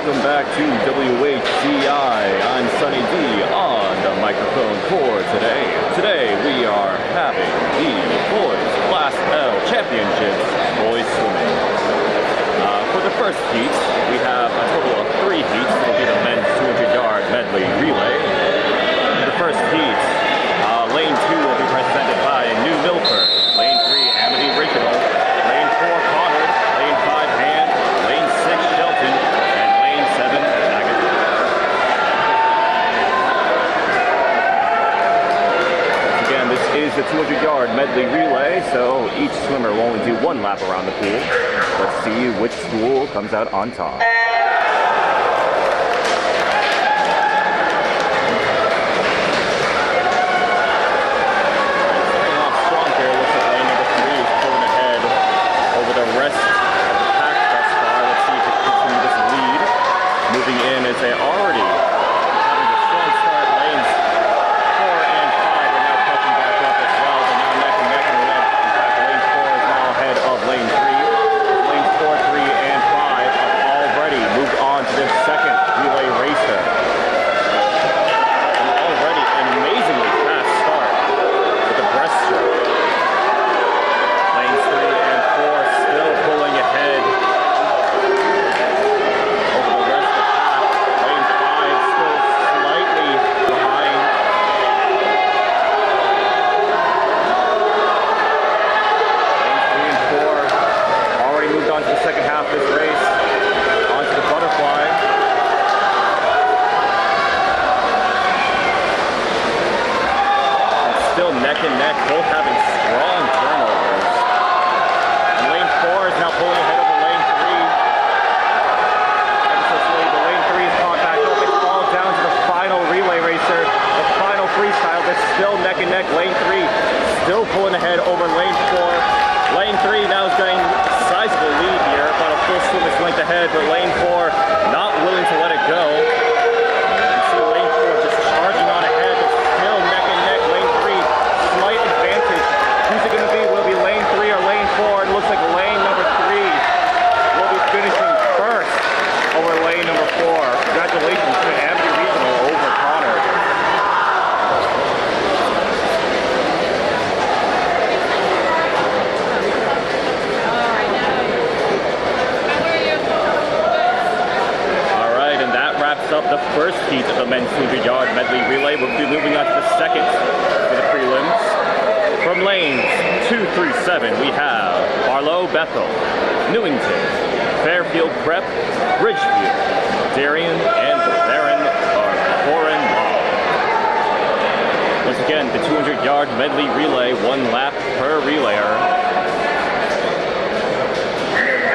welcome back to WHCI. I'm Sunny D on the microphone for today. Today we are having the boys Class L Championships boys swimming. For the first heat, we have a total of 3 heats. It'll be the men's 200-yard medley relay. For the first heat, lane 2 will be presented by New Milford, lane 3 Amity Regional, lane 4 Connard, lane 5 Hand, lane 6 Shelton, and lane 7 Agassiz. Once again, this is the 200-yard medley relay, so each swimmer will only do 1 lap around the pool. Let's see which school comes out on top. They already having a strong start. Lanes 4 and 5 are now catching back up as well. They're now neck and neck in the lead. In fact, lane 4 is now ahead of lane 3. Lanes 4, 3, and 5 have already moved on to this second relay racer. And already an amazingly fast start with the breaststroke. Lanes 3 and 4 still pulling ahead. Second half of this race, onto the butterfly. And still neck and neck, both having strong turnovers. And lane 4 is now pulling ahead over lane 3. Ever so slowly, but lane 3 is caught back up. It's all down to the final relay racer, the final freestyle. That's still neck and neck. Lane 3 still pulling ahead over lane 4. Lane 3 now is getting sizable lead here, about a full swimmer's length ahead, but lane 4 not willing to let it go. You see lane 4 just charging on ahead, but still neck and neck. Lane 3, slight advantage. Who's it going to be? Will it be lane 3 or lane 4? It looks like lane number 3 will be finishing first over lane number 4. Congratulations to Amity Regional over Connard. Up the first heat of the men's 200-yard medley relay. We'll be moving on to the second for the prelims. From lanes 2 through 7, we have Barlow Bethel, Newington, Fairfield Prep, Ridgefield, Darien, and Barron are Foreign Law. Once again, the 200-yard medley relay, 1 lap per relayer.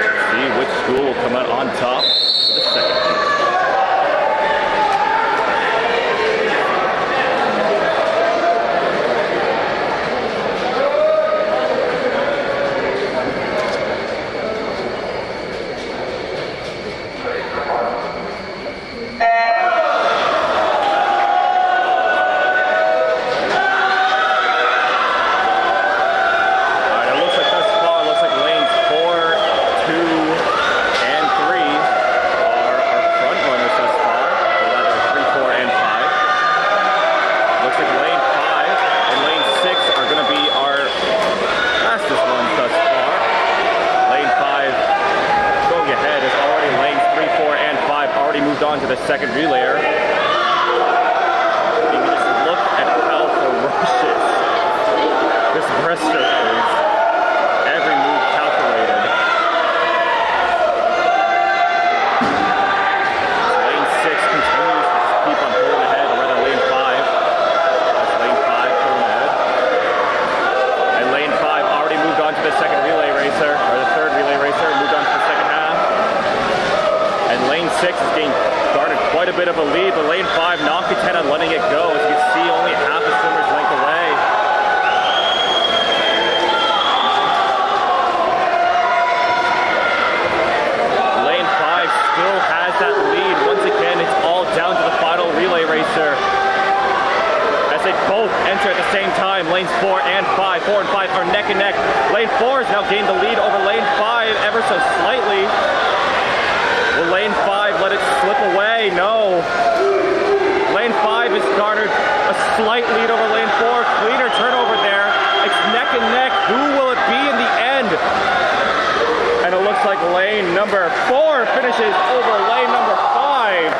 Let's see which school will come out on top for the second heat. On to the second relayer. You can just look at how ferocious this breaststroke is. Every move calculated. Lane 6 continues to just keep on pulling ahead, or rather lane 5. That's lane 5 pulling ahead. And lane 5 already moved on to the second relay racer, or the third relay racer, moved on to the second half. And lane 6 is getting garnered quite a bit of a lead, but lane 5 not content on letting it go. As you can see, only half a swimmer's length away. Lane 5 still has that lead. Once again, it's all down to the final relay racer. As they both enter at the same time, lanes 4 and 5. 4 and 5 are neck and neck. Lane 4 has now gained the lead over lane 5 ever so slightly. Will lane 5 let it slight lead over lane 4. Cleaner turnover there. It's neck and neck. Who will it be in the end? And it looks like lane number 4 finishes over lane number 5.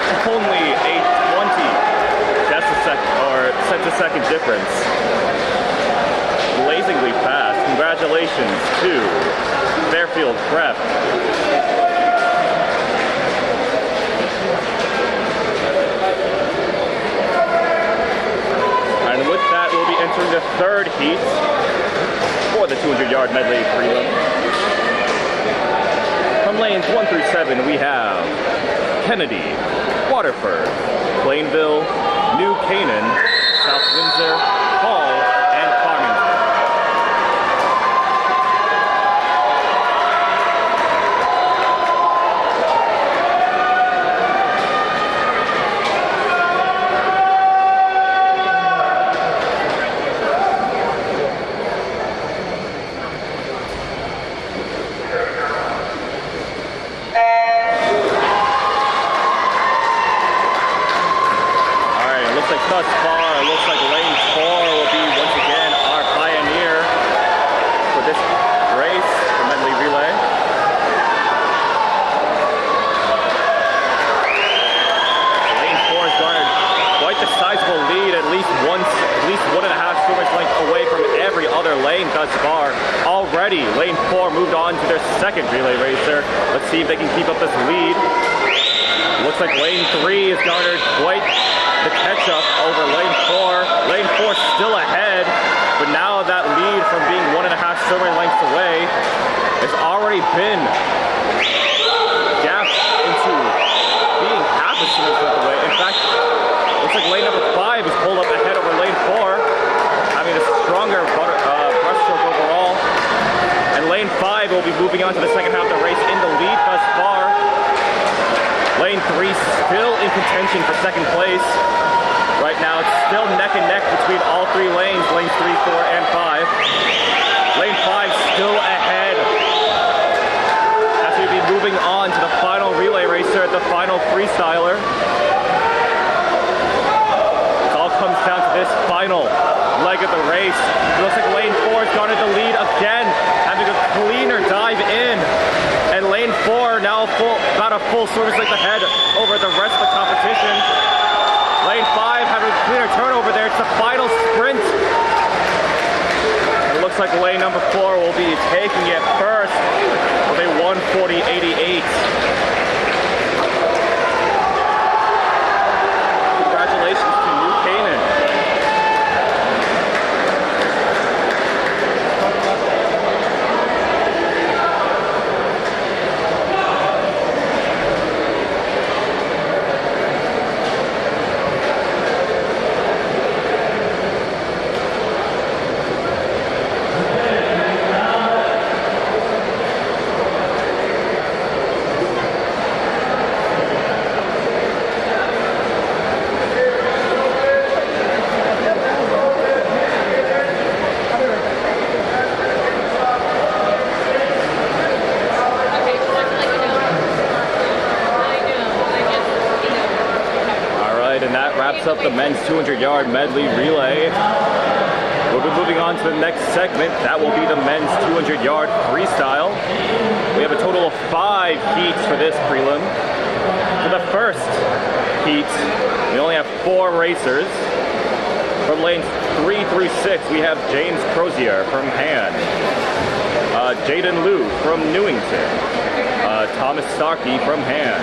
With only a 20 cent-to-second difference. Blazingly fast. Congratulations to Fairfield Prep. And with that, we'll be entering the third heat for the 200-yard medley prelim. From lanes 1 through 7, we have Kennedy, Waterford, Plainville, New Canaan, South Windsor, Hall, and Farmington. Thus far, it looks like lane 4 will be once again our pioneer for this race, the medley relay. Lane 4 has garnered quite the sizable lead, at least 1.5 swimmers length away from every other lane thus far. Already, lane 4 moved on to their second relay racer. Let's see if they can keep up this lead. Looks like lane 3 has garnered quite the catch-up over lane 4. Lane 4 still ahead, but now that lead from being 1.5 swimmer lengths away has already been gapped into being half a swimmer's length away. In fact, looks like lane number 5 is pulled up ahead over lane 4, having a stronger breaststroke overall. And lane 5 will be moving on to the second half of the race in the lead thus far. Lane 3 still in contention for second place. Right now it's still neck and neck between all 3 lanes, lanes 3, 4, and 5. Lane 5 still ahead. As we be moving on to the final relay racer, the final freestyler. It all comes down to this final leg of the race. It looks like lane 4 has gone into the lead again, having a cleaner dive in. And lane 4 now about a full swimmer's length ahead over the rest of the competition. Lane 5 having a cleaner turnover there. It's the final sprint. It looks like lane number 4 will be taking it first with a 1:40.88. Congratulations to New Canaan. And that wraps up the men's 200-yard medley relay. We'll be moving on to the next segment. That will be the men's 200-yard freestyle. We have a total of 5 heats for this prelim. For the first heat, we only have 4 racers. From lanes 3 through 6, we have James Crozier from Han, Jaden Liu from Newington, Thomas Starkey from Han,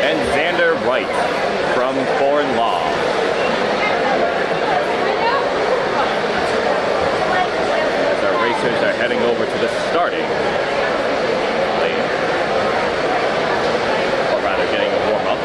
and Xander Wright from Foreign Law. As our racers are heading over to the starting lane, or rather getting a warm-up.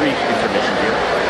three intermissions here.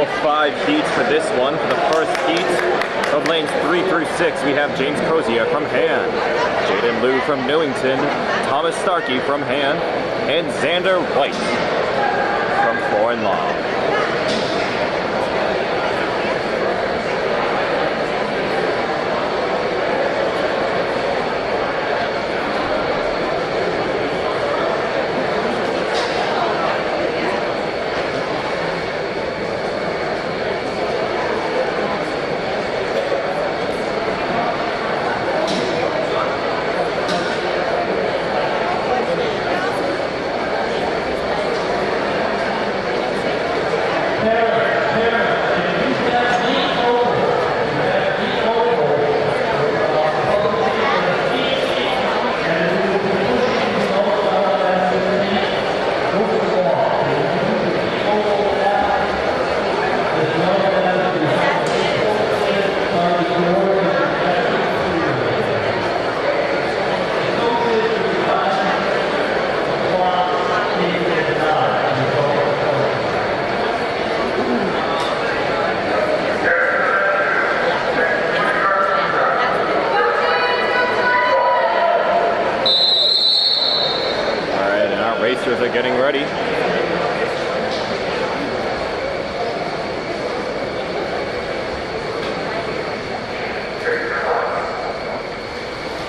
total of 5 heats for this one. For the first heat, from lanes 3 through 6, we have James Crozier from Han, Jaden Liu from Newington, Thomas Starkey from Han, and Xander White from Foreign Law. Racers are getting ready.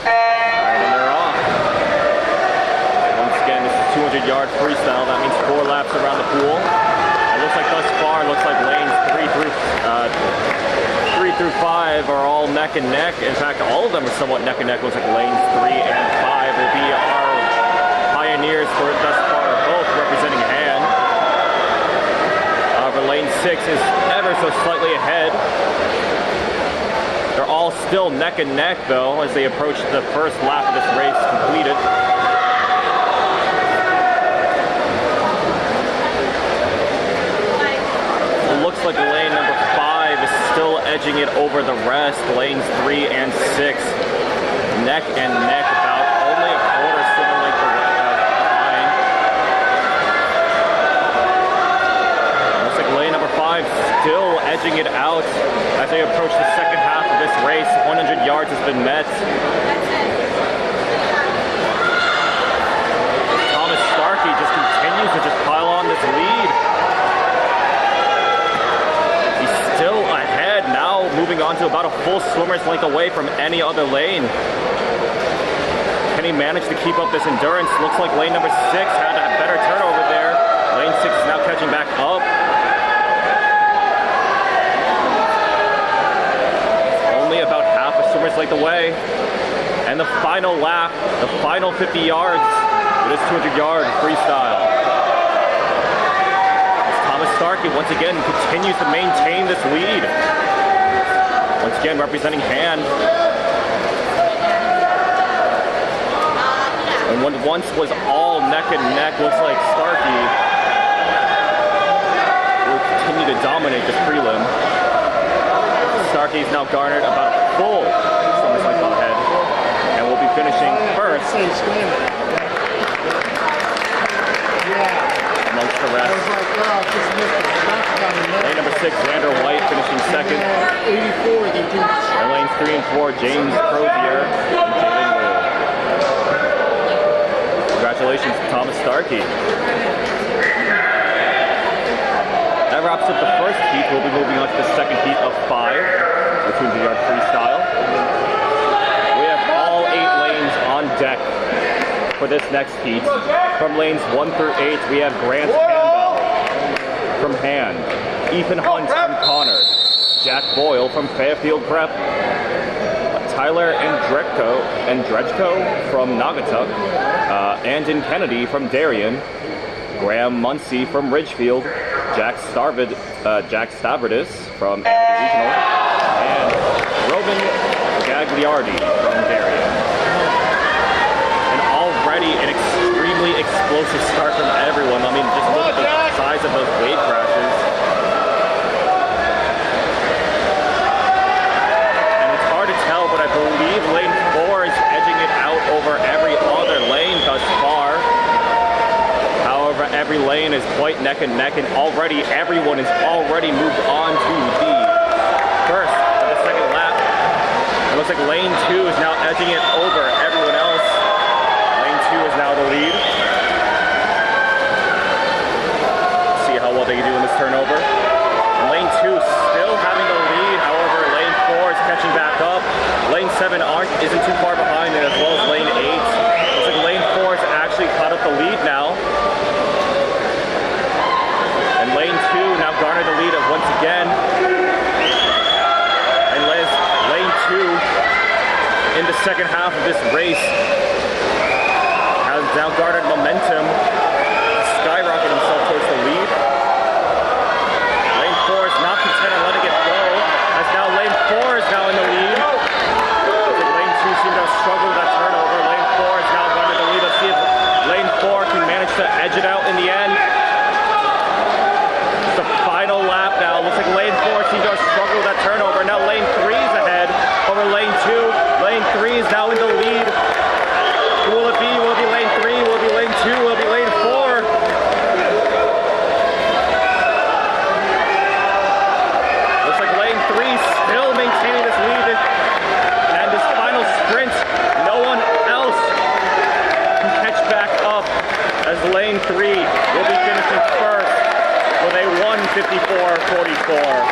Alright, and they're off. Once again, this is 200-yard freestyle. That means 4 laps around the pool. It looks like thus far, looks like lanes 3 through 5 are all neck and neck. In fact, all of them are somewhat neck and neck. Looks like lanes 3 and 5 will be our pioneers for thus far, both representing Han. However, lane 6 is ever so slightly ahead. They're all still neck and neck, though, as they approach the first lap of this race completed. It looks like lane number 5 is still edging it over the rest. Lanes 3 and 6, neck and neck, about only a quarter civil length behind. Looks like lane number 5 still edging it out as they approach the second half of this race. 100 yards has been met. Thomas Starkey just continues to just pile on this lead. He's still ahead now, moving on to about a full swimmer's length away from any other lane. Can he manage to keep up this endurance? Looks like lane number 6 had a better turnover there. Lane 6 is now catching back up. Only about half a swimmer's length away. And the final lap, the final 50 yards, it is 200-yard freestyle. Thomas Starkey once again continues to maintain this lead. Once again representing Han. And what once was all neck and neck, looks like Starkey will continue to dominate this prelim. Starkey's now garnered about a full swimmer's length ahead and will be finishing first amongst the rest. Lane number 6, Xander White finishing second. And lanes 3 and 4, James Crozier and Jaden Liu. Congratulations to Thomas Starkey. That wraps up the first heat. We'll be moving on to the second heat of 5, the 200-yard freestyle. We have all 8 lanes on deck for this next heat. From lanes 1 through 8, we have Grant Campbell from Han, Ethan Hunt from Connor, Jack Boyle from Fairfield Prep, Tyler Andrejko from Naugatuck, Andon Kennedy from Darien, Graham Muncie from Ridgefield, Jack Stavridis from Amity Regional, and Robin Gagliardi from Darien. And already an extremely explosive start from everyone. I mean, just look at the size of those wave crashes. And it's hard to tell, but I believe lane 4 is edging it out over every other lane thus far. However, every lane is quite neck and neck, and already everyone is already moved on to the first of the second lap. It looks like lane 2 is now edging it over everyone else. Lane 2 is now the lead. See how well they can do in this turnover. And lane 2 still having the lead, however, lane 4 is catching back up. Lane 7 isn't too far behind, and as well as lane 8. Looks like lane 4 has actually caught up the lead now. And lane 2 now garnered the lead once again. And lane 2 in the second half of this race has now garnered momentum, skyrocketed himself towards the lead. Lane 4 is not content on letting it go, as now lane 4 is now in the lead. Looks like lane 2 seemed to have struggled with that turnover. Lane 4 is now garnered the lead. Let's see if lane 4 can manage to edge it out in the end. It's the final lap now. Looks like lane 4 seems to have struggled with that turnover. Now lane 3 is ahead over lane 2. Lane 3 is now in the lead. Who will it be? Will it be lane 3? Will it be lane 2? Will it be lane 4? Looks like lane 3 still maintaining this lead. And this final sprint, no one else can catch back up, as lane 3 will be finishing first with a 1:54.44.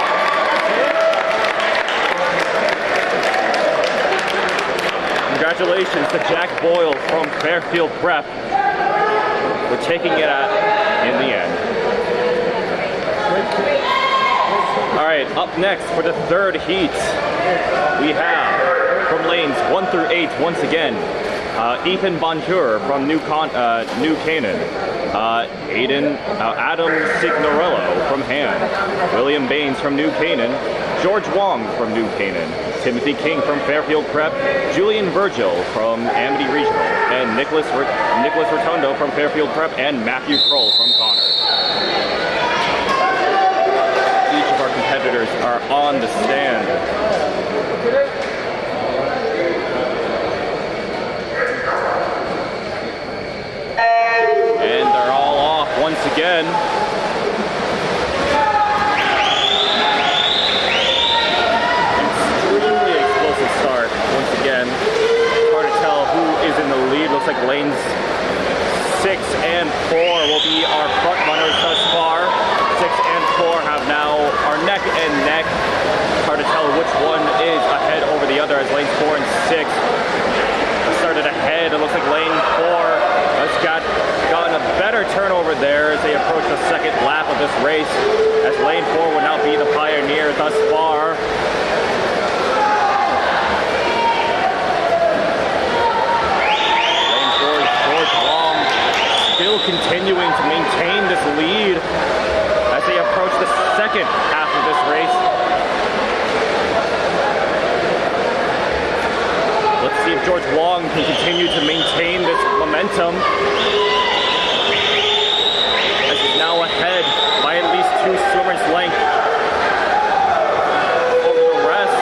Congratulations to Jack Boyle from Fairfield Prep for taking it out in the end. All right, up next for the third heat, we have from lanes 1 through 8 once again, Ethan Bonjour from New Canaan, Adam Signorello from Han, William Baines from New Canaan, George Wong from New Canaan, Timothy King from Fairfield Prep, Julian Virgil from Amity Regional, and Nicholas Rotundo from Fairfield Prep, and Matthew Kroll from Connor. Each of our competitors are on the stand. And they're all off once again. Start once again. Hard to tell who is in the lead. Looks like lanes 6 and 4 will be our front runners thus far. 6 and 4 are neck and neck. Hard to tell which one is ahead over the other, as lanes 4 and 6 started ahead. It looks like lane 4 has gotten a better turnover there as they approach the second lap of this race, as lane 4 will now be the pioneer thus far. Still continuing to maintain this lead as they approach the second half of this race. Let's see if George Wong can continue to maintain this momentum, as he's now ahead by at least 2 swimmers' length over the rest.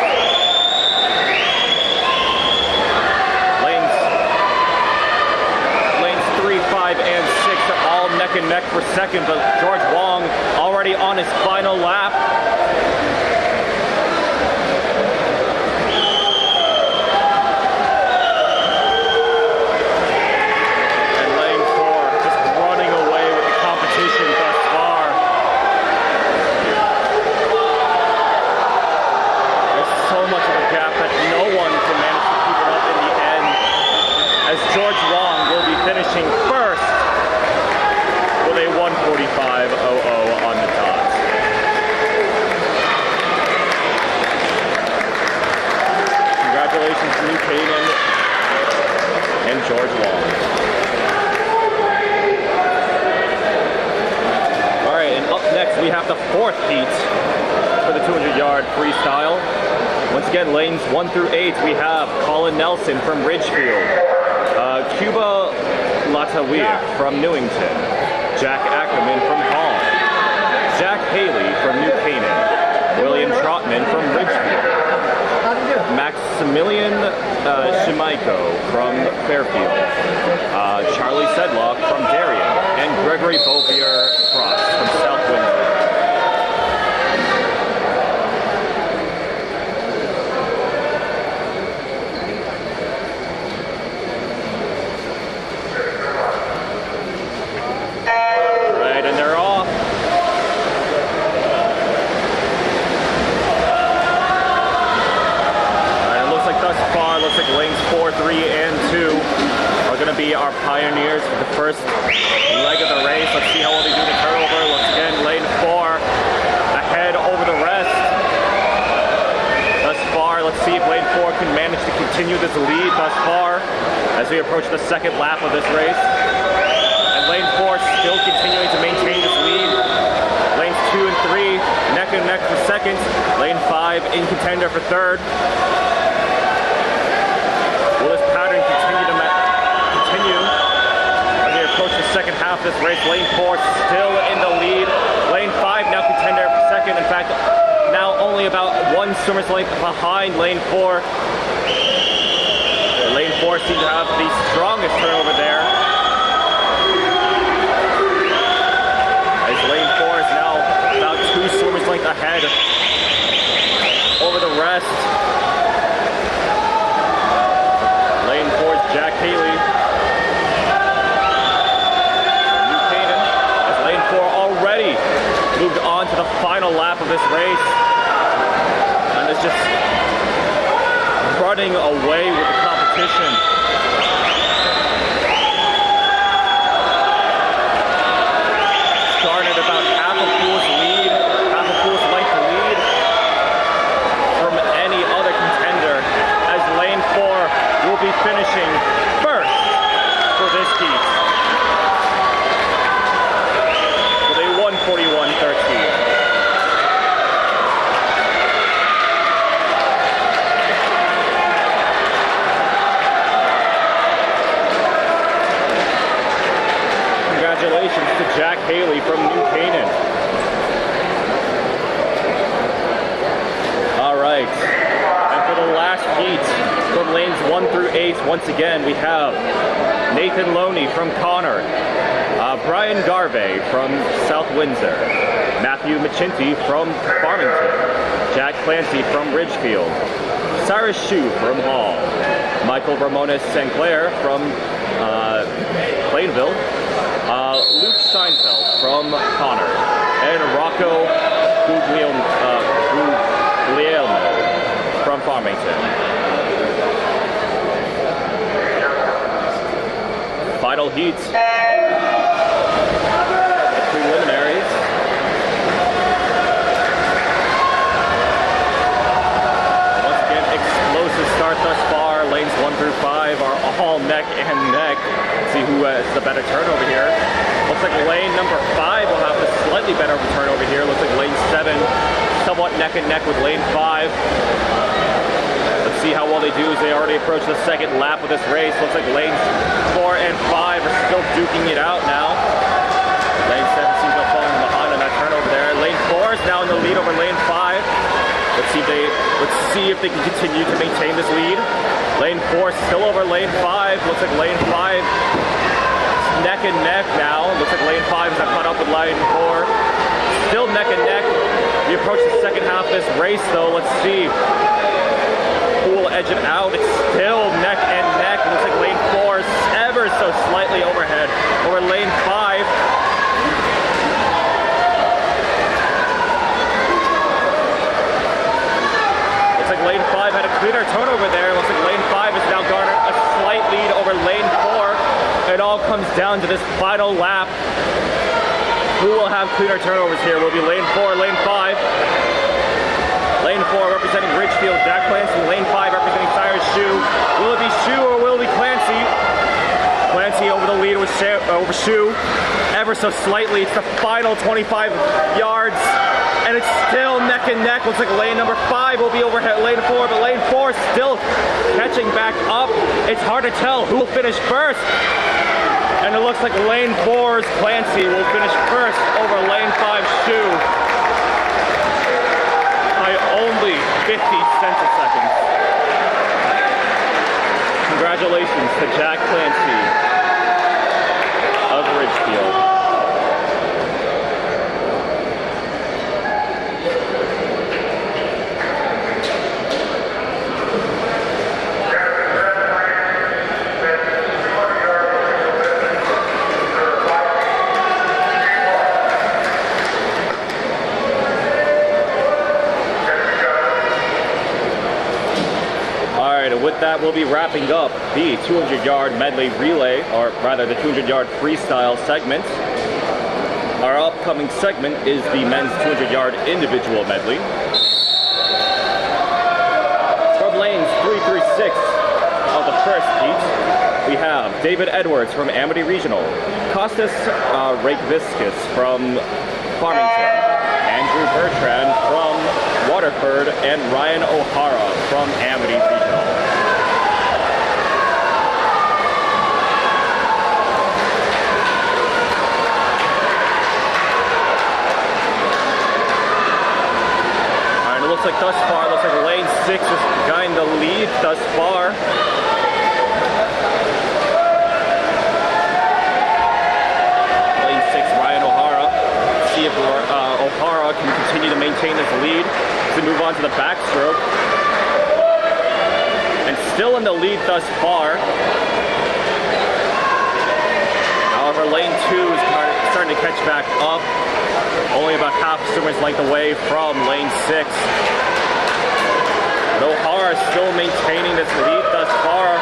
Lanes 3, 5, and 6 are all neck and neck for second, but George Wong already on his final lap. And lane 4 just running away with the competition thus far. There's so much of a gap that no one can manage to keep it up in the end, as George Wong will be finishing first with a 1:45.00 on the dot. Congratulations to New Canaan and George Wong. All right, and up next we have the fourth heat for the 200-yard freestyle. Once again, lanes 1 through 8, we have Colin Nelson from Ridgefield, Cuba Latawir from Newington, Jack Ackerman from Hall, Jack Haley from New Canaan, William Trotman from Ridgefield, Maximilian Shimaiko from Fairfield, Charlie Sedlock from Darien, and and Gregory Bovier Cross from South Windsor. Right, and they're off. Alright, it looks like thus far, looks like lanes 4, 3, and 2 are going to be our pioneers for the first leg of the race. Let's see how well they do the turnover. Once again, lane 4 ahead over the rest. Thus far, let's see if lane 4 can manage to continue this lead thus far as we approach the second lap of this race. And lane 4 still continuing to maintain this lead. Lanes 2 and 3 neck and neck for second. Lane 5 in contender for third. Will this pattern continue as we approach the second half of this race? Lane 4 still in the lead. Lane 5 now contender for second. In fact, now only about 1 swimmer's length behind lane 4. Lane 4 seems to have the strongest turnover there, as lane 4 is now about 2 swimmers length ahead over the rest. Lane 4's Jack Haley. New Canaan, as lane 4 already moved on to the final lap of this race and is just running away with the competition. Started about half a pool's length lead from any other contender, as lane 4 will be finishing first for this heat with a 1:41.13. Congratulations to Jack Haley from New Canaan. All right, and for the last heat from lanes 1 through 8, once again we have Nathan Loney from Connor, Brian Garvey from South Windsor, Matthew McChinty from Farmington, Jack Clancy from Ridgefield, Cyrus Shue from Hall, Michael Ramones Sinclair from Plainville, Luke Steinfeld from Connor, and Rocco Guglielmo from Farmington. Final heat. Preliminaries. Once again, explosive start thus far. Lanes 1 through 5 are all neck and neck. Let's see who has the better turnover here. Looks like lane number 5 will have the slightly better turnover here. Looks like lane 7 somewhat neck and neck with lane 5. Let's see how well they do as they already approach the second lap of this race. Looks like lanes 4 and 5 are still duking it out now. Lane 7 seems to have fallen behind on that turnover there. Lane 4 is now in the lead over lane 5. Let's see if they can continue to maintain this lead. Lane 4 still over lane 5. Looks like lane 5 is neck and neck now. Looks like lane 5 is not caught up with lane 4. Still neck and neck. We approach the second half of this race though. Let's see who will edge it out. It's still neck and neck. Looks like lane 4 is ever so slightly overhead over lane 5. Lane 5 had a cleaner turnover there. Looks like lane 5 has now garnered a slight lead over lane 4. It all comes down to this final lap. Who will have cleaner turnovers here? Will it be lane 4 or lane 5? Lane 4 representing Ridgefield, Jack Clancy. Lane 5 representing Cyrus Shue. Will it be Shue or will it be Clancy? Clancy over the lead with over Shue ever so slightly. It's the final 25 yards. And it's still neck and neck. Looks like lane number 5 will be overhead lane 4, but lane 4 still catching back up. It's hard to tell who will finish first. And it looks like lane 4's Clancy will finish first over lane 5's Shue by only 50 centiseconds. Congratulations to Jack Clancy of Ridgefield. with that, we'll be wrapping up the 200-yard medley relay, or rather the 200-yard freestyle segment. Our upcoming segment is the men's 200-yard individual medley. From lanes 3 through 6 of the first heat, we have David Edwards from Amity Regional, Kostas Reykjaviskis from Farmington, Andrew Bertrand from Waterford, and Ryan O'Hara from Amity Regional. Alright, it looks like thus far, looks like lane 6 is behind the lead thus far. Lane 6, Ryan O'Hara. See if O'Hara can continue to maintain this lead to move on to the backstroke. And still in the lead thus far. However, lane 2 is starting to catch back up. Only about half a swimmer's length away from lane 6. But O'Hara is still maintaining this lead thus far.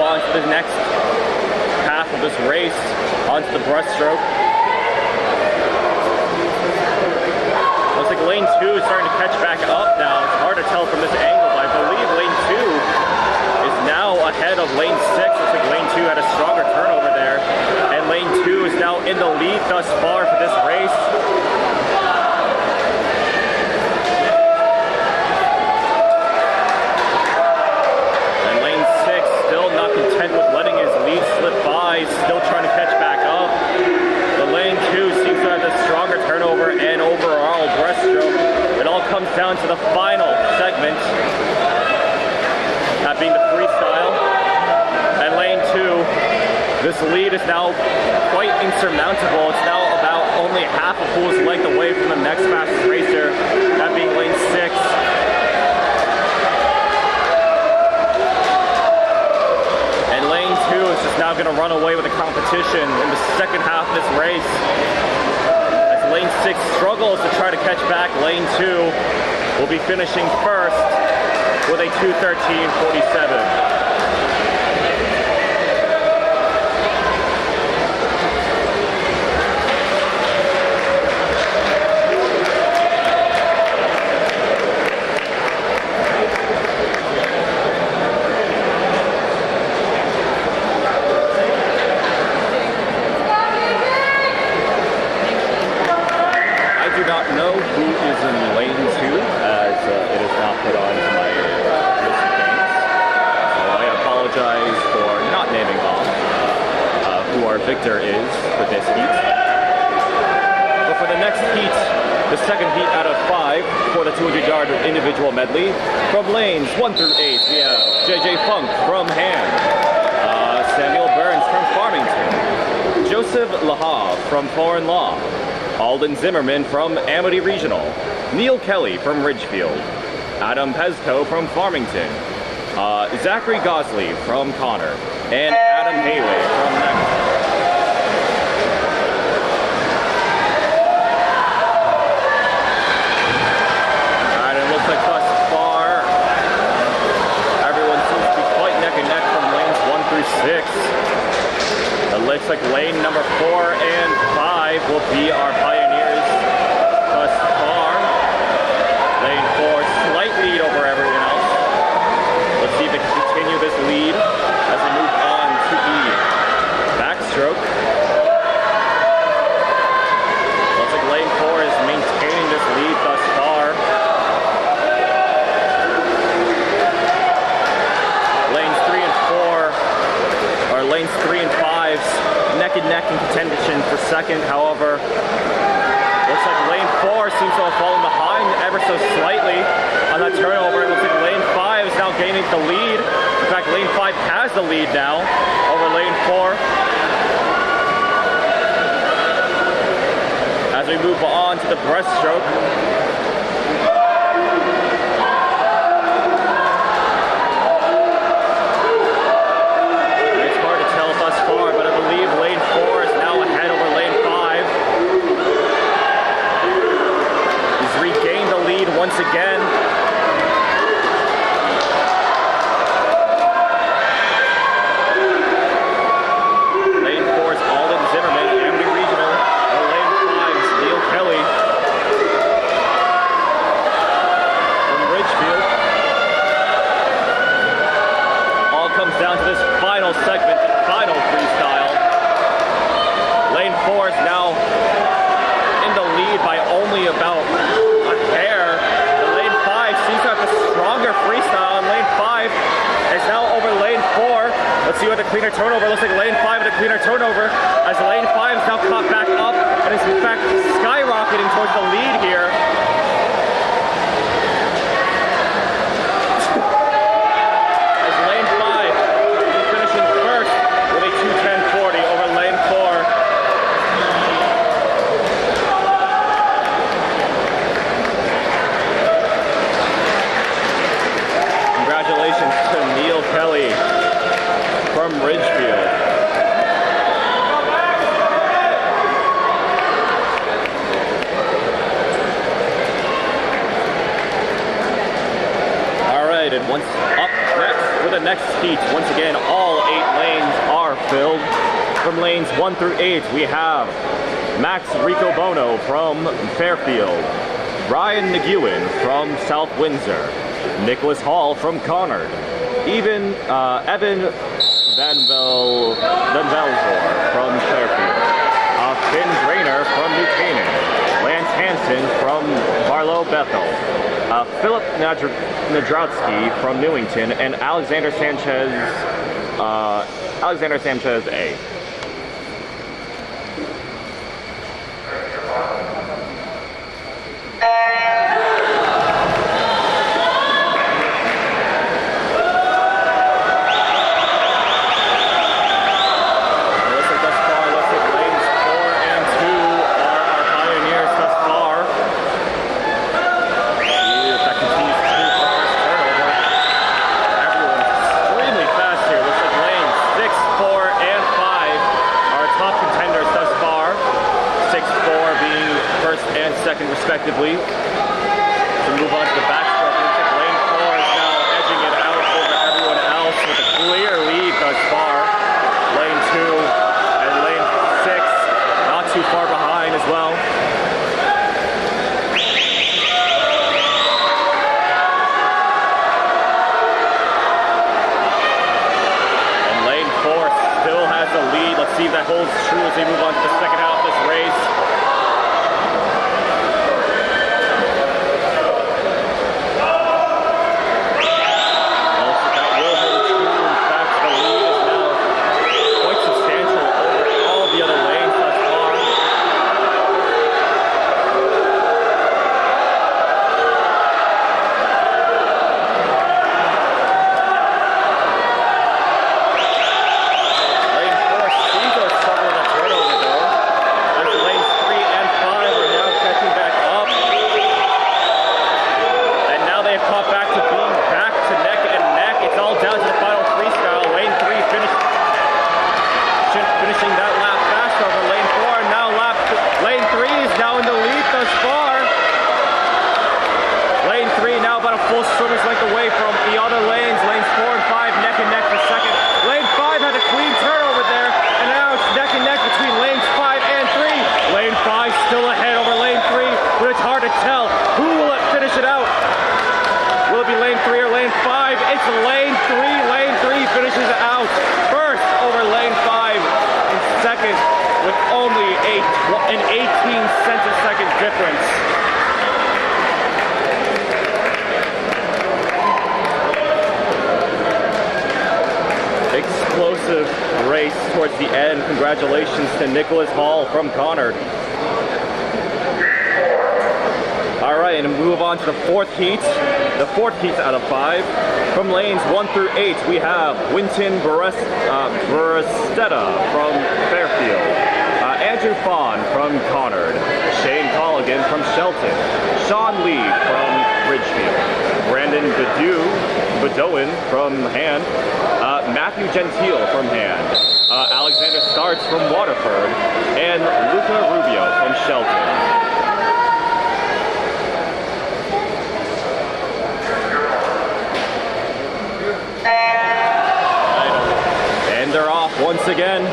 On to the next half of this race, onto the breaststroke. Looks like lane 2 is starting to catch back up now. It's hard to tell from this angle, but I believe lane 2 is now ahead of lane 6. Looks like lane 2 had a stronger turnover there. And lane 2 is now in the lead thus far for this race. Content with letting his lead slip by, still trying to catch back up. The lane 2 seems to have the stronger turnover and overall breaststroke. It all comes down to the final segment, that being the freestyle. And lane 2, this lead is now quite insurmountable. It's now about only half a full length away from the next fastest racer, that being lane 6. Is just now going to run away with the competition in the second half of this race. As lane 6 struggles to try to catch back, lane 2 will be finishing first with a 2:13.47. Victor is for this heat. But for the next heat, the second heat out of 5 for the 200-yard individual medley, from lanes 1 through 8, we have JJ Funk from Ham, Samuel Burns from Farmington, Joseph Laha from Foreign Law, Alden Zimmerman from Amity Regional, Neil Kelly from Ridgefield, Adam Pezco from Farmington, Zachary Gosley from Connor, and Adam Haley from Next. It looks like lane number 4 and 5 will be our pioneers thus far. Lane 4 slight lead over everyone else. Let's see if they can continue this lead as we move on to the backstroke. Looks like lane 4 is maintaining this lead thus far. Lanes 3 and 4, or lanes 3 and 5's neck and neck in contention for second. However, looks like lane 4 seems to have fallen behind ever so slightly on that turnover. It looks like lane 5 is now gaining the lead. In fact, lane 5 has the lead now over lane 4. As we move on to the breaststroke. It's hard to tell thus far, but I believe lane 4 is now ahead down to this final segment, the final freestyle. Lane 4 is now in the lead by only about a hair. And lane 5 seems to have the stronger freestyle, and lane 5 is now over lane 4. Let's see what the cleaner turnover looks like. Lane 5 with a cleaner turnover, as lane 5 is now caught back up and is in fact skyrocketing towards the lead here. As lane 5 is finishing first with a 2:10.40 over lane 4. Congratulations to Neil Kelly from Ridgefield. All right, and once up next for the next heat, once again, all 8 lanes are filled. From lanes 1 through 8, we have Max Rico Bono from Fairfield, Ryan McEwen from South Windsor, Nicholas Hall from Conard, Evan Van Velzor from Fairfield, Finn Drainer from New Canaan, Lance Hansen from Barlow Bethel, Philip Nadrowski from Newington, and Alexander Sanchez A. Respectively. To move on to the backstroke, looks like lane 4 is now edging it out over everyone else with a clear lead thus far. Lane 2 and lane 6 not too far behind as well. And lane 4 still has the lead. Let's see if that holds true as they move on to the second half of this race. An 18-centisecond difference. Explosive race towards the end. Congratulations to Nicholas Hall from Conard. All right, and move on to the fourth heat. The fourth heat out of 5. From lanes 1 through 8, we have Winton Barrestetta from Fairfield, Andrew Fawn from Conard, Shane Colligan from Shelton, Sean Lee from Ridgefield, Brandon Bedoin from Hand, Matthew Gentile from Hand, Alexander Starts from Waterford, and Luca Rubio from Shelton. And they're off once again.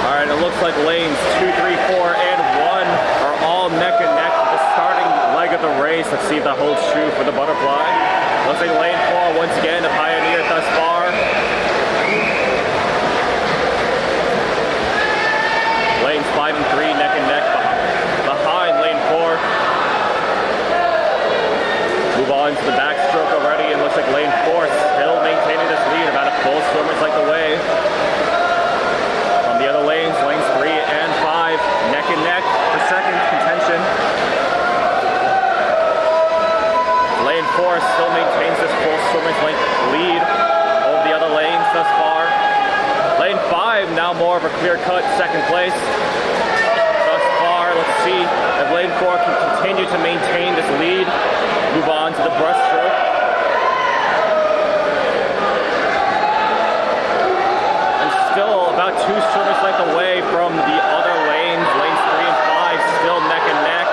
Alright, it looks like lanes 2, 3, 4, and 1 are all neck and neck with the starting leg of the race. Let's see if that holds true for the butterfly. Looks like lane 4 once again, the pioneer thus far. Lanes 5 and 3 neck and neck behind lane 4. Move on to the backstroke already, and looks like lane 4 still maintaining this lead, about a full swimmers like the way. From the other lanes, lanes 3 and 5, neck and neck for second contention. Lane 4 still maintains this full swimmers length lead over the other lanes thus far. Lane 5 now more of a clear-cut second place. Thus far, let's see if lane 4 can continue to maintain this lead. Move on to the breaststroke. And still about 2 swimmers length away from the other lanes. Lanes 3 and 5 still neck and neck.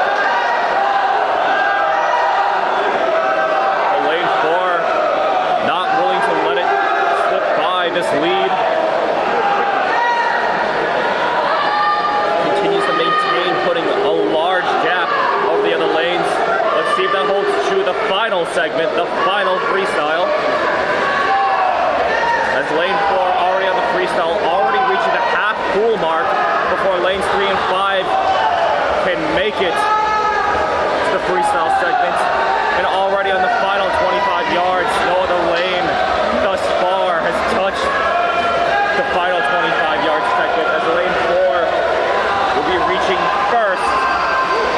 But lane 4 not willing to let it slip by this lead. Continues to maintain, putting a large gap over the other lanes. Let's see if that holds true. The final segment, the final freestyle. As lane 4 already on the freestyle, already reaching the half pool mark before lanes 3 and 5 can make it to the freestyle segment. And already on the final 25 yards, no other lane thus far has touched the final 25 yard segment, as lane 4 will be reaching first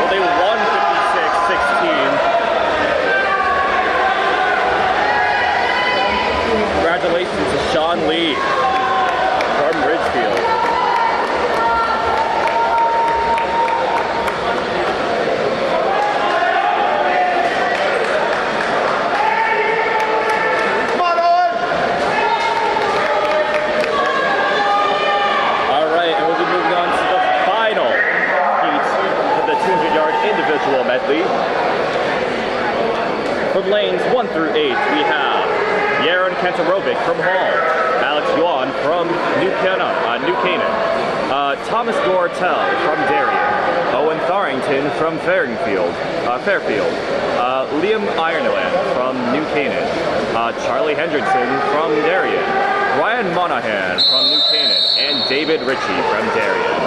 with a 1:56.16. Congratulations to Sean Lee from Ridgefield. Come on, Owen! All right, and we'll be moving on to the final heat of the 200-yard individual medley. From lanes 1 through 8, we have Yaron Kantarovic from Hall, Alex Yuan from New Canaan, Thomas Gortel from Darien, Owen Tharrington from Fairfield, Liam Ireland from New Canaan, Charlie Hendrickson from Darien, Ryan Monahan from New Canaan, and David Ritchie from Darien.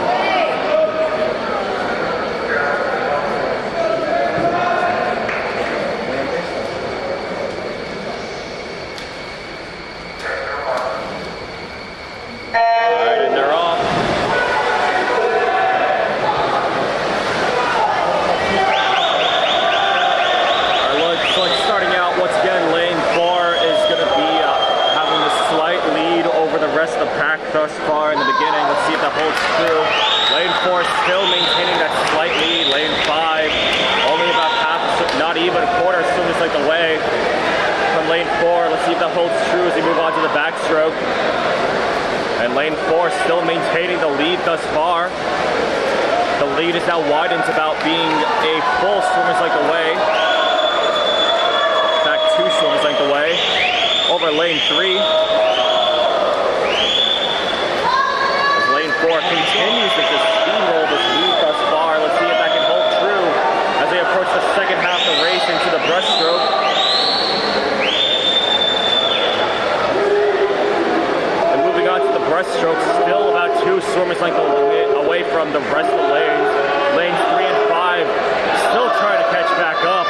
Thus far in the beginning, let's see if that holds true. Lane 4 still maintaining that slight lead. Lane 5 only about half, not even a quarter, swimmers like the way from lane 4. Let's see if that holds true as we move on to the backstroke. And lane 4 still maintaining the lead thus far. The lead is now widened to about being a full swimmers like the way. In fact, 2 swimmers like the way over lane 3. 4 continues with this steamroll this lead thus far. Let's see if that can hold true as they approach the second half of the race into the breaststroke. And moving on to the breaststroke, still about 2 swimmers length away from the rest of the lanes. Lanes 3 and 5 still trying to catch back up.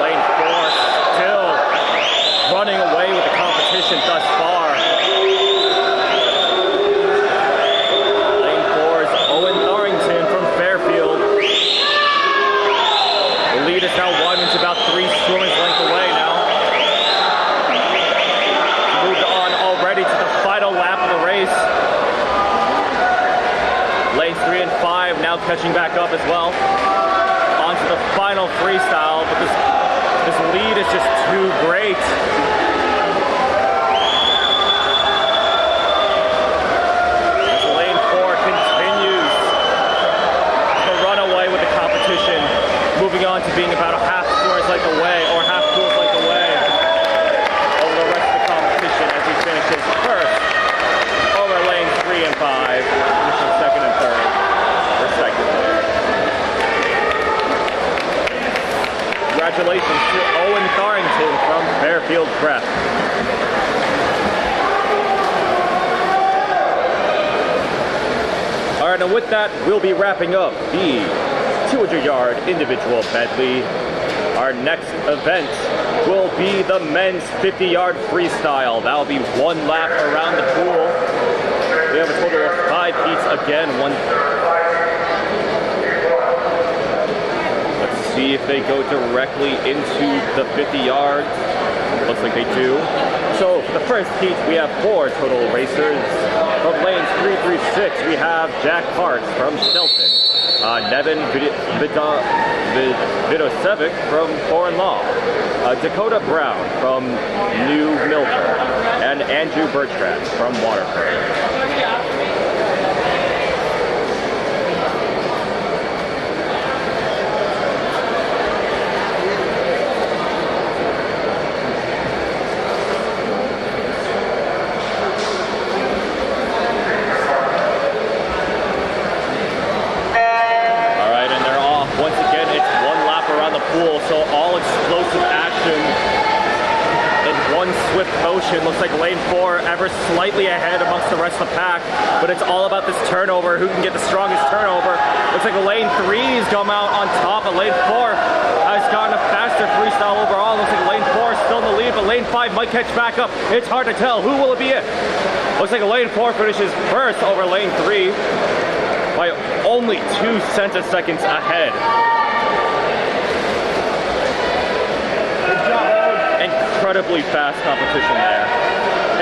Lane 4 still running away with the competition thus far. Now widened to about 3 swimmers length away now. Moved on already to the final lap of the race. Lanes 3 and 5 now catching back up as well. On to the final freestyle, but this lead is just too great. As lane 4 continues to run away with the competition. Moving on to being about a half swimmers like the way, or half pools like the way, over the rest of the competition as he finishes first over lanes 3 and 5, finishing second and third, respectively. Congratulations to Owen Thorrington from Fairfield Prep. Alright, and with that, we'll be wrapping up the 200-yard individual medley. Our next event will be the men's 50-yard freestyle. That'll be one lap around the pool. We have a total of 5 heats again. Let's see if they go directly into the 50 yards. Looks like they do. So for the first heat, we have 4 total racers. From lanes 3 through 6, we have Jack Parks from Stelton, Nevin Vidosevic from Foreign Law, Dakota Brown from New Milford, and Andrew Bertrand from Waterford. So all explosive action in one swift motion. Looks like lane 4 ever slightly ahead amongst the rest of the pack, but it's all about this turnover. Who can get the strongest turnover? Looks like lane 3's come out on top, but lane 4 has gotten a faster freestyle overall. Looks like lane 4 is still in the lead, but lane 5 might catch back up. It's hard to tell. Who will it be it? Looks like lane 4 finishes first over lane 3 by only 2 centiseconds ahead. Incredibly fast competition there.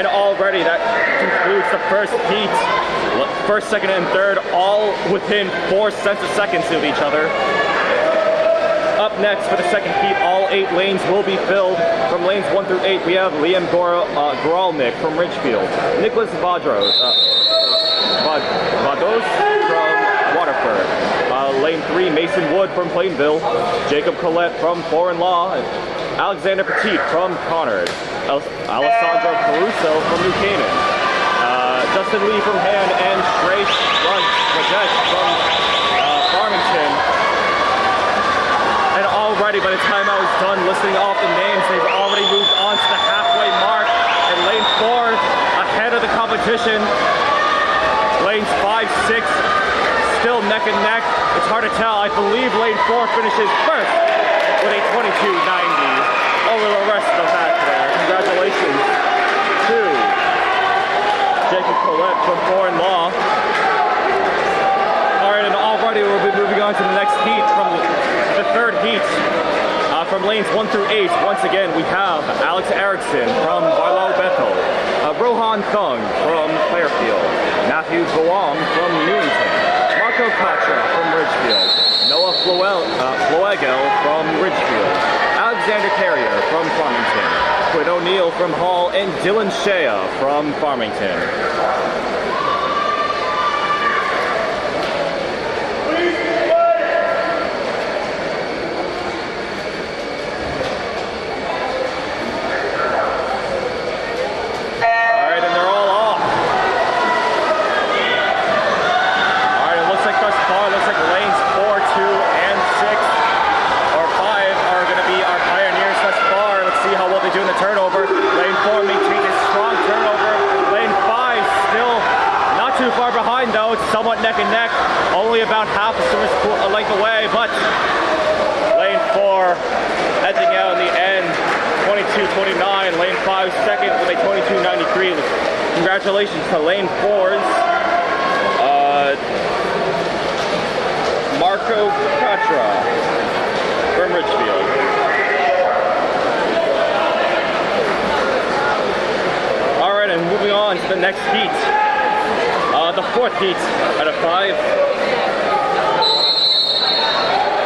And already that concludes the first heat. First, second, and third all within 4 centiseconds of each other. Up next for the second heat, all 8 lanes will be filled. From lanes 1 through 8, we have Liam Goralnik from Ridgefield, Nicholas Vados from Waterford, lane 3, Mason Wood from Plainville, Jacob Collette from Foreign Law, Alexander Petit from Conard, Alessandro Caruso from New Canaan, Justin Lee from Han, and Shrey Rajesh from Farmington. And already, by the time I was done listing off the names, they've already moved on to the halfway mark. And lane 4 ahead of the competition. Lanes 5, 6 still neck and neck. It's hard to tell. I believe lane 4 finishes first with a 22.90 over the rest of the pack there. Congratulations to Jacob Collette from Foreign Law. Alright, and already we'll be moving on to the next heat, from the third heat. From lanes 1 through 8, once again, we have Alex Erickson from Barlow Bethel, Rohan Thung from Fairfield, Matthew Goang from Newington, Marco Patra from Ridgefield, Noah Floegel from Ridgefield, Alexander Carrier from Farmington, Quinn O'Neill from Hall, and Dylan Shea from Farmington. Somewhat neck and neck, only about half a service length away, but lane 4 edging out in the end, 22.29. Lane 5 second with a 22.93. Congratulations to lane 4's Marco Patra from Ridgefield. All right, and moving on to the next heat. The fourth heat out of 5.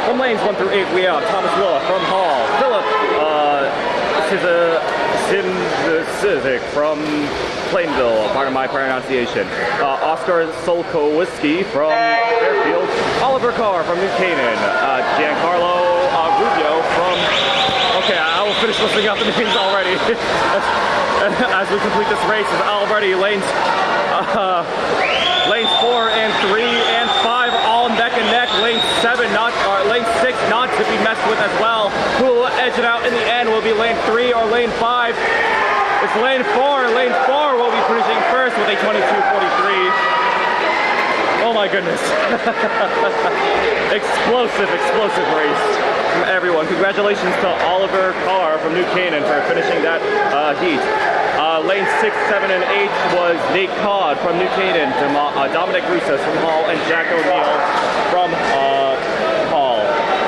From lanes 1 through 8, we have Thomas Willa from Hall, Philip Sizik from Plainville, pardon my pronunciation, Oscar Solkowski from Fairfield, Oliver Carr from New Canaan, Giancarlo Rubio from... Okay, I will finish listing out the names already. As we complete this race, is already lanes 4 and 3 and 5 all neck and neck. Lane 6 not to be messed with as well. Who will edge it out in the end? Will it be lane 3 or lane 5? It's lane 4. Lane 4 will be finishing first with a 22:43. Oh my goodness. explosive race from everyone. Congratulations to Oliver Carr from New Canaan for finishing that heat. Lane 6, 7, and 8 was Nate Codd from New Canaan, Dominic Rusas from Hall, and Jack O'Neill from Hall.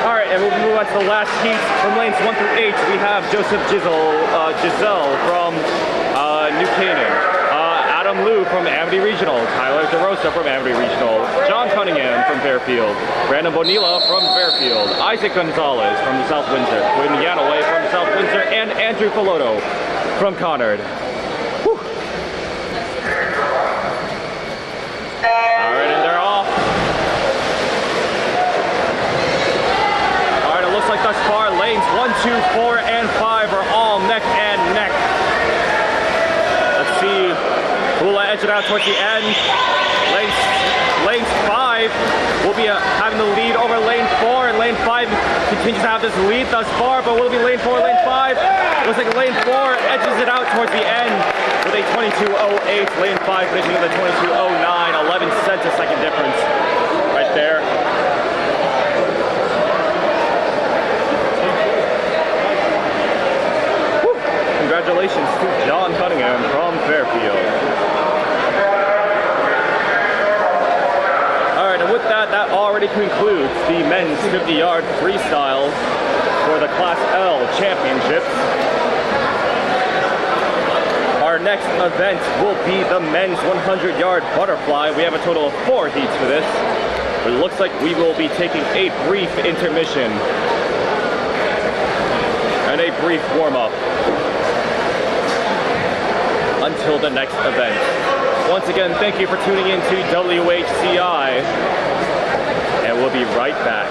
Alright, and we'll move on to the last heat from lanes 1 through 8. We have Joseph Giselle from New Canaan, Adam Liu from Amity Regional, Tyler DeRosa from Amity Regional, John Cunningham from Fairfield, Brandon Bonilla from Fairfield, Isaac Gonzalez from the South Windsor, Quinn Yanaway from South Windsor, and Andrew Piloto from Conard. Alright, and they're off. Alright, it looks like thus far lanes 1, 2, 4, and 5 are all neck and neck. Let's see who will edge it out towards the end. Lane 5 will be having the lead over lane 4, and lane 5 continues to have this lead thus far, but will it be lane 4 or lane 5? Looks like lane 4 edges it out towards the end with a 22:08. Lane 5 finishing with a 22:09, 11 cents a second difference right there. Woo. Congratulations to John Cunningham from Fairfield. Alright, and with that already concludes the men's 50-yard freestyle for the Class L Championships. Our next event will be the men's 100-yard butterfly. We have a total of 4 heats for this. But it looks like we will be taking a brief intermission and a brief warm-up until the next event. Once again, thank you for tuning in to WHCI, and we'll be right back.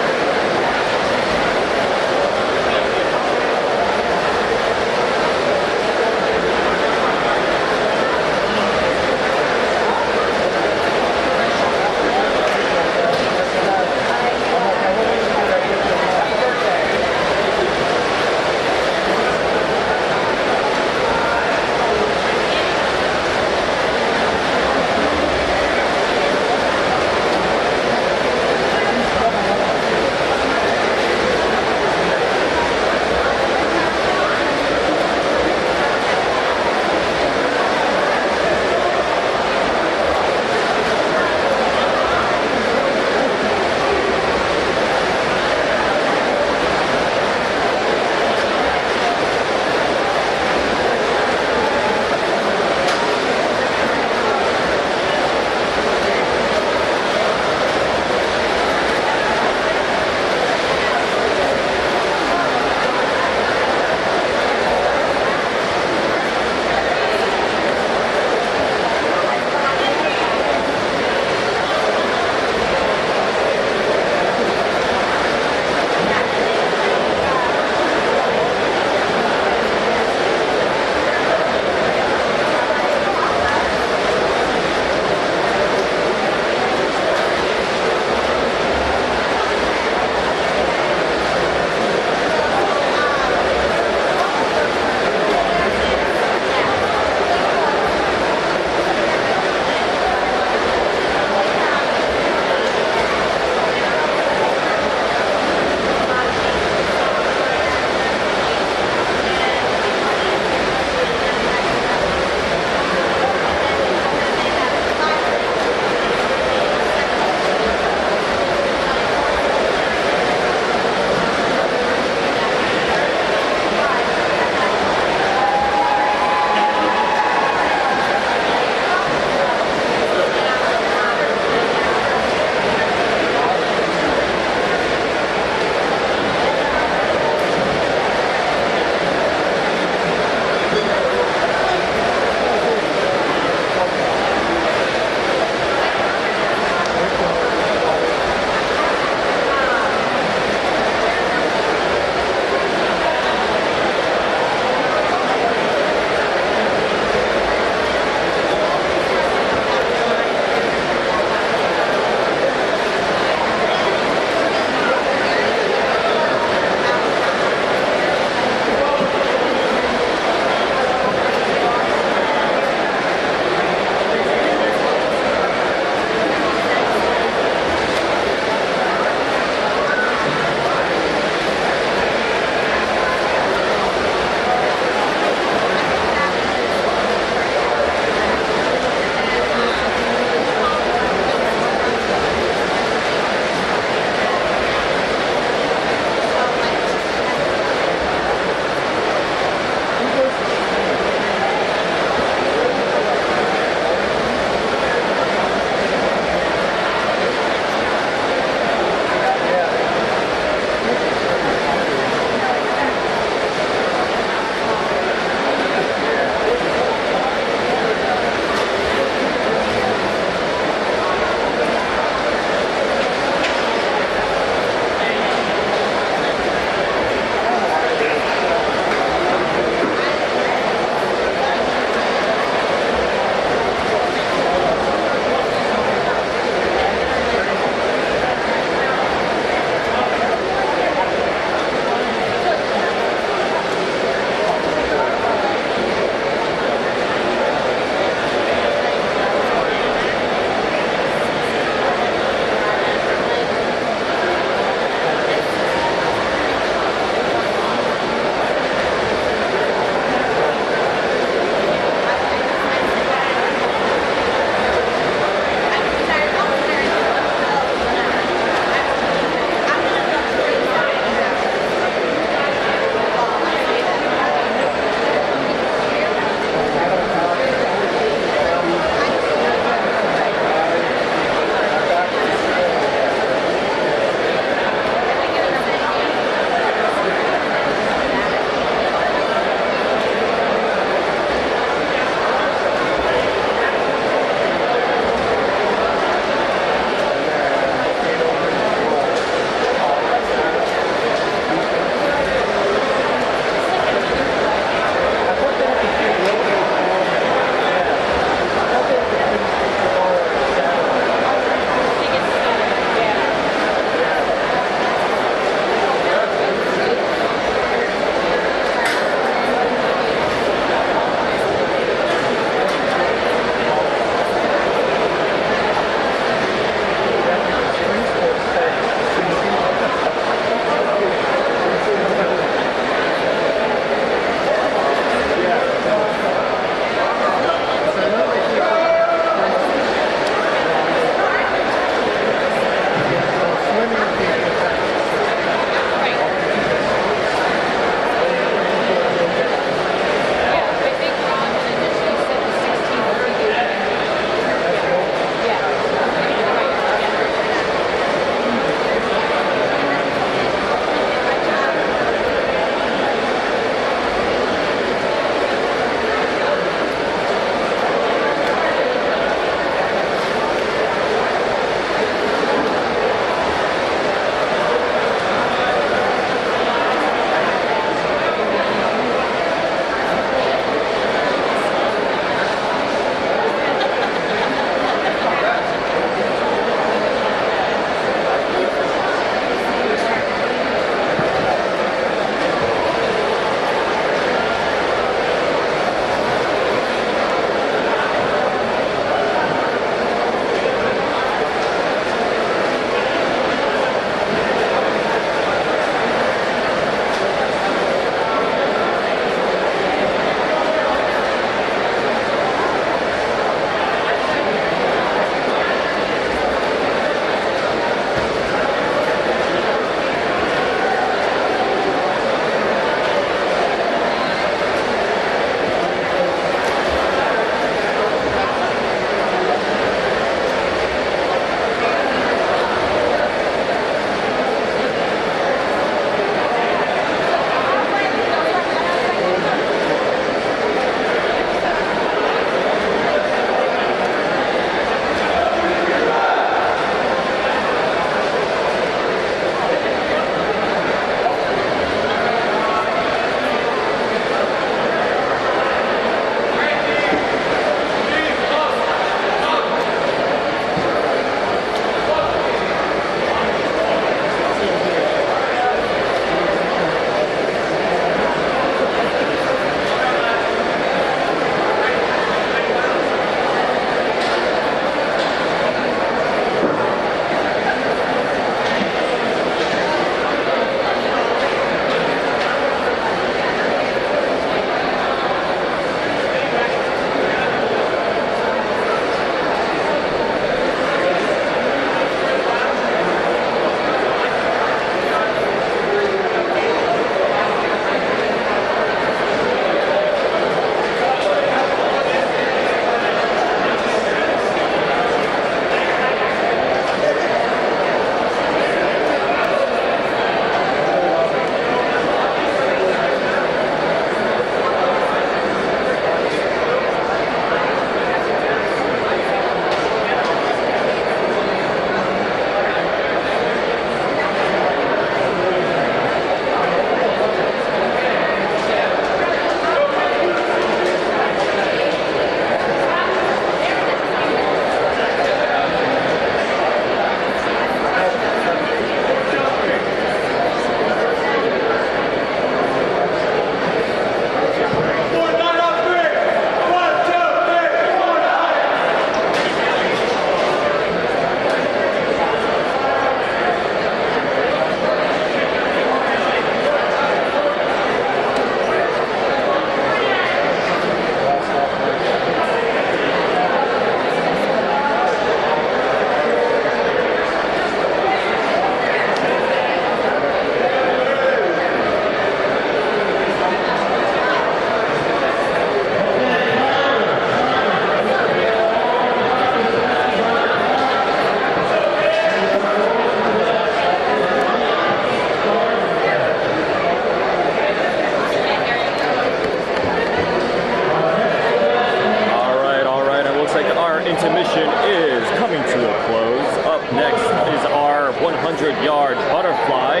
exhibition is coming to a close. Up next is our 100-yard butterfly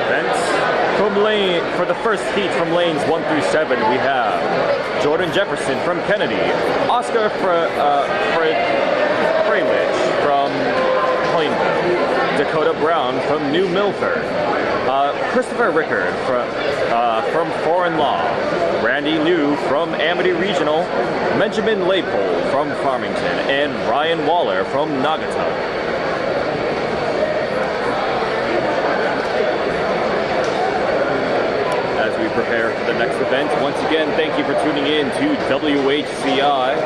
event. For the first heat from lanes 1 through 7, we have Jordan Jefferson from Kennedy, Oscar Freylich from Plainville, Dakota Brown from New Milford, Christopher Rickard from Foreign Law, Randy New from Amity Regional, Benjamin Laypole from Farmington, and Ryan Waller from Naugatuck. As we prepare for the next event, once again, thank you for tuning in to WHCI.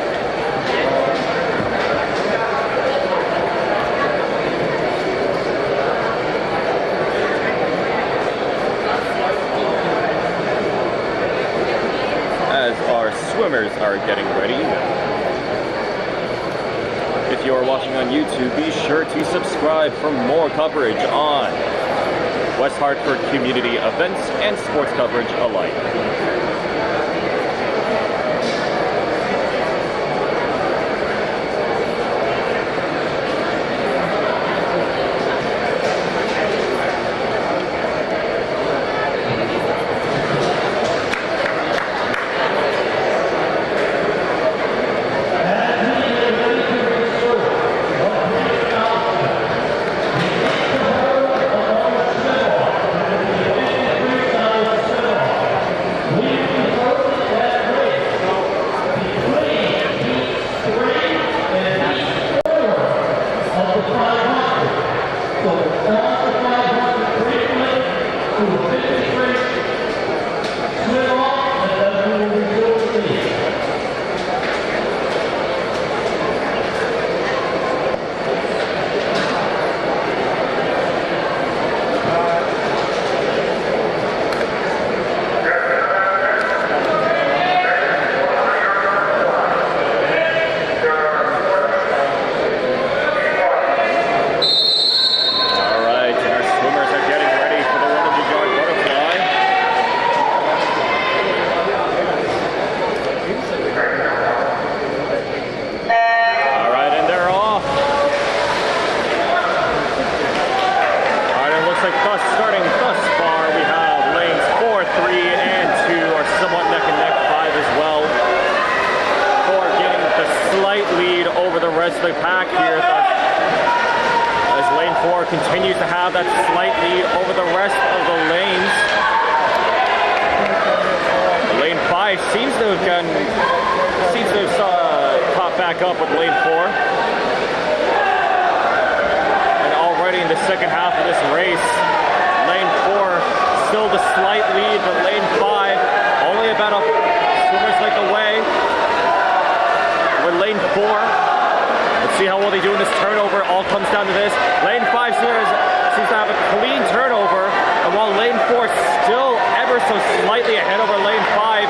As our swimmers are getting ready. If you are watching on YouTube, be sure to subscribe for more coverage on West Hartford community events and sports coverage alike. The pack here as lane 4 continues to have that slight lead over the rest of the lanes. Lane 5 seems to have caught back up with lane 4. And already in the second half of this race, lane 4 still the slight lead, but lane 5 only about a swimmer's length away. With lane 4. Let's see how well they do in this turnover. All comes down to this. Lane 5 seems to have a clean turnover. And while lane 4 still ever so slightly ahead over lane 5,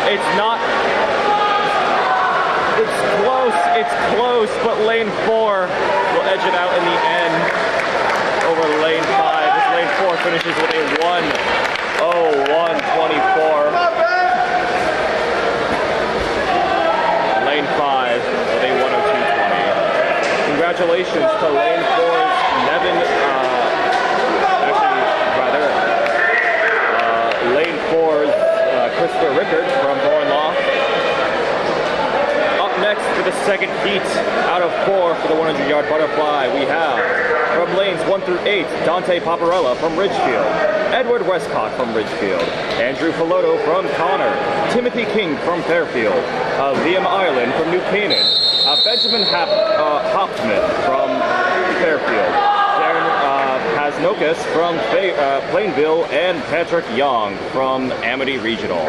it's not. It's close, but lane 4 will edge it out in the end over lane 5. As lane 4 finishes with a 1:01:24. Lane 5 with a 1:02:20. Congratulations to lane 4's lane 4's Christopher Rickard from Foreign Law. Up next for the second heat out of 4 for the 100-yard butterfly, we have from lanes 1 through 8, Dante Paparella from Ridgefield, Edward Westcott from Ridgefield, Andrew Filotto from Connor, Timothy King from Fairfield, Liam Ireland from New Canaan, Benjamin Hopman from Fairfield, Darren Pasnokas from Plainville, and Patrick Young from Amity Regional.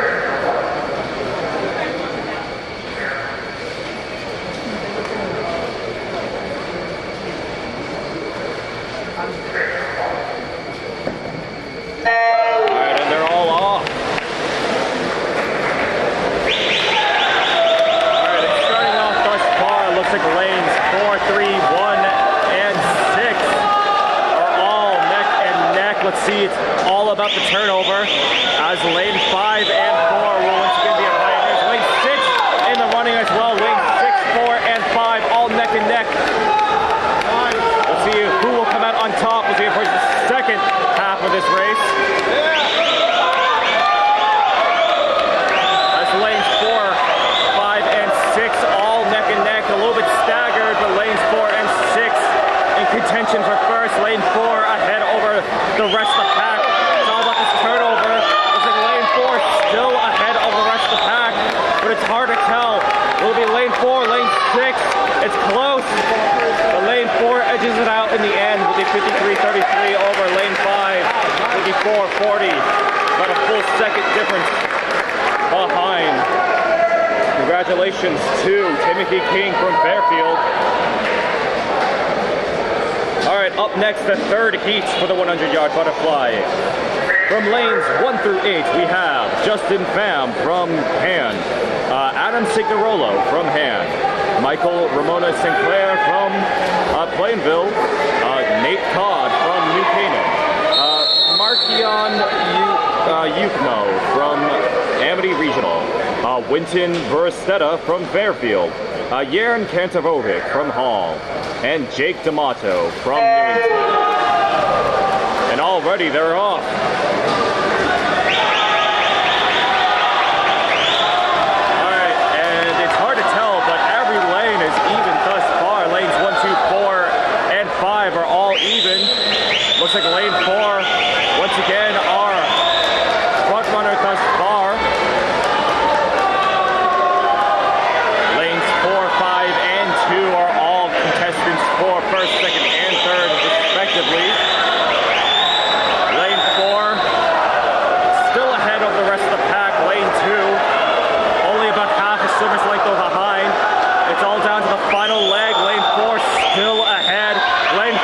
Alright, and they're all off. Looks like lanes 4, 3, 1, and 6 are all neck and neck. Let's see, it's all about the turnover as lane 5 and 4 will once again be a pioneers. Lane 6 in the running as well. Lane 6, 4, and 5 neck. We'll see who will come out on top. We'll see it for the second half of this race. As lanes 4, 5, and 6 all neck and neck, a little bit staggered, but lanes 4 and 6 in contention for first. Lane 4 ahead over the rest of the pack. It's all about this turnover. Looks like lane 4 still ahead of the rest of the pack, but it's hard to tell. Will it be lane 4, lane 6? It's close. But lane 4 edges it out in the end with a 53.33 over lane 5, 54.40. About a full second difference behind. Congratulations to Timothy King from Fairfield. All right, up next, the third heat for the 100-yard butterfly. From lanes 1 through 8, we have Justin Pham from Han, Adam Signorolo from Han, Michael Ramona Sinclair from Plainville, Nate Todd from New Canaan, Markion Yukmo from Amity Regional, Winton Verstetta from Fairfield, Yaron Kantavovic from Hall, and Jake D'Amato from Newington. And already they're off. Alright, and it's hard to tell, but every lane is even thus far. Lanes 1, 2, 4, and 5 are all even. Looks like lane 4, once again, our front runner thus far. Lanes 4, 5, and 2 are all contestants for first, second, and third, respectively. Lane 4, still ahead of the rest of the pack. Lane 2, only about half a swimmer's length behind. It's all down to the final leg. Lane 4 still ahead. Lane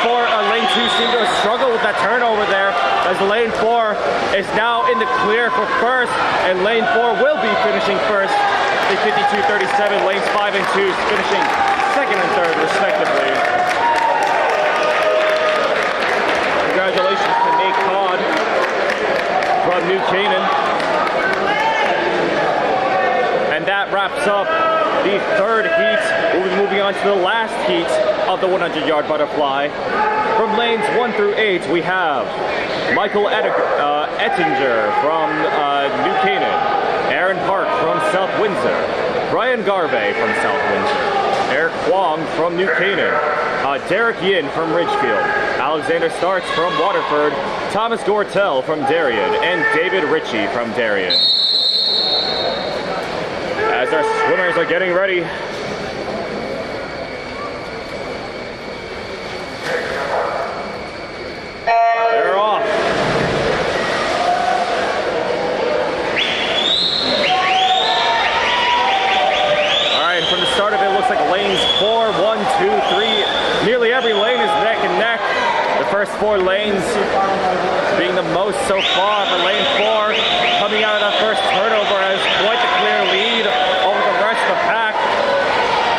2 seemed to have struggled with that turnover there, as lane 4 is now in the clear for first, and lane 4 will be finishing first. The 52.37, lanes 5 and 2 finishing second and third, respectively. Congratulations to Nate Todd from New Canaan. And that wraps up the third heat. We'll be moving on to the last heat of the 100-yard butterfly. From lanes 1 through 8, we have Michael Ettinger from New Canaan, Aaron Park from South Windsor, Brian Garvey from South Windsor, Eric Kwong from New Canaan, Derek Yin from Ridgefield, Alexander Starks from Waterford, Thomas Gortel from Darien, and David Ritchie from Darien. As our swimmers are getting ready, they're off. Alright, from the start of it, looks like lanes 4, 1, 2, 3. Nearly every lane is neck and neck. The first 4 lanes being the most so far, but lane 4 coming out of that first turnover has quite the clear lead over the rest of the pack.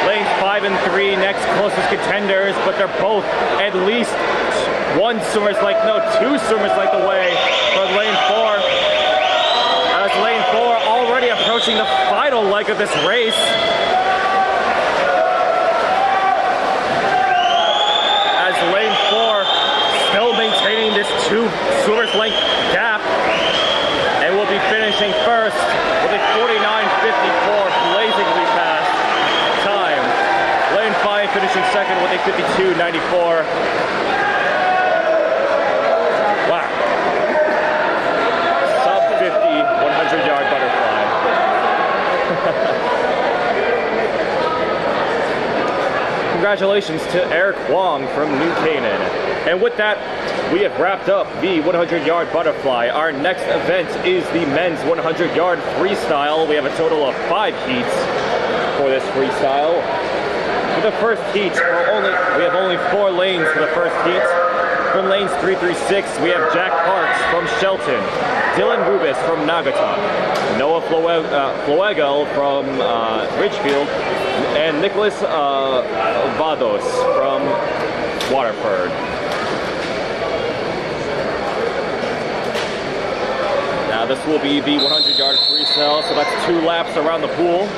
Lanes 5 and 3 next closest contenders, but they're both at least two swimmers length away from lane 4. As lane 4 already approaching the final leg of this race. As lane 4 still maintaining this 2 swimmers length gap, and will be finishing first with a 49.54 blazingly fast time. Lane 5 finishing second with a 52.94. Wow. Sub 50 100-yard butterfly. Congratulations to Eric Wong from New Canaan. And with that, we have wrapped up the 100-yard butterfly. Our next event is the men's 100-yard freestyle. We have a total of 5 heats for this freestyle. For the first heat, we have only 4 lanes for the first heat. From lanes 3 through 6, we have Jack Parks from Shelton, Dylan Rubis from Naugatuck, Noah Floegel from Ridgefield, and Nicholas Vados from Waterford. Now this will be the 100-yard freestyle, so that's 2 laps around the pool.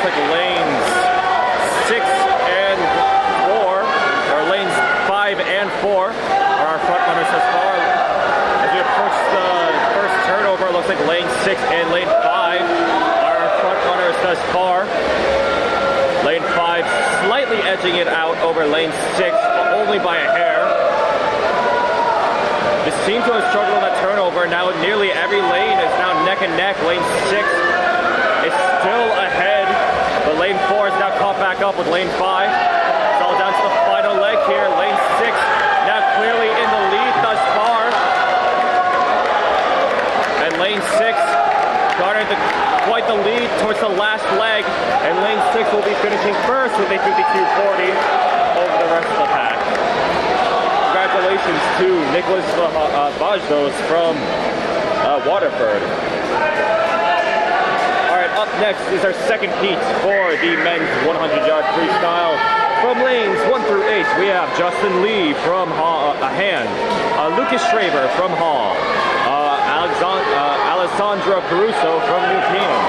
looks like lanes 6 and 4, or lanes 5 and 4 are our front runners thus far. As we approach the first turnover, it looks like lane 6 and lane 5 are our front runners thus far. Lane 5 slightly edging it out over lane 6, but only by a hair. This seems to have struggled on that turnover. Now nearly every lane is now neck and neck. Lane 6 is still ahead, but lane 4 is now caught back up with lane 5. It's all down to the final leg here. Lane 6 now clearly in the lead thus far. And lane 6 garnered quite the lead towards the last leg, and lane 6 will be finishing first with a 52.40 over the rest of the pack. Congratulations to Nicholas Bajdos from Waterford. Alright, up next is our second heat for the men's 100-yard freestyle. From lanes 1 through 8, we have Justin Lee from Hand, Lucas Schraber from Hall, Alessandro Caruso from New Canaan,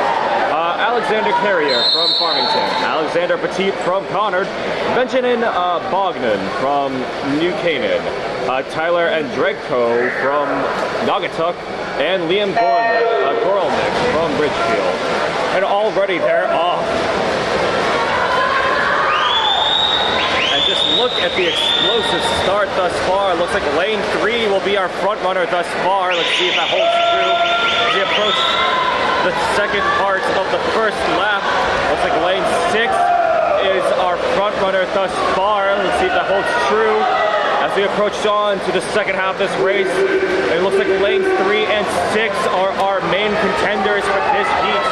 Alexander Carrier from Farmington, Alexander Petit from Conard, Benjamin Bognan from New Canaan, Tyler Andrejko from Naugatuck, and Liam Gorelnick from Bridgefield. And already they're off. And just look at the explosive start thus far. It looks like lane 3 will be our front runner thus far. Let's see if that holds true. As we approach the second part of the first lap, looks like lane 6 is our front runner thus far. Let's see if that holds true. As we approach on to the second half of this race, it looks like lane 3 and 6 are our main contenders for this heat.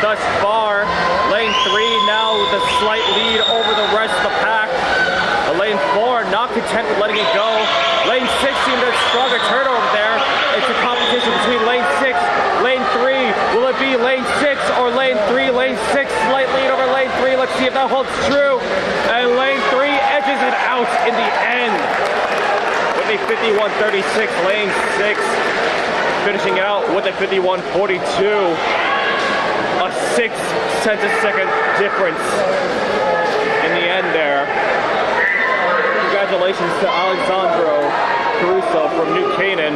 Thus far, lane 3 now with a slight lead over the rest of the pack. Lane 4 not content with letting it go. Lane 6 seemed a stronger turnover there. It's a competition between lane 6, lane 3. Will it be lane 6 or lane 3? Lane 6 slight lead over lane 3. Let's see if that holds true. And lane 3 edges it out in the end with a 51.36. Lane 6 finishing out with a 51.42. A 6 cent-a-second difference in the end there. Congratulations to Alessandro Caruso from New Canaan.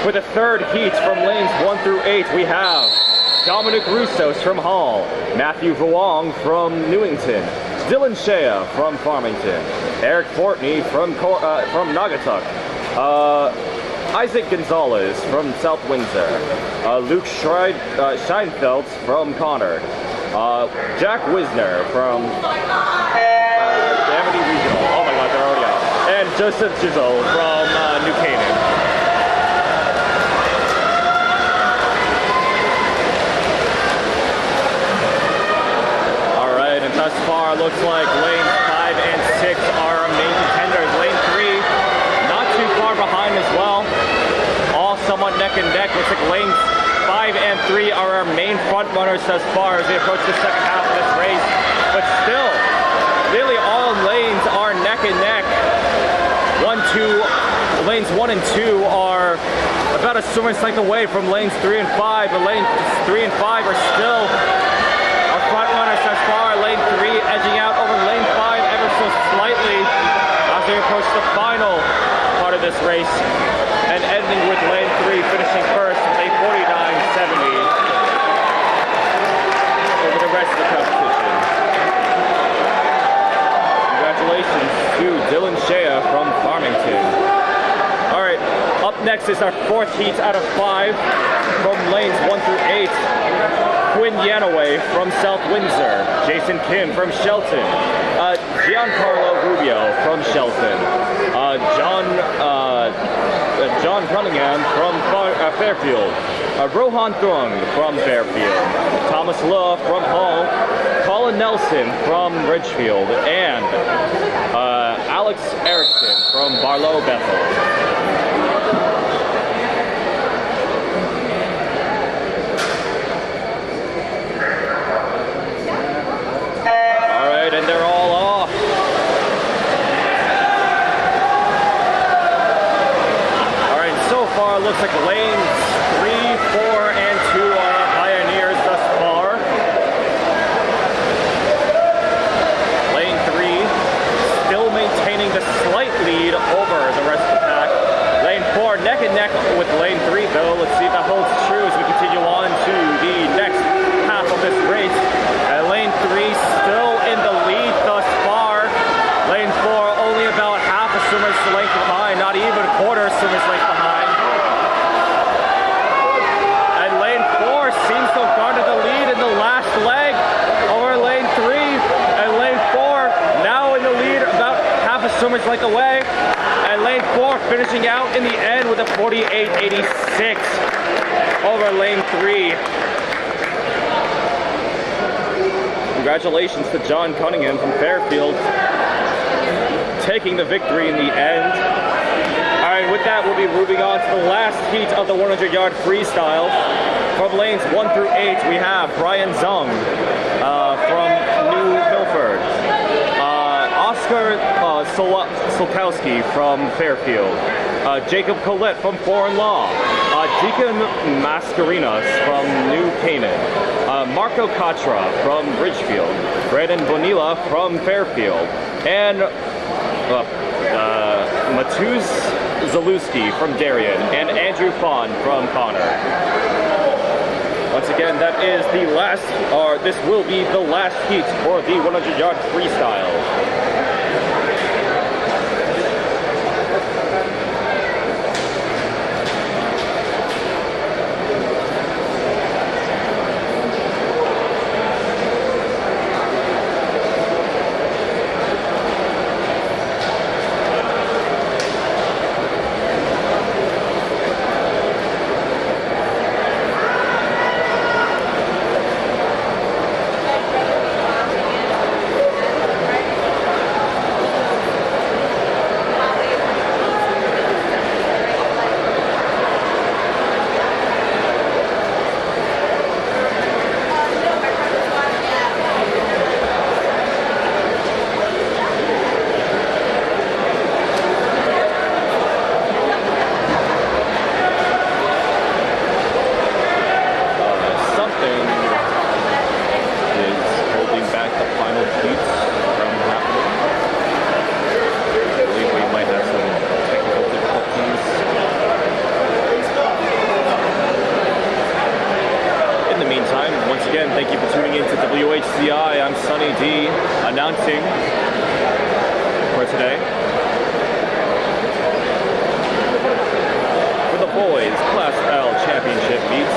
For the third heat from lanes 1 through 8, we have Dominic Roussos from Hall, Matthew Vuong from Newington, Dylan Shea from Farmington, Eric Fortney from Naugatuck, Isaac Gonzalez from South Windsor, Luke Scheinfeld from Conard, Jack Wisner from Amity Regional. Oh my god, they're already out. And Joseph Gisel from New Canaan. Alright, and thus far looks like lanes 5 and 6 are our main contenders. Lane 3 not too far behind as well. All somewhat neck and neck. Looks like lanes 5 and 3 are our main front runners thus far as we approach the second half of this race. But still, nearly all lanes are neck and neck. Lanes 1 and 2 are about a swimming length away from lanes 3 and 5, but lanes 3 and 5 are still our front runners thus far. Lane 3 edging out over lane 5 ever so slightly as we approach the final part of this race, and ending with lane 3 finishing first with a 49.70 over the rest of the competition. Congratulations to Dylan Shea from Farmington. Alright, up next is our fourth heat out of 5 from lanes 1 through 8. Quinn Yanaway from South Windsor, Jason Kim from Shelton, Giancarlo Rubio from Shelton, John Cunningham from Fairfield, Rohan Thung from Fairfield, Thomas Love from Hull, Colin Nelson from Ridgefield, and Alex Erickson from Barlow Bethel. And they're all off. All right, so far it looks like lanes 3, 4, a length behind, not even a quarter swimmer's length behind. And lane 4 seems to have garnered the lead in the last leg over lane 3. And lane 4 now in the lead, about half a swimmer's length away. And lane 4 finishing out in the end with a 48.86 over lane 3. Congratulations to John Cunningham from Fairfield, taking the victory in the end. All right, with that, we'll be moving on to the last heat of the 100-yard freestyle. From lanes 1 through 8, we have Brian Zung from New Milford, Oscar Solkowski from Fairfield, Jacob Collette from Foreign Law, Deacon Mascarinas from New Canaan, Marco Catra from Ridgefield, Brandon Bonilla from Fairfield, and Matuz Zalewski from Darien, and Andrew Fawn from Connor. Once again, that is the last, or this will be the last heat for the 100-yard freestyle. Thank you for tuning in to WHCI. I'm Sunny D, announcing for today. For the boys Class L Championship meets.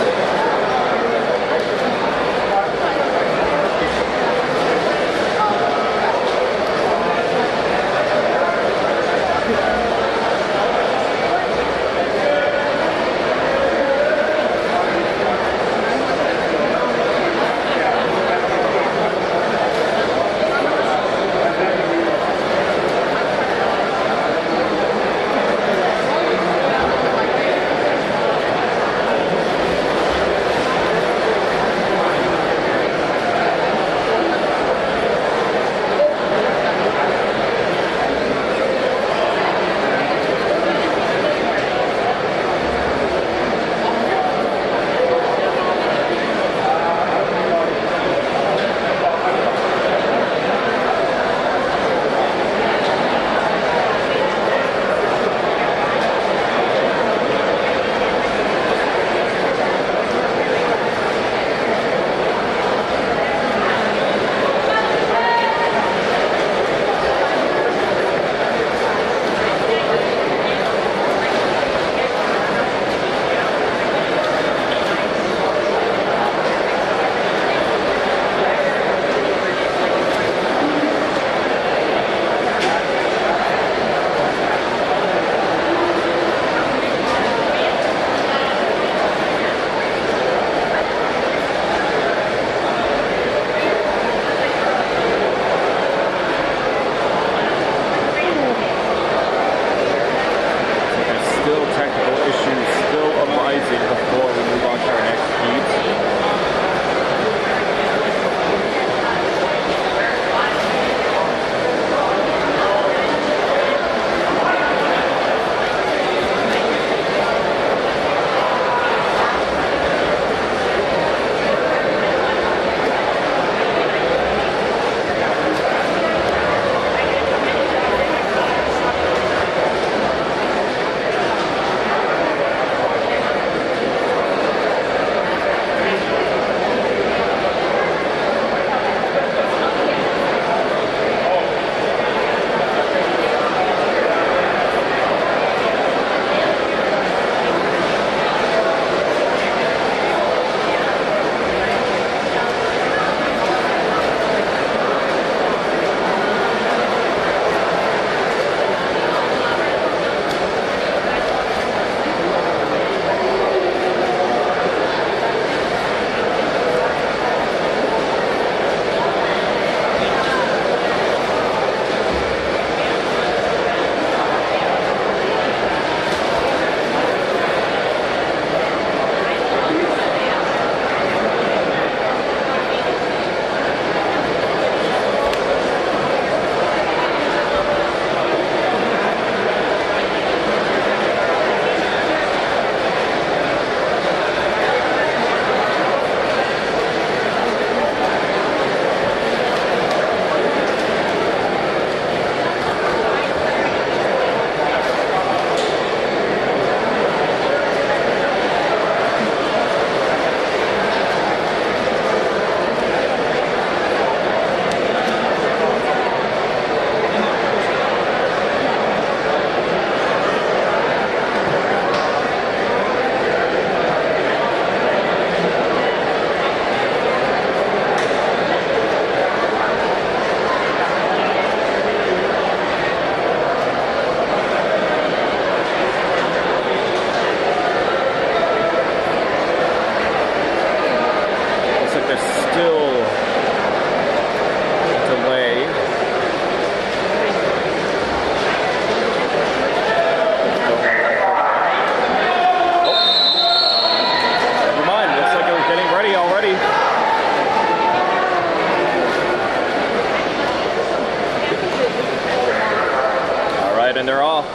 right, and they're off.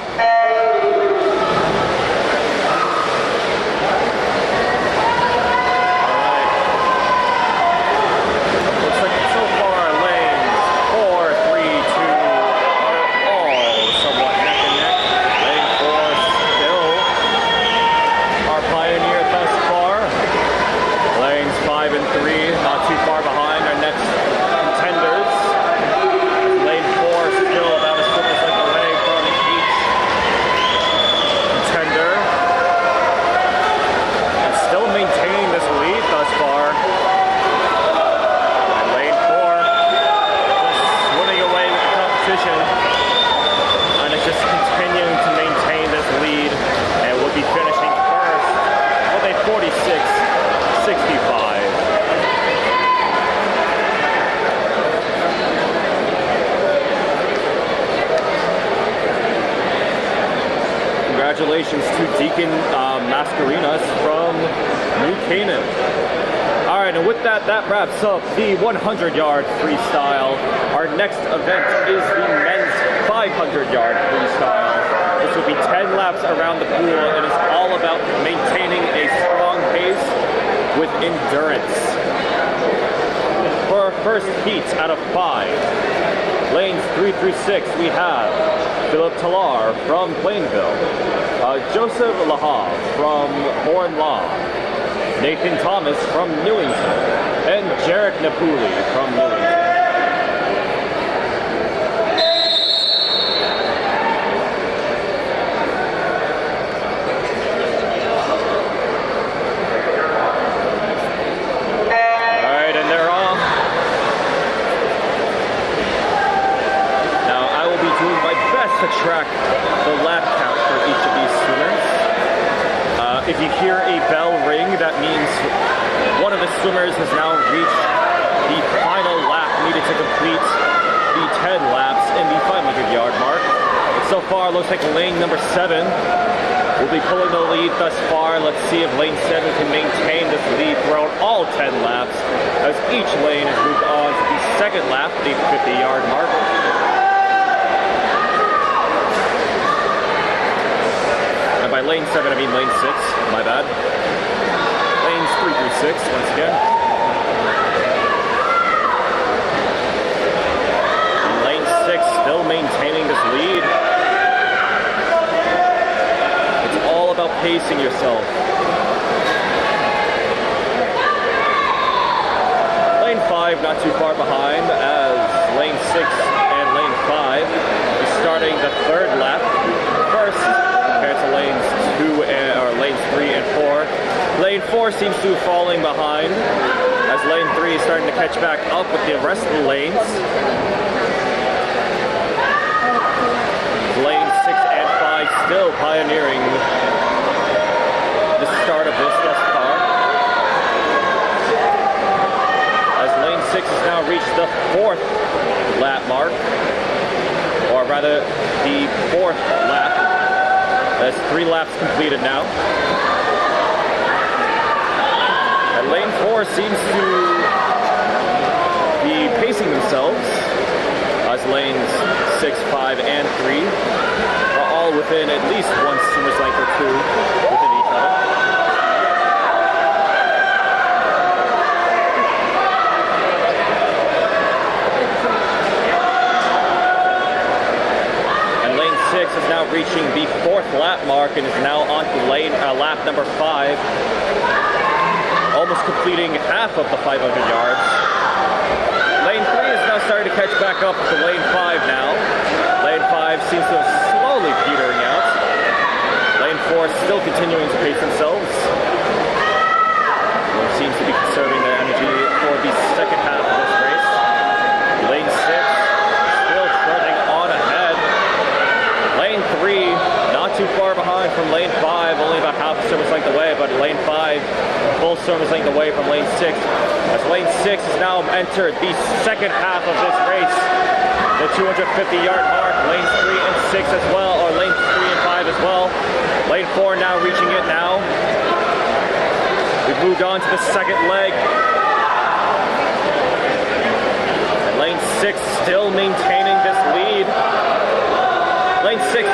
And it's just continuing to maintain this lead, and will be finishing first with a 46-65. Congratulations to Deacon Mascarinas from New Canaan. Alright, and with that, that wraps up the 100-yard freestyle. Our next event is the men's 500-yard freestyle. This will be 10 laps around the pool, and it's all about maintaining a strong pace with endurance. For our first heat out of 5, lanes 3 through 6, we have Philip Talar from Plainville, Joseph Lahav from Horn Law, Nathan Thomas from Newington, and Jarek Napuli from Newington. Alright, and they're off. Now I will be doing my best to track the lap count for each of these swimmers. If you hear a bell ring, that means one of the swimmers has now reached the final lap needed to complete the 10 laps in the 500-yard mark. So far, looks like lane number 7 will be pulling the lead thus far. Let's see if lane 7 can maintain this lead throughout all 10 laps, as each lane has moved on to the second lap, the 50-yard mark. By lane 7, I mean lane 6, my bad. Lanes 3 through 6, once again. And lane 6 still maintaining this lead. It's all about pacing yourself. Lane 5 not too far behind, as lane 6 and lane 5 is starting the third lap first, compared to lanes 2 or lanes 3 and 4. Lane 4 seems to be falling behind, as lane 3 is starting to catch back up with the rest of the lanes. Lanes 6 and 5 still pioneering the start of this thus far, as lane 6 has now reached the 4th lap mark, or rather the 4th lap. That's 3 laps completed now. And lane 4 seems to be pacing themselves, as lanes 6, 5, and 3 are all within at least one swimmer's length or 2 within each other. Is now reaching the 4th lap mark and is now on to lap number 5, almost completing half of the 500 yards. Lane 3 is now starting to catch back up to lane 5 now. Lane 5 seems to have slowly petering out. Lane 4 still continuing to pace themselves. One seems to be conserving their energy for the second half of this race. Lane 6 still trudging on ahead. Lane 3, not too far behind from lane 5, only about half a swimmer's length away, but lane 5, full swimmer's length away from lane 6. As lane 6 has now entered the second half of this race, the 250-yard mark, lanes 3 and 6 as well, or lanes 3 and 5 as well. Lane 4 now reaching it now. We've moved on to the second leg. And lane 6 still maintaining this lead. Lane 6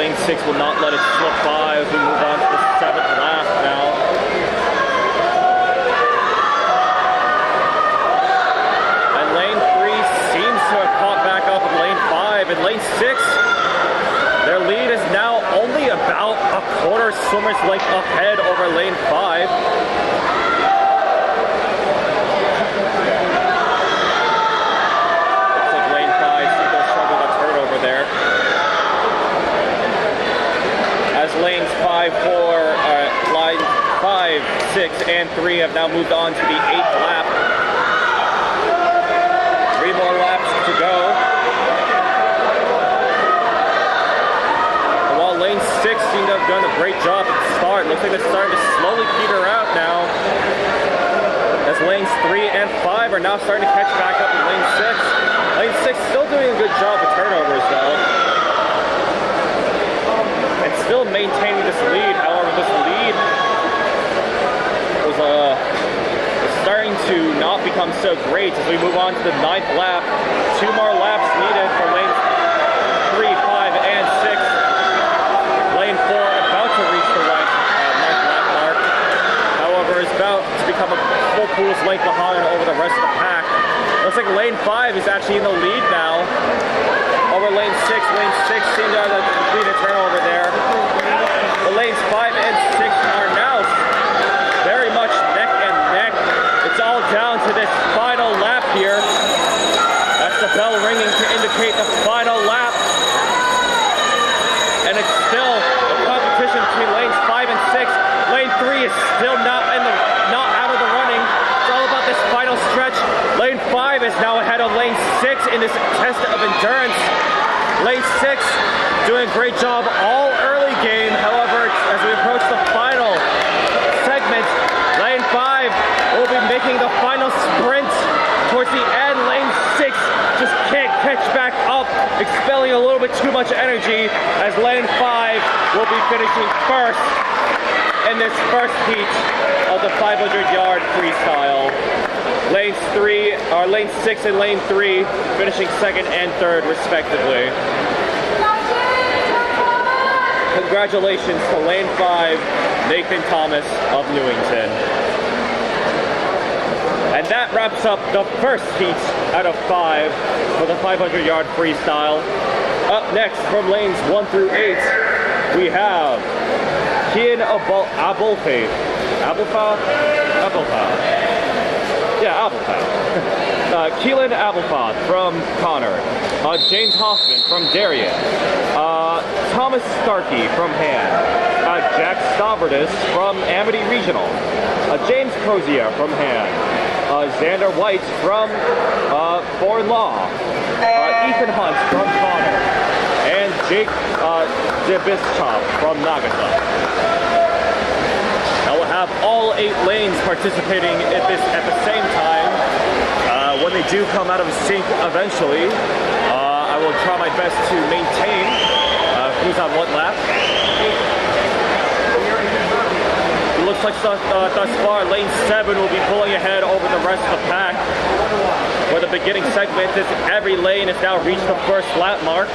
lane 6 will not let it slip by as we move on to the 7th lap now. And lane 3 seems to have caught back up with lane 5. And lane 6, their lead is now only about a quarter swimmer's length ahead over lane 5. Looks like lane 5 seems to struggle to turn over there. As lanes 5, 4, lines 5, 6, and 3 have now moved on to the 8th lap. 3 more laps to go. Lane 6 seemed to have done a great job at the start. Looks like they're starting to slowly peter out now. As lanes 3 and 5 are now starting to catch back up with lane 6. Lane 6 still doing a good job with turnovers though. And still maintaining this lead. However, this lead was starting to not become so great as we move on to the 9th lap. 2 more laps needed for lanes 3, 5, and 6. Lane 4 about to reach the 9th lap mark. However, is about to become a full pool's length behind over the rest of the pack. Looks like lane 5 is actually in the lead now over lane 6. Lane 6 seemed to have completed a turnover there. The lanes 5 and 6 are now very much neck and neck. It's all down to this final lap here. That's the bell ringing to indicate the final lap. And it's still a competition between lanes 5 and 6. Lane 3 is still not out of the running. It's all about this final stretch. Lane 5 is now ahead of lane 6 in this test of endurance. Lane 6 doing a great job all early game. However, as we approach the final segment, lane 5 will be making the final sprint towards the end. Lane 6 just can't catch back up, expelling a little bit too much energy as lane 5 will be finishing first in this first heat of the 500-yard freestyle. Lane 6 and lane 3 finishing second and third respectively. Congratulations to lane 5, Nathan Thomas of Newington. And that wraps up the first heat out of 5 for the 500-yard freestyle. Up next from lanes 1 through 8, we have Keelan Abulfa. Keelan Abulfa from Connor. James Hoffman from Darien. Thomas Starkey from Han. Jack Stavridis from Amity Regional. James Crozier from Han. Xander White from Foreign Law, Ethan Hunt from Connor, and Jake Debischop from Nagata. Now we'll have all 8 lanes participating at the same time. When they do come out of sync eventually, I will try my best to maintain who's on what lap. Looks like thus far, lane 7 will be pulling ahead over the rest of the pack. For the beginning segment, every lane has now reached the first lap mark.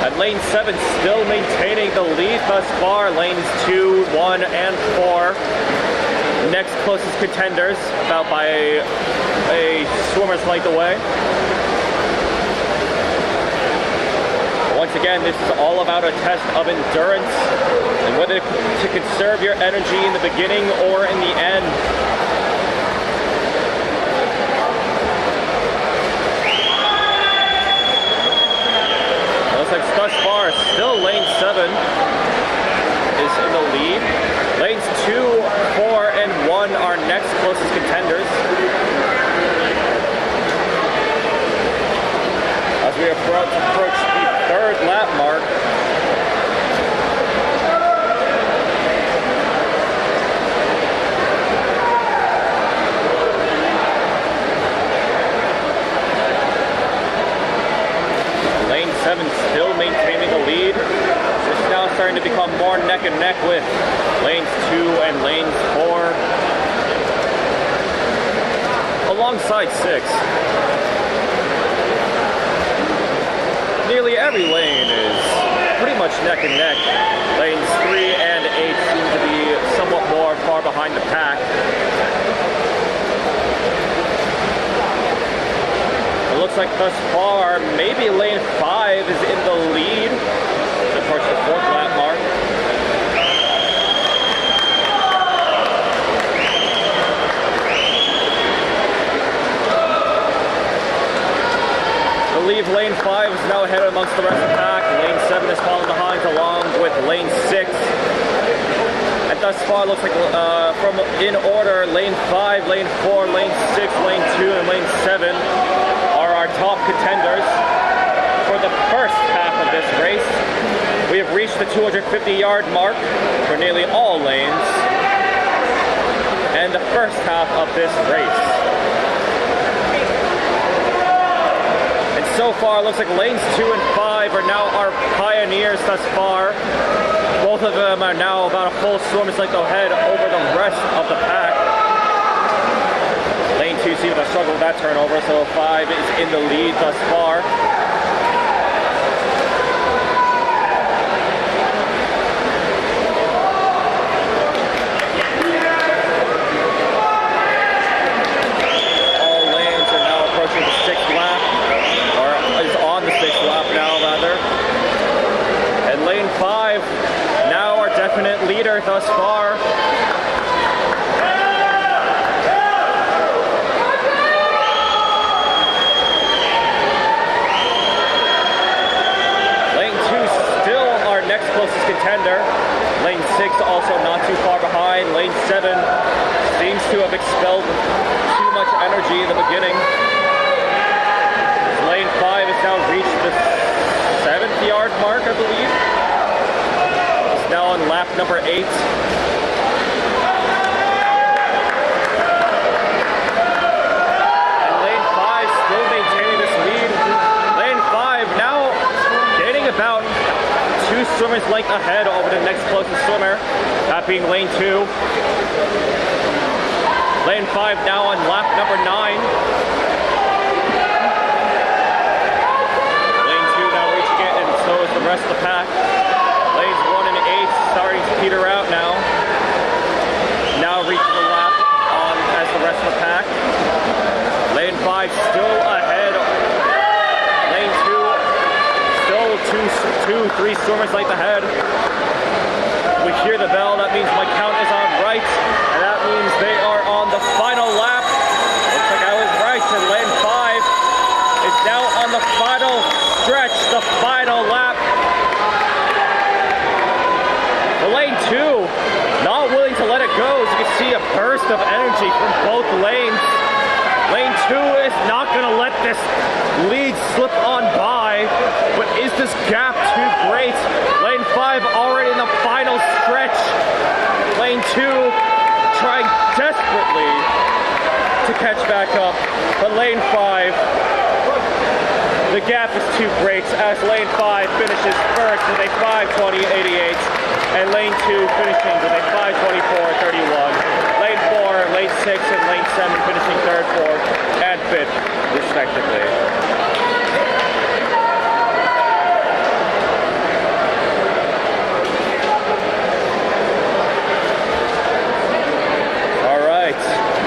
And lane 7 still maintaining the lead thus far. Lanes 2, 1, and 4. Next closest contenders, about by a swimmer's length away. Once again, this is all about a test of endurance and whether to conserve your energy in the beginning or in the end. Looks like thus far, still lane 7 is in the lead. Lanes 2, 4, and 1 are next closest contenders. As we approach the 3rd lap mark. Lane 7 still maintaining the lead. It's now starting to become more neck and neck with lanes 2 and lanes 4. Alongside 6. every lane is pretty much neck and neck. Lanes 3 and 8 seem to be somewhat more far behind the pack. It looks like thus far, maybe lane 5 is in the lead to approach the 4th lap mark. I believe lane 5 is now ahead amongst the rest of the pack. Lane 7 is falling behind along with lane 6. And thus far looks like from in order, lane 5, lane 4, lane 6, lane 2, and lane 7 are our top contenders for the first half of this race. We have reached the 250-yard mark for nearly all lanes and the first half of this race. So far, it looks like lanes 2 and 5 are now our pioneers thus far. Both of them are now about a full swimmer's length ahead over the rest of the pack. Lane 2 seems to struggle with that turnover, so 5 is in the lead thus far. All lanes are now approaching the 6th lap. On the 6th lap now, rather. And lane 5, now our definite leader thus far. Lane 2 still our next closest contender. Lane 6 also not too far behind. Lane 7 seems to have expelled too much energy in the beginning. Lane 5 has now reached the 7th-yard mark, I believe. It's now on lap number 8. And lane 5 still maintaining this lead. Lane 5 now gaining about 2 swimmers' length ahead over the next closest swimmer, that being lane 2. Lane 5 now on lap number 9. The rest of the pack. Lanes 1 and 8 starting to peter out now. Now reaching the lap on as the rest of the pack. Lane 5 still ahead. Lane 2 still 3 swimmers length ahead. We hear the bell. That means my count is on right, and that means they are on the final lap. Looks like I was right, and lane 5 is now on the final stretch, the final lap. The lane 2, not willing to let it go. As you can see, a burst of energy from both lanes. Lane 2 is not going to let this lead slip on by, but is this gap too great? Lane 5 already in the final stretch. Lane 2 trying desperately to catch back up, but lane 5, the gap is too great as lane 5 finishes first with a 5:20.88 and lane 2 finishing with a 5:24.31. Lane 4, lane 6, and lane 7 finishing 3rd, 4th, and 5th, respectively.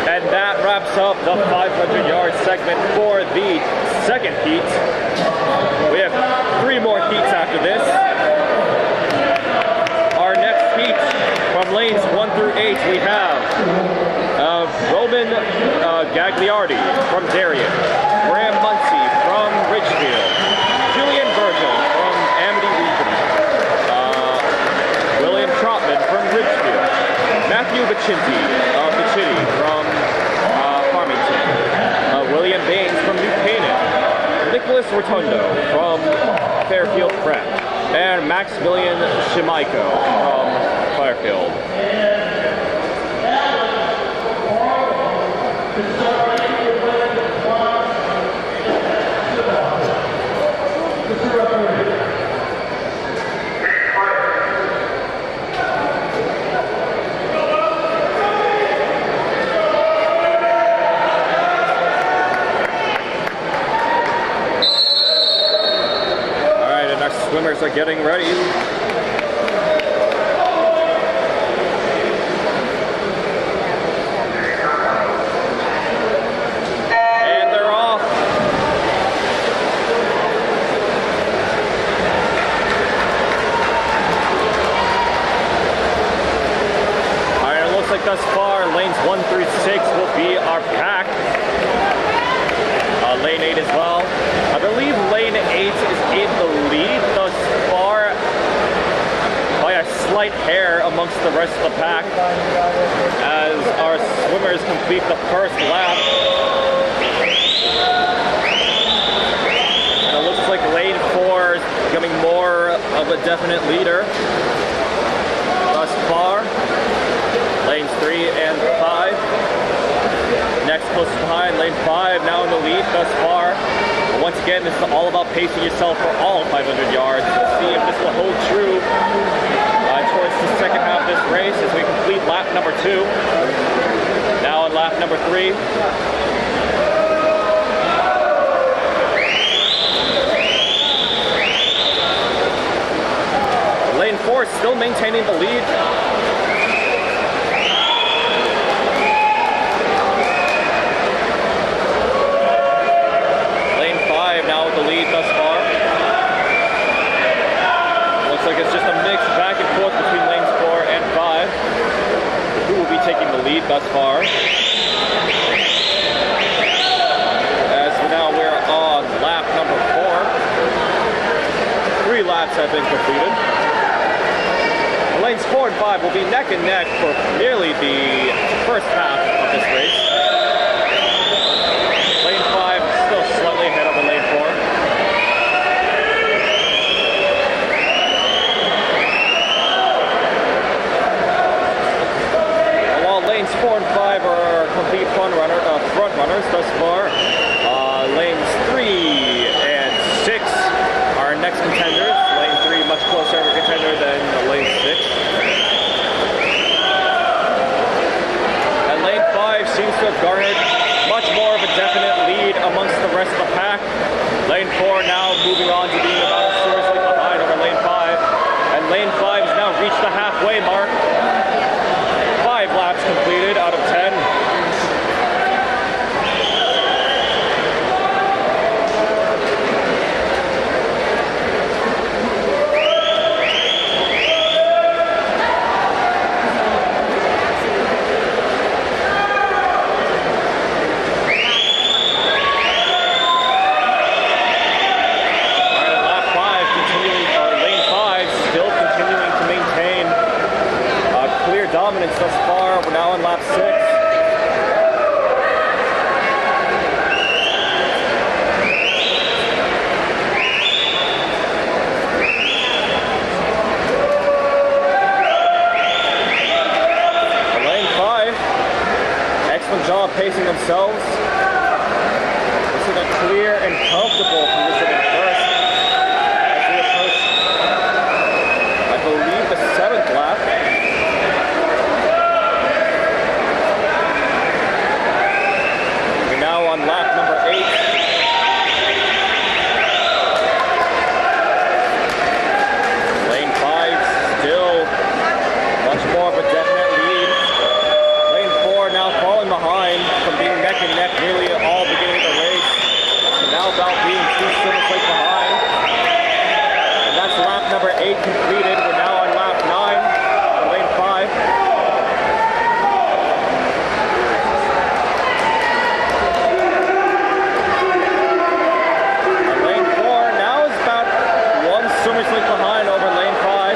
And that wraps up the 500-yard segment for the second heat. We have 3 more heats after this. Our next heat from lanes 1 through 8, we have Roman Gagliardi from Darien, Graham Muncie from Ridgefield, Julian Virgil from Amity Regional, William Trotman from Ridgefield, Matthew Baccinti from Farmington, William Baines from New Canaan, Nicholas Rotundo from Fairfield Prep, and Maximilian Shimaiko from Fairfield. swimmers are getting ready. And they're off. All right, it looks like thus far lanes 1 through 6 will be our pack. Lane 8 as well. I believe lane 8 is in the lead thus far by a slight hair amongst the rest of the pack as our swimmers complete the first lap. And it looks like lane 4 is becoming more of a definite leader thus far. Lanes 3 and 5. Next closest behind, lane 5, now in the lead thus far. But once again, this is all about pacing yourself for all 500 yards. We'll see if this will hold true towards the second half of this race as we complete lap number 2. Now on lap number 3. Lane 4 still maintaining the lead. Now with the lead thus far. Looks like it's just a mix back and forth between lanes 4 and 5. Who will be taking the lead thus far? As now we're on lap number 4. 3 laps have been completed. Lanes 4 and 5 will be neck and neck for nearly the first half of this race. Lane 5 still slightly ahead of lane 4. And while lanes 4 and 5 are complete front runners thus far, lanes 3 and 6 are next contenders. Lane 3 much closer of a contender than lane 6. And lane 5 seems to have garnered much more of a definite lead amongst the rest of the pack. Lane 4 now moving on to being about a seriously behind over lane 5. And lane 5 has now reached the halfway mark. 5 laps completed out of 10. Dominance thus far. We're now on lap 6. Lane 5, excellent job pacing themselves. This is a clear and comfortable position in first as we approach, I believe, the 7th lap. On lap number 8. Lane 5 still much more of a definite lead. Lane 4 now falling behind from being neck and neck nearly all beginning of the race to now about being 2 swimmers late behind. And that's lap number 8 completed. We're now on lap 9 for lane 5. Swimmers left behind over lane 5.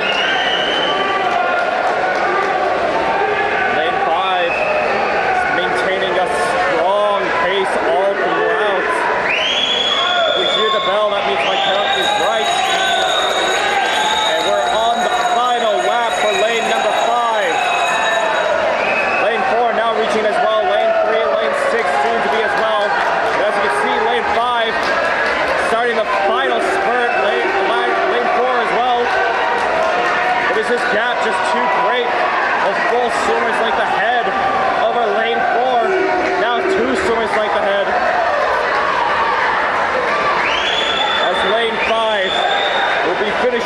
Lane 5 is maintaining a strong pace all throughout. If we hear the bell, that means my count is right. And we're on the final lap for lane number 5. Lane 4 now reaching as well. Lane 3 and lane 6 soon to be as well. And as you can see, lane 5 starting the final spurt. Lane 4 as well. But is this gap just too great? A full swimmers length ahead over lane 4. Now 2 swimmers length ahead. As lane 5 will be finishing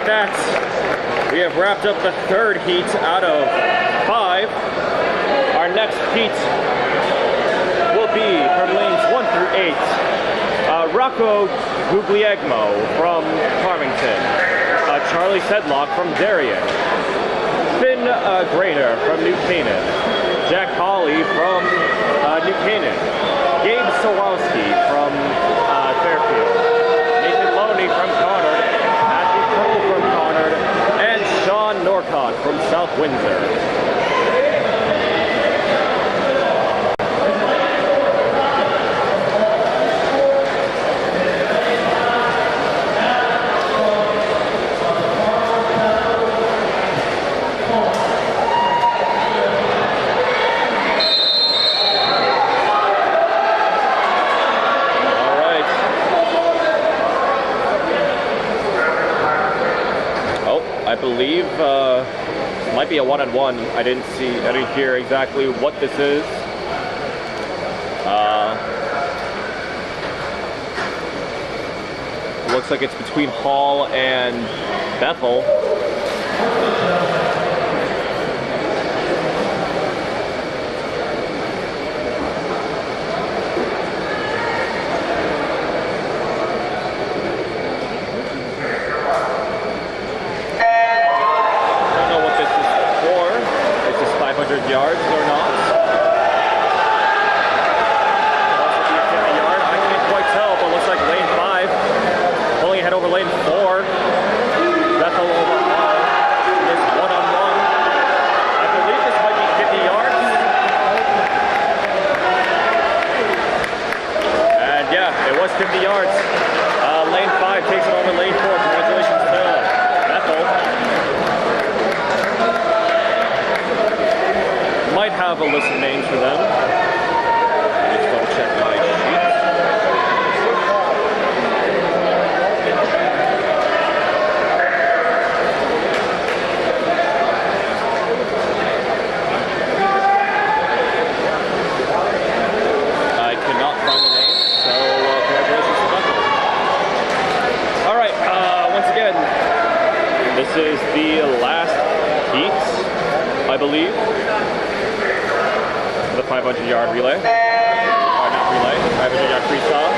like that, we have wrapped up the third heat out of 5. Our next heat will be from lanes 1 through 8. Rocco Guglielmo from Farmington, Charlie Sedlock from Darien, Finn Grader from New Canaan, Jack Hawley from New Canaan, Gabe Sawowski from Fairfield, Nathan Loney from Conard, Matthew Cole from Conard, and Sean Norcott from South Windsor. I believe might be a one-on-one. I didn't hear exactly what this is. Looks like it's between Hall and Bethel. Yards or not. Yard. I can't quite tell, but looks like lane 5 pulling ahead over lane 4. Bethel over Hall. This one-on-one. I believe this might be 50 yards. And yeah, it was 50 yards. Lane 5 takes it over lane 4. Congratulations to Bethel. Might have a list of names for them. Just double check my sheet. I could not find the names, so congratulations to Bethel. All right, once again, this is the last heat, I believe. The 500-yard relay, or not relay, 500-yard freestyle.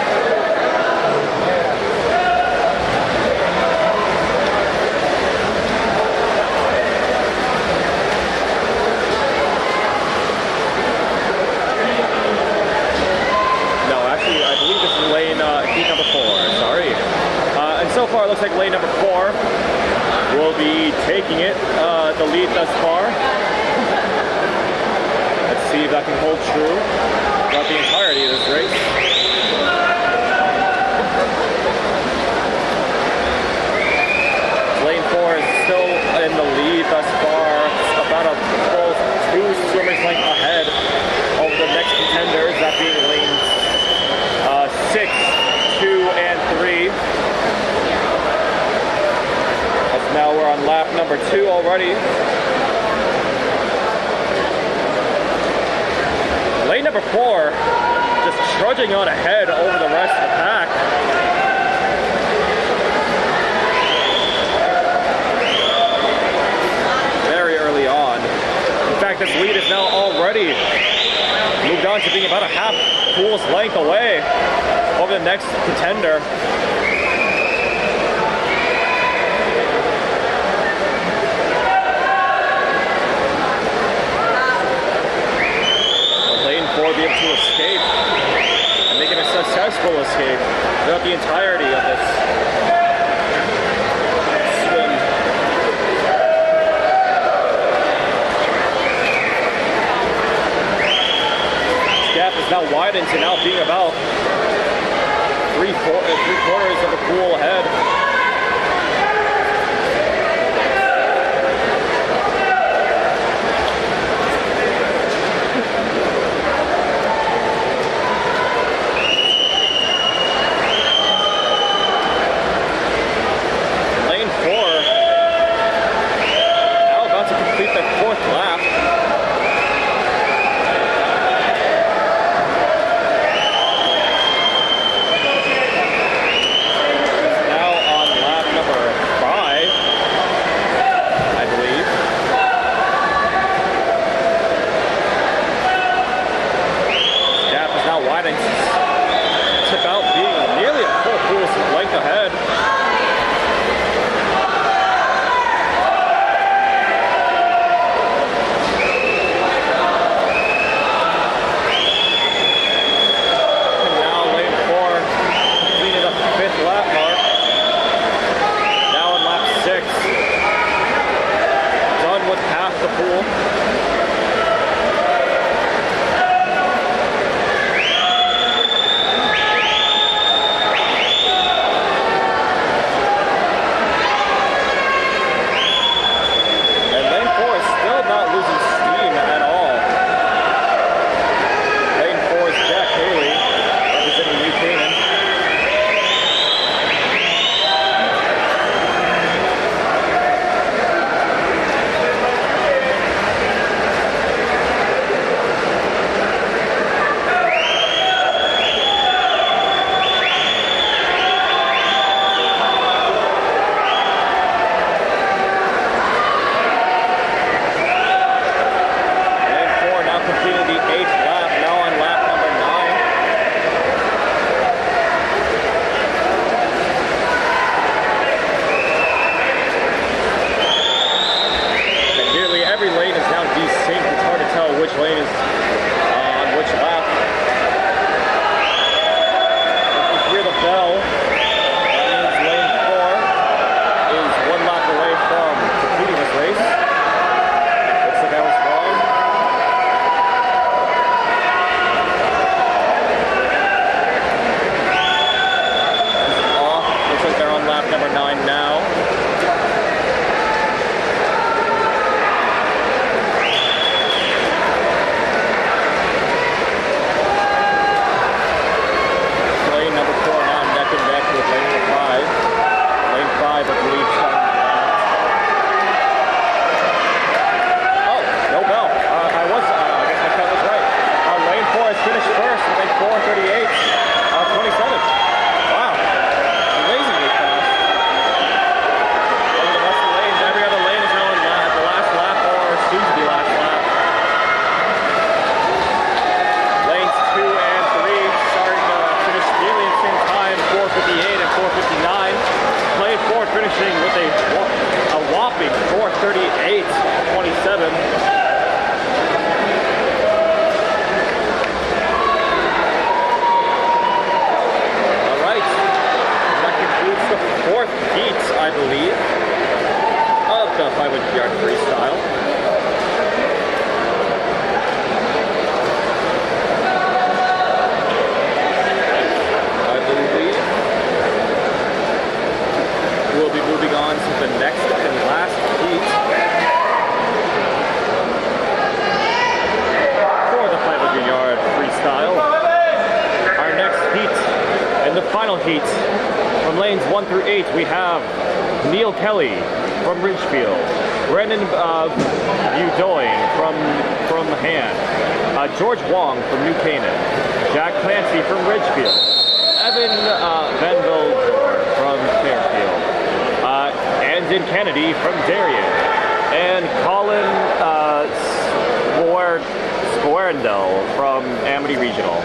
No, actually, I believe this is lane heat number 4. Sorry. And so far, it looks like lane number 4 will be taking it, the lead thus far. See if that can hold true throughout the entirety of this race. Lane 4 is still in the lead thus far, about a full 2 swimmers length ahead over the next contenders, that being lanes 6, 2, and 3. As now we're on lap number 2 already. Lane number 4 just trudging on ahead over the rest of the pack. Very early on. In fact, this lead is now already moved on to being about a half pool's length away over the next contender. Be able to escape and make it a successful escape throughout the entirety of this swim. This gap is now widened to now being about three quarters of the pool ahead. number 9 now. Lane number 4 now neck and neck with lane number 5. Lane 5, I believe. Oh, no bell. I guess my count was right. Lane 4 is finished first with a 4:38. 27. Wow. Amazingly fast. Over the rest of the lanes. Every other lane is now in the last lap or soon to be last lap. Lanes 2 and 3 starting to finish nearly at the same time. 4:58 and 4:59. Lane 4 finishing with a whopping 4:38.27. Fourth heat, I believe, of the 500-yard freestyle. I believe we'll be moving on to the next and last heat for the 500-yard freestyle. Our next heat and the final heat. From lanes 1 through 8, we have Neil Kelly from Ridgefield, Brandon Budoin from Han, George Wong from New Canaan, Jack Clancy from Ridgefield, Evan Van Vildor from Fairfield, Andon Kennedy from Darien, and Colin Squarendell from Amity Regional.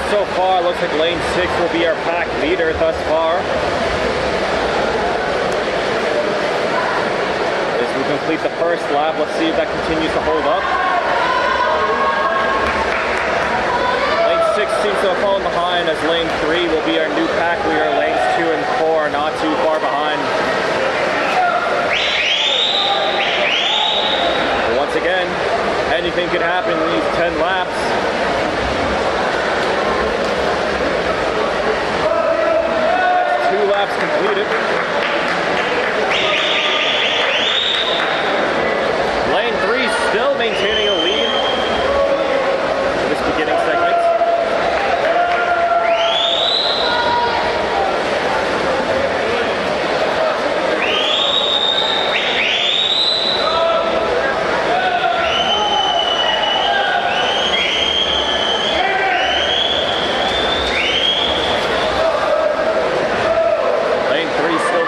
So far, looks like lane 6 will be our pack leader thus far. As we complete the first lap, let's see if that continues to hold up. Lane 6 seems to have fallen behind, as lane 3 will be our new pack leader. Lanes 2 and 4 are not too far behind. But once again, anything could happen in these 10 laps. 2 laps completed. Lane 3 still maintaining a lead for this beginning segment. Still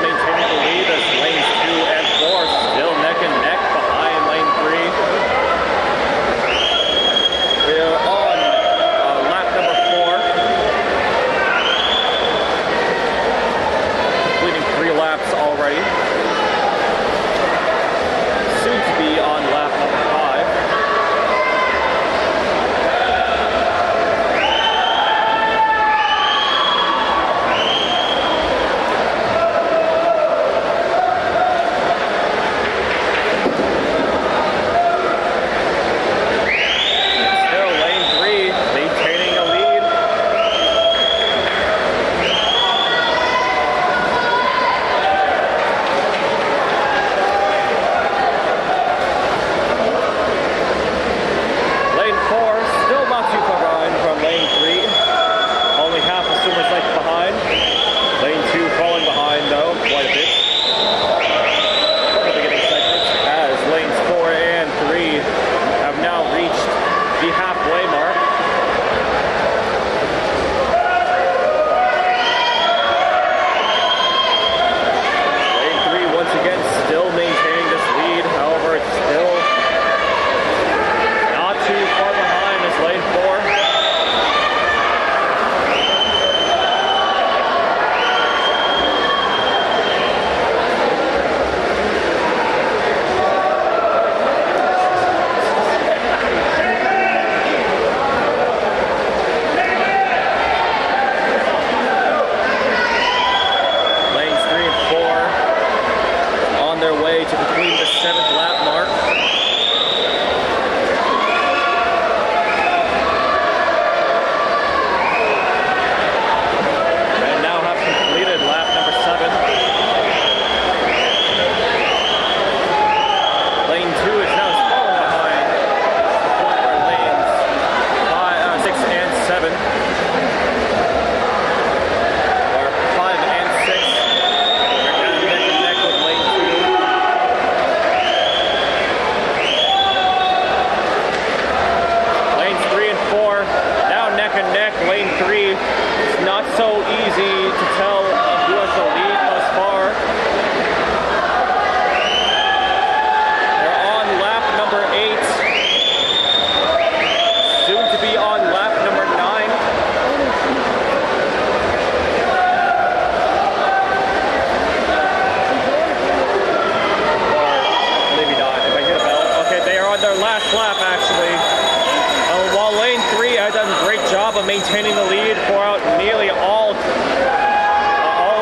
maintaining the lead throughout nearly all of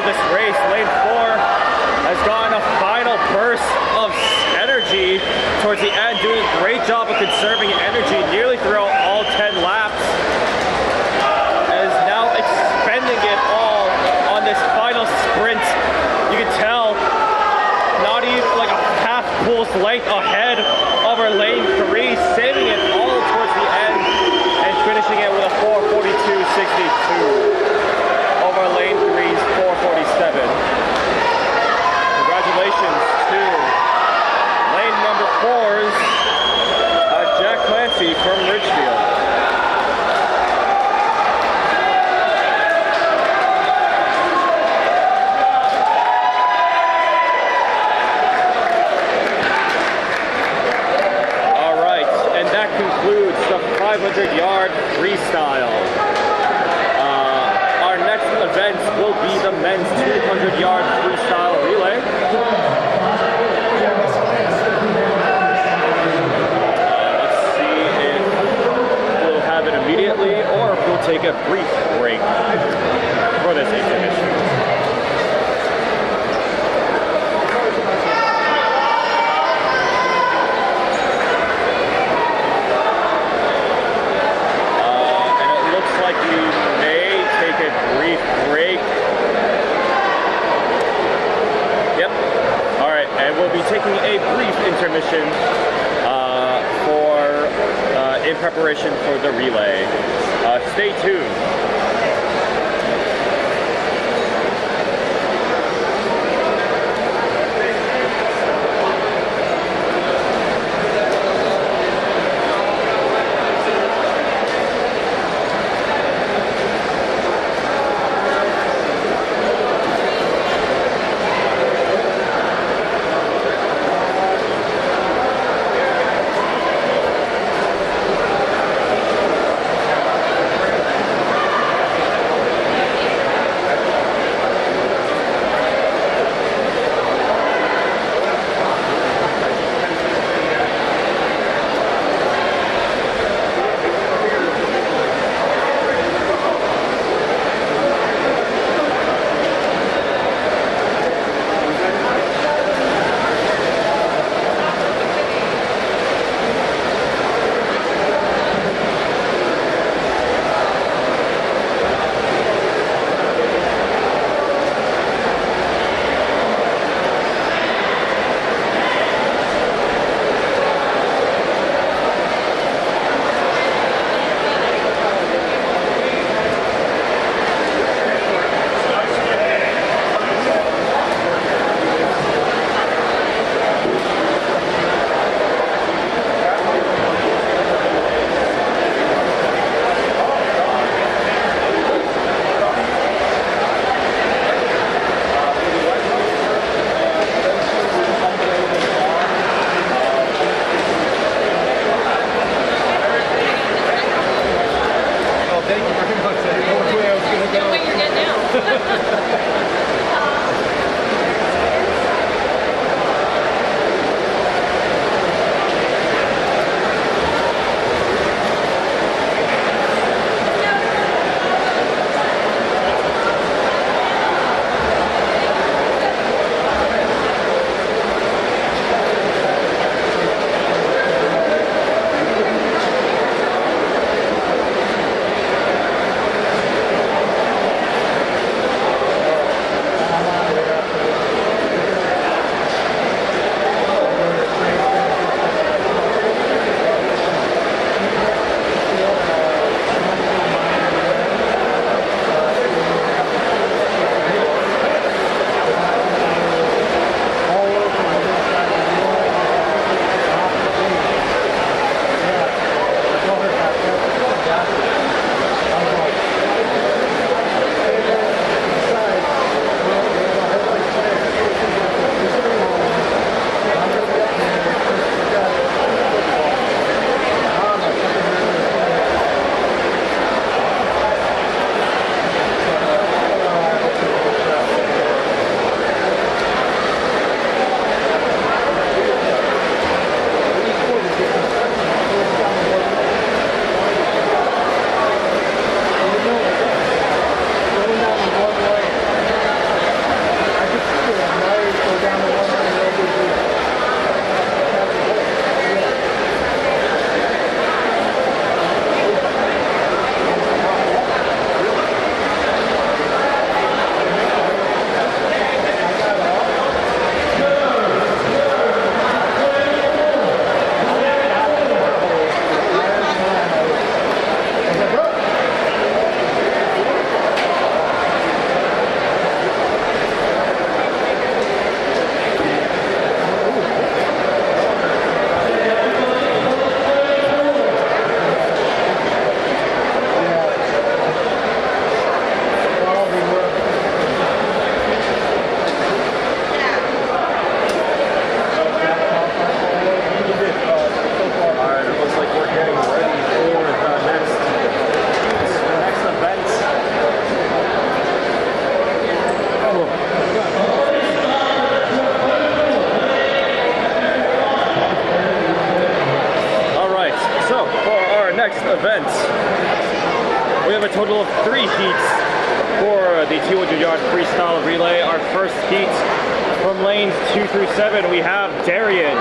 this race. Lane 4 has gotten a final burst of energy towards the end, doing a great job of conserving energy nearly throughout all 10 laps. And is now expending it all on this final sprint. You can tell not even like a half pulse length ahead of our lane 3, saving it all towards the end and finishing it with a 4:42.62 over lane 3's 4:47. Congratulations to lane number 4's Jack Clancy from Ridgefield. Concludes the 500-yard freestyle. Our next event will be the men's 200-yard freestyle relay. Let's see if we'll have it immediately or if we'll take a brief break for this exhibition. Taking a brief intermission in preparation for the relay. Stay tuned. next event. We have a total of 3 heats for the 200-yard freestyle relay. Our first heat from lanes 2 through 7, we have Darien,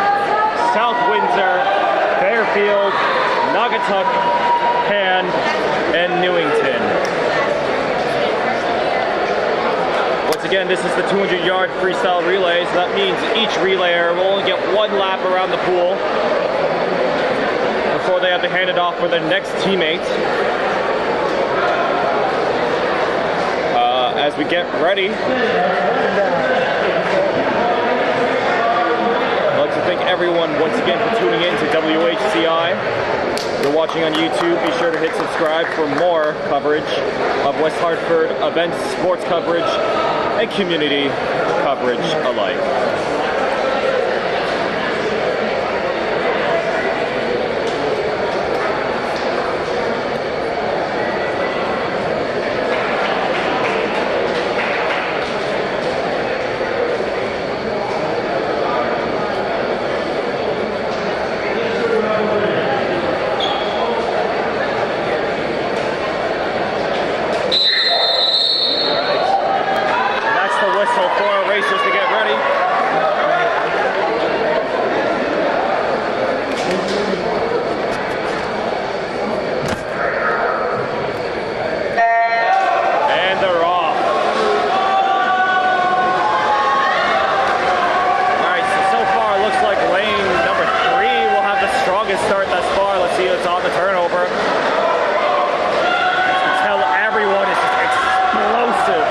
South Windsor, Fairfield, Naugatuck, Han, and Newington. Once again, this is the 200-yard freestyle relay, so that means each relayer will only get 1 lap around the pool before they have to hand it off for their next teammate. As we get ready, I'd like to thank everyone once again for tuning in to WHCI. If you're watching on YouTube, be sure to hit subscribe for more coverage of West Hartford events, sports coverage, and community coverage alike. Start thus far. Let's see what's on the turnover. You can tell everyone is just explosive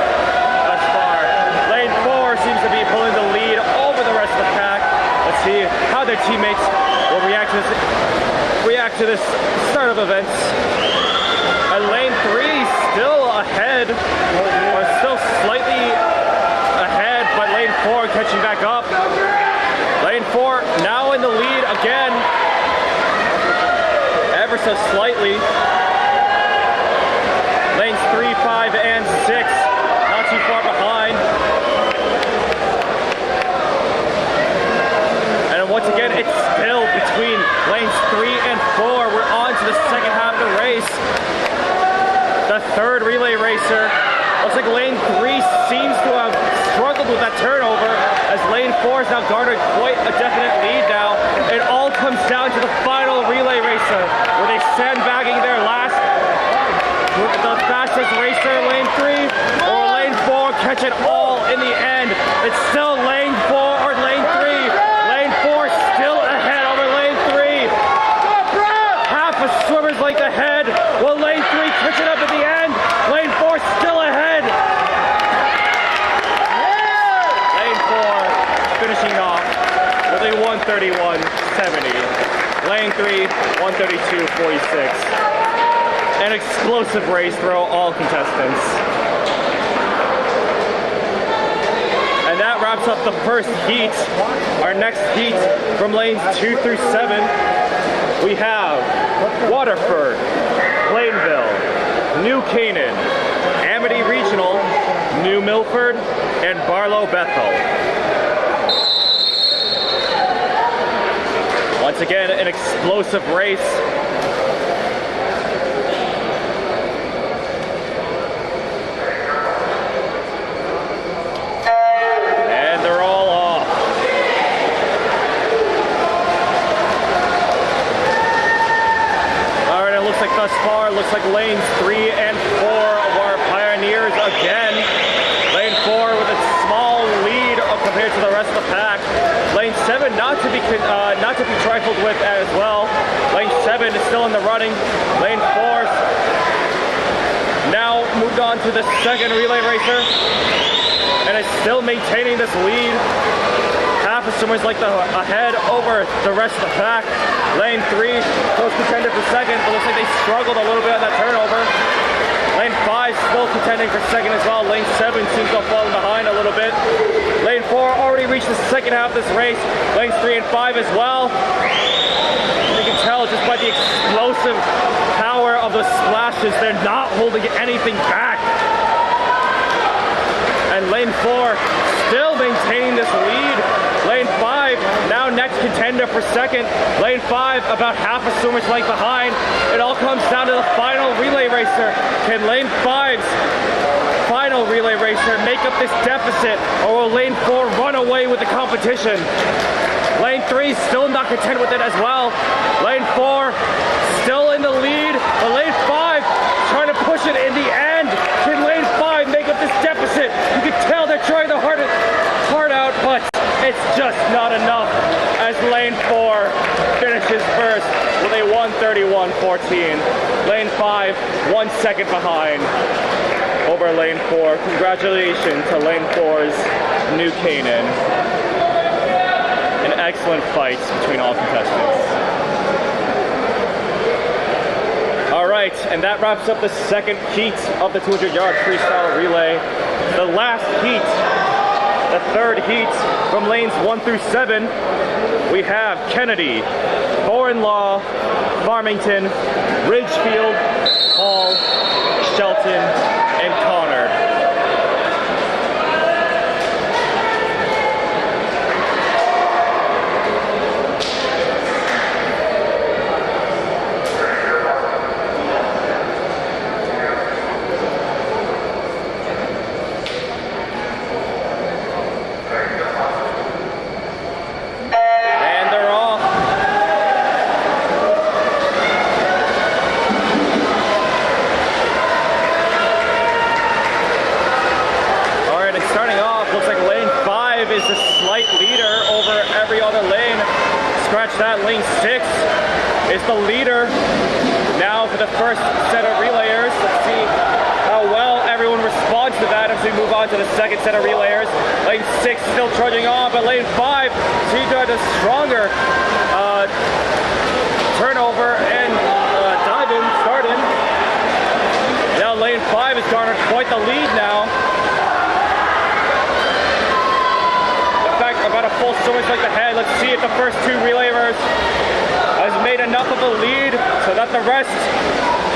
thus far. Lane 4 seems to be pulling the lead over the rest of the pack. Let's see how their teammates will react to this start of events. And lane 3 still ahead, or still slightly ahead, but lane 4 catching back up. Lane 4 now in the lead again. Ever so slightly. Lanes 3, 5, and 6, not too far behind. And once again, it's still between lanes 3 and 4. We're on to the second half of the race. The third relay racer. Looks like lane 3 seems to have struggled with that turnover, as lane 4 has now garnered quite a definite lead now. It all comes down to the final relay racer. Were they sandbagging their last, the fastest racer, lane 3, or lane 4 catch it all in the end? It's still lane 4 or lane 3. Lane 4 still ahead over lane 3. Half a swimmer's length ahead. Will lane 3 catch it up at the end? Lane 4 still ahead. Lane 4 finishing off with a 131.70. Lane 3, 132.46. An explosive race for all contestants. And that wraps up the first heat. Our next heat from lanes 2 through 7, we have Waterford, Plainville, New Canaan, Amity Regional, New Milford, and Barlow Bethel. Once again, an explosive race. And they're all off. All right, it looks like thus far, looks like lanes 3 and 4 of our pioneers again. Lane 4 with a small lead compared to the rest of the pack. Lane 7 not to be trifled with as well. Lane 7 is still in the running. Lane 4 now moved on to the second relay racer and is still maintaining this lead. Half of swimmers like ahead over the rest of the pack. Lane 3 close contender for second, but looks like they struggled a little bit on that turnover. Lane 5 still contending for second as well. Lane 7 seems to have fallen behind a little bit. Lane 4 already reached the second half of this race. Lanes 3 and 5 as well. You can tell just by the explosive power of the splashes, they're not holding anything back. And lane 4 still maintaining this lead. Lane 5 now next contender for second. Lane 5 about half a swimmer's length behind. It all comes down to the final relay racer. Can Lane 5's final relay racer make up this deficit, or will Lane 4 run away with the competition? Lane 3 still not content with it as well. Lane 4 still in the lead, but Lane 5 trying to push it in the end. Can Lane 5 make up this deficit? You can tell they're trying the hard out, but it's just not enough as Lane 4 finishes first with a 1:31.14. Lane 5 1 second behind over Lane 4. Congratulations to Lane 4's New Canaan. An excellent fight between all contestants. All right, and that wraps up the second heat of the 200-yard freestyle relay. The last heat, the third heat from lanes 1 through 7, we have Kennedy, Foreign Law, Farmington, Ridgefield, Hall, Shelton, and Connor. That lane 6 is the leader now for the first set of relayers. Let's see how well everyone responds to that as we move on to the second set of relayers. Lane 6 still trudging on, but lane 5 seems to have a stronger turnover and dive-in start-in. Now lane 5 has garnered quite the lead now. About a full swimmer's length ahead. Let's see if the first two relayers has made enough of a lead so that the rest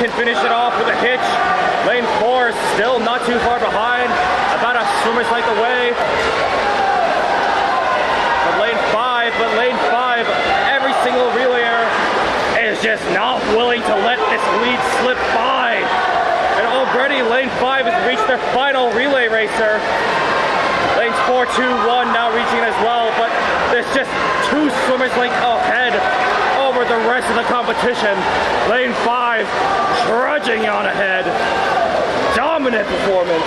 can finish it off with a hitch. Lane 4 is still not too far behind, about a swimmer's length away. But lane 5, every single relayer is just not willing to let this lead slip by. And already lane 5 has reached their final relay racer. Lanes 4, 2, 1 now reaching as well, but there's just 2 swimmers length ahead over the rest of the competition. Lane 5 trudging on ahead. Dominant performance.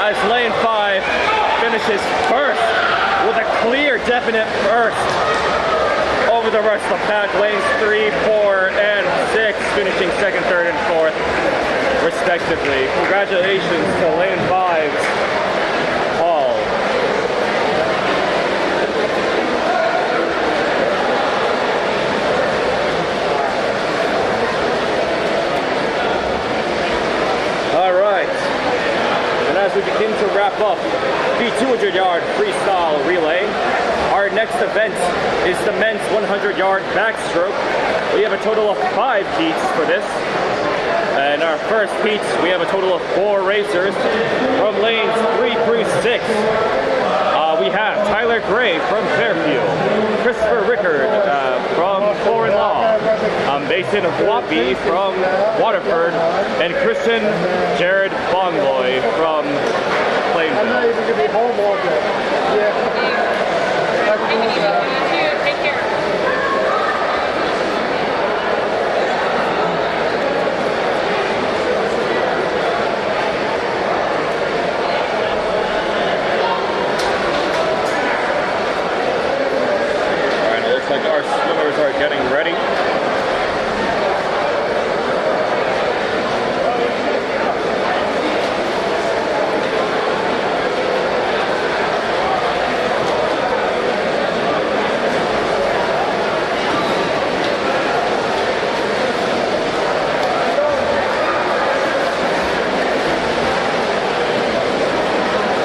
As lane 5 finishes first with a clear, definite first over the rest of the pack. Lanes 3, 4, and 6 finishing second, third, and fourth, respectively. Congratulations to lane 5's Hall. All right, and as we begin to wrap up the 200-yard freestyle relay, our next event is the men's 100-yard backstroke. We have a total of 5 heats for this. In our first heat, we have a total of 4 racers from lanes 3 through 6. We have Tyler Gray from Fairfield, Christopher Rickard from Foreign Law, Mason Wapi from Waterford, and Christian Jared Bongloy from Plainville. Take care. Like our swimmers are getting ready.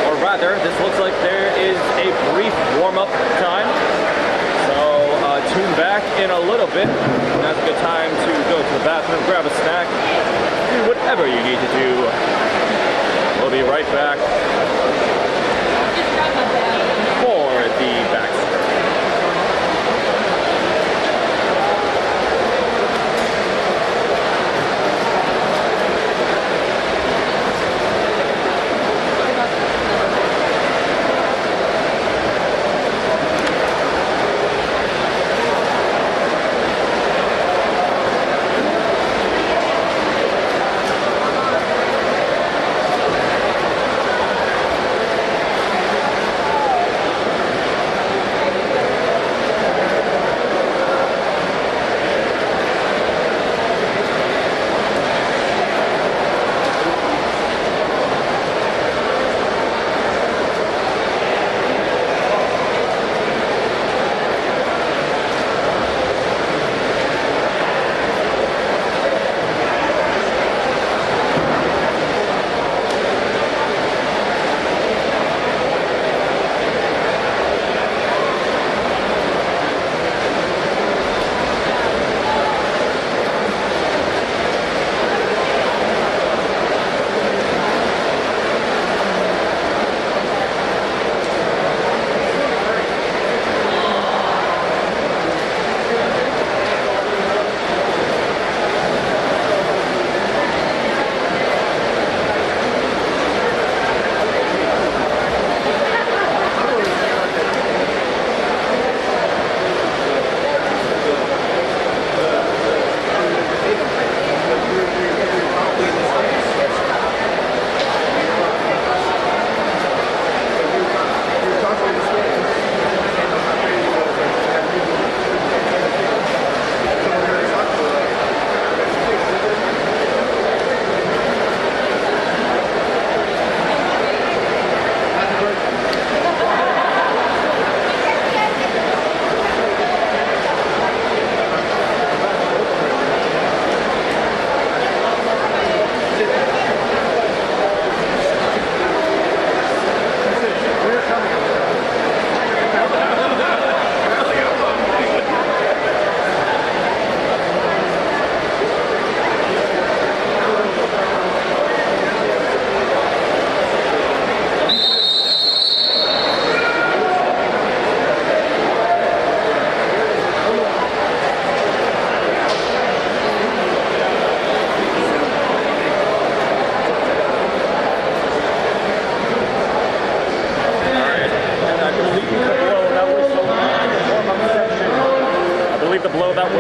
Or rather, this looks like there is a brief warm-up time. Tune back in a little bit. That's a good time to go to the bathroom, grab a snack, do whatever you need to do. We'll be right back for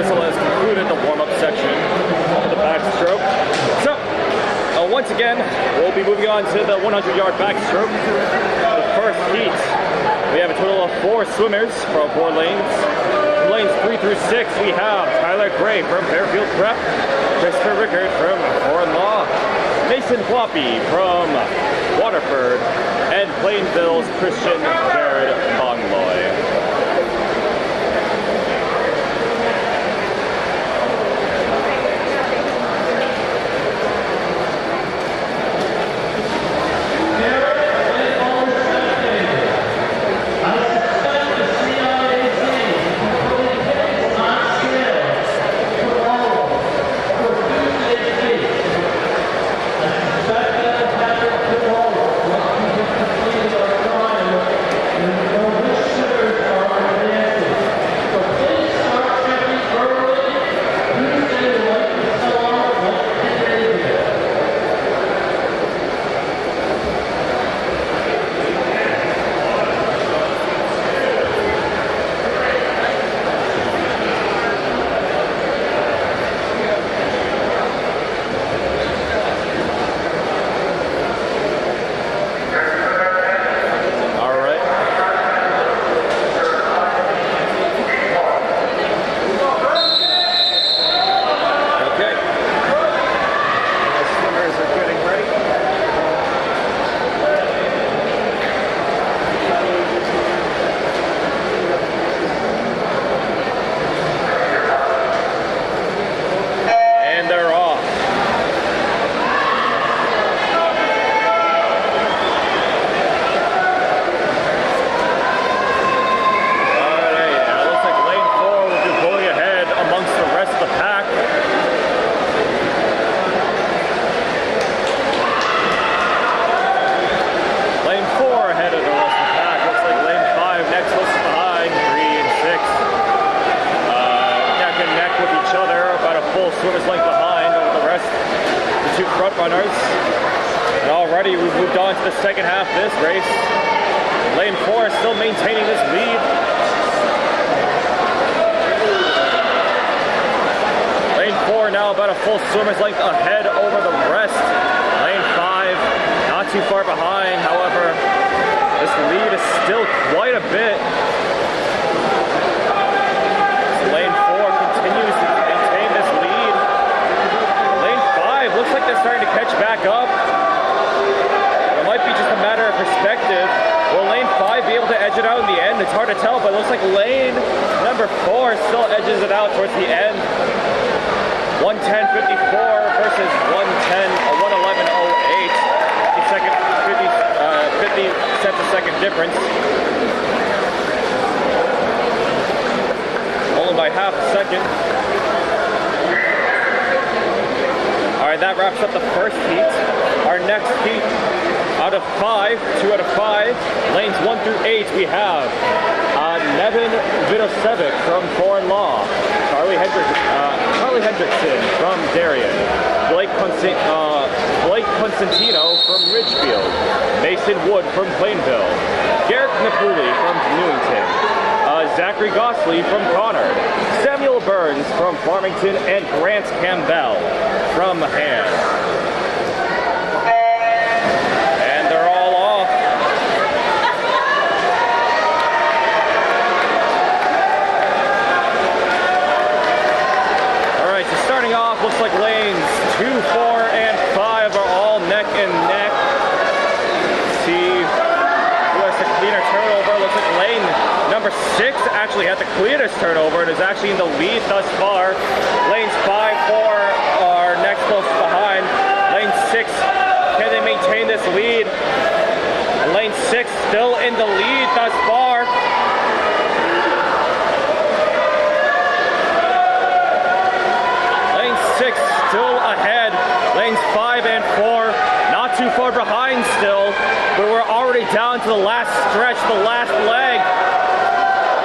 whistle has concluded the warm-up section of the backstroke. So, once again, we'll be moving on to the 100-yard backstroke. The first heat, we have a total of 4 swimmers from 4 lanes. From lanes 3 through 6, we have Tyler Gray from Fairfield Prep, Christopher Rickard from Foreign Law, Mason Floppy from Waterford, and Plainville's Christian Jared Bongloy. Swimmers length behind over the rest, the 2 front runners. And already we've moved on to the second half of this race. Lane 4 is still maintaining this lead. Lane 4 now about a full swimmer's length ahead over the rest. Lane 5 not too far behind, however, this lead is still quite a bit. Lane 4 continues to maintain this lead. Lane 5 looks like they're starting to catch back up. It might be just a matter of perspective. Will Lane 5 be able to edge it out in the end? It's hard to tell, but it looks like lane number 4 still edges it out towards the end. 1:10.54 versus 1:11.08. 50 cents a second difference. Only by half a second. Alright, that wraps up the first heat. Our next heat, out of 5, 2 out of 5, lanes 1 through 8, we have Nevin Vidosevic from Foreign Law, Charlie Hendrickson from Darien, Blake Constantino from Ridgefield, Mason Wood from Plainville, Garrett Napoli from Newington, Zachary Gosley from Connor, Samuel Burns from Farmington, and Grant Campbell from Hand. And they're all off. Alright, so starting off, looks like lanes 2, 4, and 5 are all neck and neck. Let's see who has the cleaner turnover. Looks like lane number 6 actually had the cleanest turnover and is actually in the lead thus far. Lanes 5, 4 are next close behind. Lane 6, can they maintain this lead? And lane 6 still in the lead thus far. Lane 6 still ahead. Lanes 5 and 4 not too far behind still, but we're already down to the last stretch, the last leg.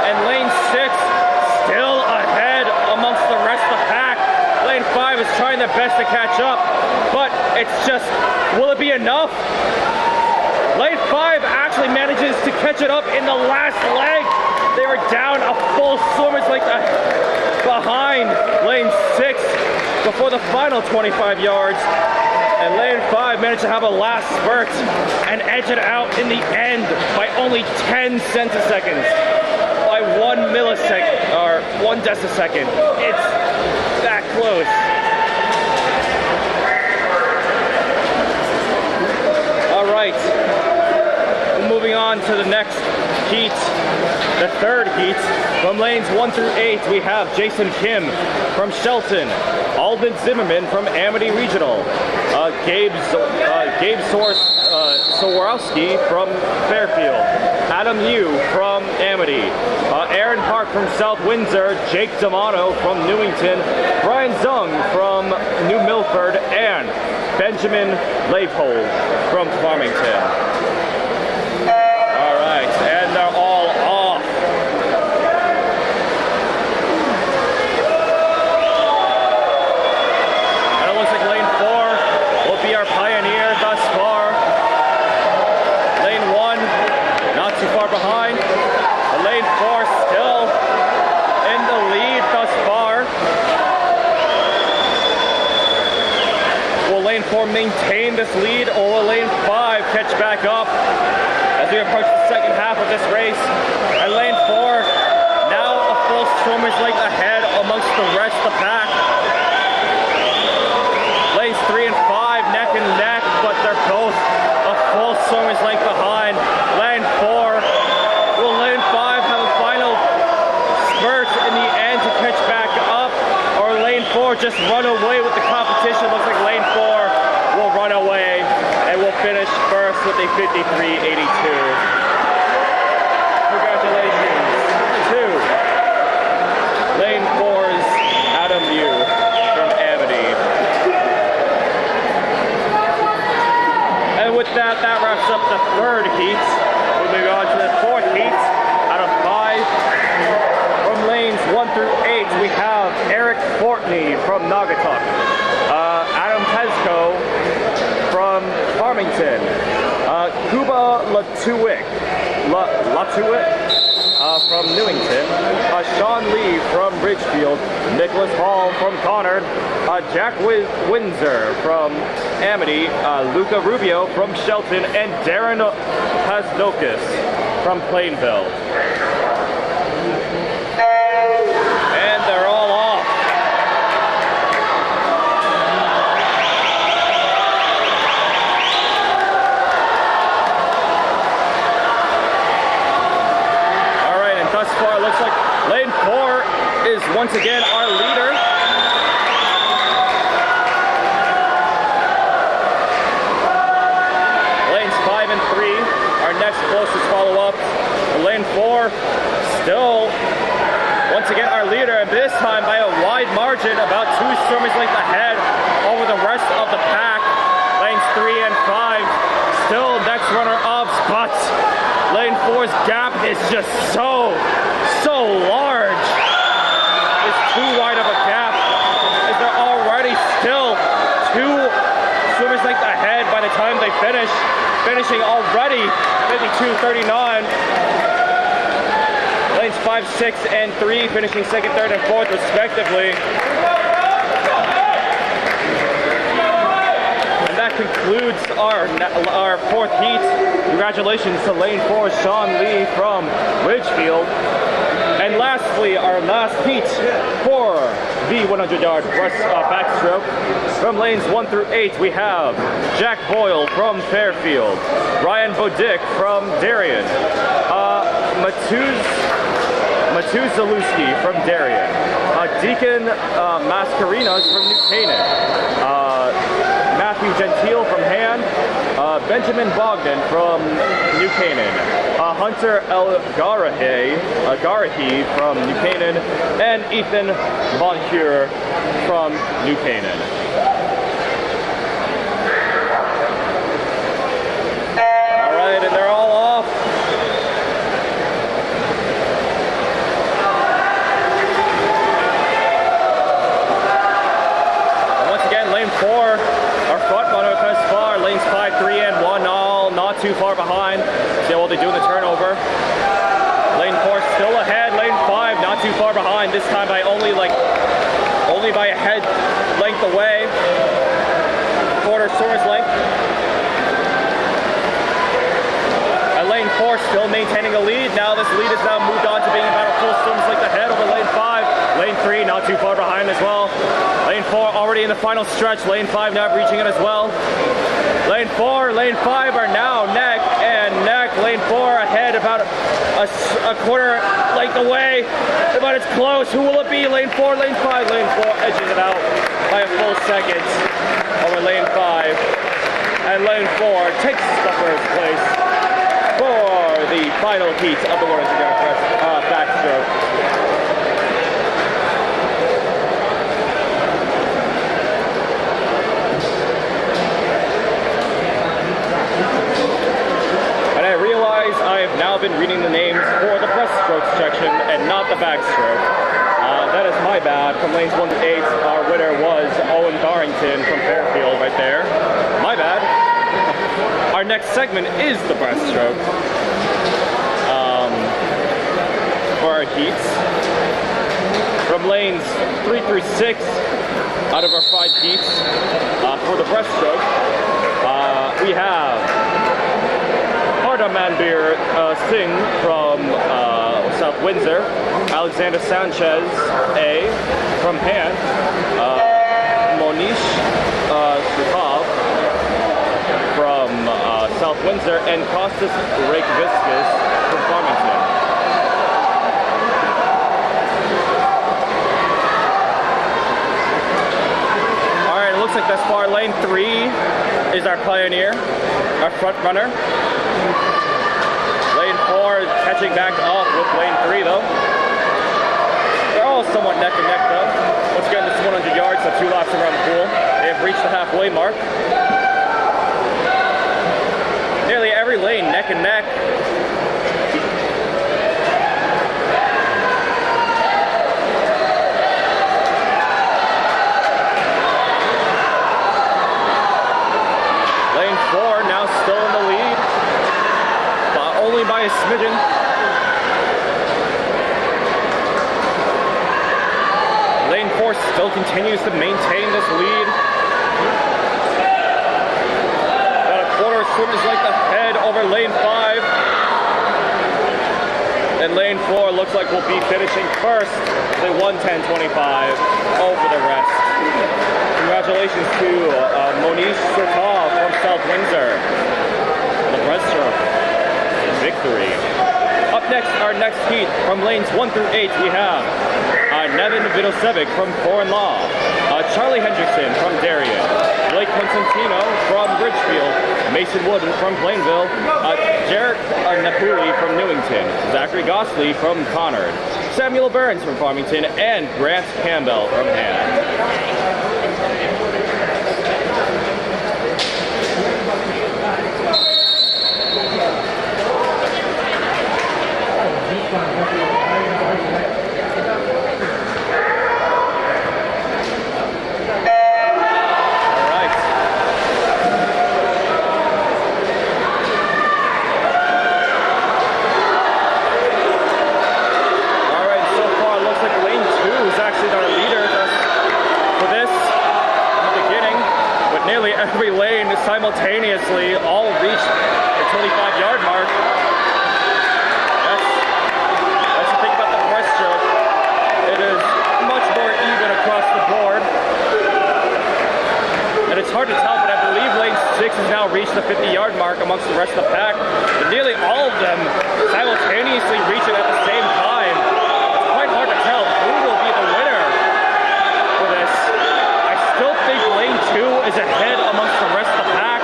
And lane 6 still ahead amongst the rest of the pack. Lane 5 is trying their best to catch up, but it's just, will it be enough? Lane 5 actually manages to catch it up in the last leg. They were down a full swimmer's length behind lane 6 before the final 25 yards. And lane 5 managed to have a last spurt and edge it out in the end by only 10 centiseconds. By 1 millisecond, or 1 decisecond. It's that close. All right, moving on to the next heat, the third heat. From lanes 1 through 8, we have Jason Kim from Shelton, Alden Zimmerman from Amity Regional, Gabe Sowarowski from Fairfield, Adam Yu from Amity, Aaron Park from South Windsor, Jake D'Amato from Newington, Brian Zung from New Milford, and Benjamin Leopold from Farmington. All right, and they're all off. And it looks like lane 4 will be our pioneer thus far. Lane 1, not too far behind. But lane 4 still in the lead thus far. Will lane 4 maintain this lead, or will lane 5 catch back up as we approach the second half of this race? And lane 4, now a full swimmer's length ahead amongst the rest of the pack. Lanes 3 and 5 neck and neck, but they're both a full swimmer's length behind. Lane 4, will lane 5 have a final spurt in the end to catch back up, or lane 4 just run away with the competition? Looks like lane 4 will run away and will finish first with a 53.82. Congratulations to lane 4's Adam Yu from Amity. And with that, that wraps up the third heat. Moving on to the fourth heat out of 5. From lanes 1 through 8, we have Eric Fortney from Naugatuck, Adam Tesco from Farmington, Kuba Latuick from Newington, Sean Lee from Ridgefield, Nicholas Hall from Conard, Jack Windsor from Amity, Luca Rubio from Shelton, and Darren Pasdokis from Plainville. And they're all off. All right, and thus far it looks like lane 4 is once again our leader. Lanes 5 and 3, our next closest follow-up. Lane 4 still once again our leader, and this time by a wide margin, about 2 swimmers length ahead over the rest of the pack. Lanes 3 and 5 still next runner-ups, but lane 4's gap is just so large. It's too wide of a gap, as they're already still 2 swimmers length ahead by the time they finish, finishing already 52.39. Lanes 5, 6, and 3 finishing 2nd, 3rd, and 4th respectively. And that concludes our 4th heat. Congratulations to lane 4, Sean Lee from Ridgefield. And lastly, our last heat for the 100-yard backstroke. From lanes 1 through 8, we have Jack Boyle from Fairfield, Ryan Bodick from Darien, Matuz Zalewski from Darien, Deacon Mascarinas from New Canaan, Matthew Gentile from Han, Benjamin Bogdan from New Canaan, Hunter Garahi from New Canaan, and Ethan Von Hure from New Canaan. All right, and they're all off. Lane 4, our front runner thus far, lanes 5, 3, and 1, all not too far behind. See what they do in the turnover. Lane 4 still ahead. behind, this time by only by a head length away, quarter source length. And lane 4 still maintaining a lead. Now this lead is now moved on to being about a full swim's length ahead over lane 5. Lane 3 not too far behind as well. Lane 4 already in the final stretch. Lane 5 now reaching it as well. Lane 4, lane 5 are now neck and neck. Lane 4 ahead about a quarter length away, but it's close. Who will it be? Lane 4, lane 5. Lane 4 edges it out by a full second over lane 5. And lane 4 takes the first place for the final heat of the women's backstroke. I have now been reading the names for the breaststroke section and not the backstroke. That is my bad. From lanes 1 to 8, our winner was Owen Darrington from Fairfield right there. My bad. Our next segment is the breaststroke for our heats. From lanes 3 through 6 out of our 5 heats for the breaststroke, we have Manbir Singh from South Windsor, Alexander Sanchez A from Han, Monish Shukov from South Windsor, and Kostas Reykjaviskus from Farmington. Alright, it looks like thus far lane 3 is our pioneer, our front runner. Lane 4 is catching back up with lane 3 though. They're all somewhat neck and neck though. Once again, this is 100 yards, so 2 laps around the pool. They have reached the halfway mark. Nearly every lane neck and neck. Lane 4 now still in the lead. Only by a smidgen. Lane 4 still continues to maintain this lead. About a quarter swimmers like the head over lane 5. And lane 4 looks like we'll be finishing first. They 1:10.25 over the rest. Congratulations to Monish Surtov from South Windsor. The breaststroke. Victory. Up next, our next heat from lanes 1 through 8, we have Nevin Vidosevic from Foreign Law, Charlie Hendrickson from Darien, Blake Constantino from Bridgefield, Mason Wood from Plainville, Jarek Napuri from Newington, Zachary Gosley from Conard, Samuel Burns from Farmington, and Grant Campbell from Han. Every lane simultaneously all reached the 25-yard mark. That's the thing about the breaststroke. It is much more even across the board. And it's hard to tell, but I believe lane 6 has now reached the 50-yard mark amongst the rest of the pack. But nearly all of them simultaneously reach it at the same time. It's quite hard to tell who will be the winner for this. I still think lane 2 is ahead amongst the rest of the pack.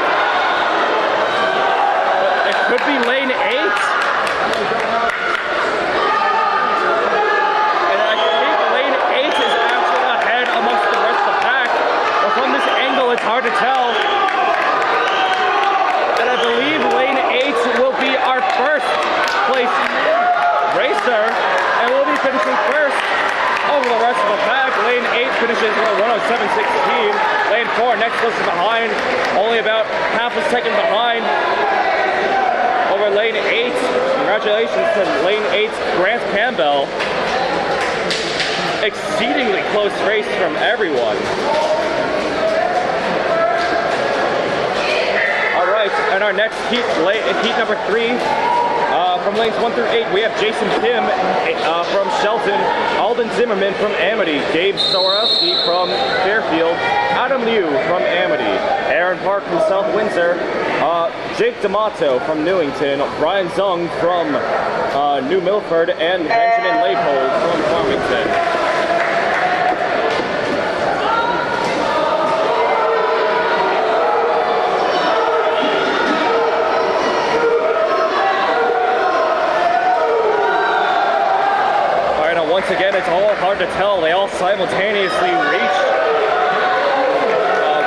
But it could be lane 8. And I think lane 8 is actually ahead amongst the rest of the pack. But from this angle, it's hard to tell. And I believe lane 8 will be our first place racer. And we'll be finishing first over the rest of the pack. Lane 8 finishes with a 107.16. Lane 4 next closest behind, only about half a second behind over lane 8. Congratulations to lane 8's Grant Campbell. exceedingly close race from everyone. All right, and our next heat number 3. From lanes 1 through 8, we have Jason Kim from Shelton, Alden Zimmerman from Amity, Gabe Sorowski from Fairfield, Adam Liu from Amity, Aaron Park from South Windsor, Jake D'Amato from Newington, Brian Zung from New Milford, and Benjamin Leopold from Farmington. Once again, it's all hard to tell. They all simultaneously reach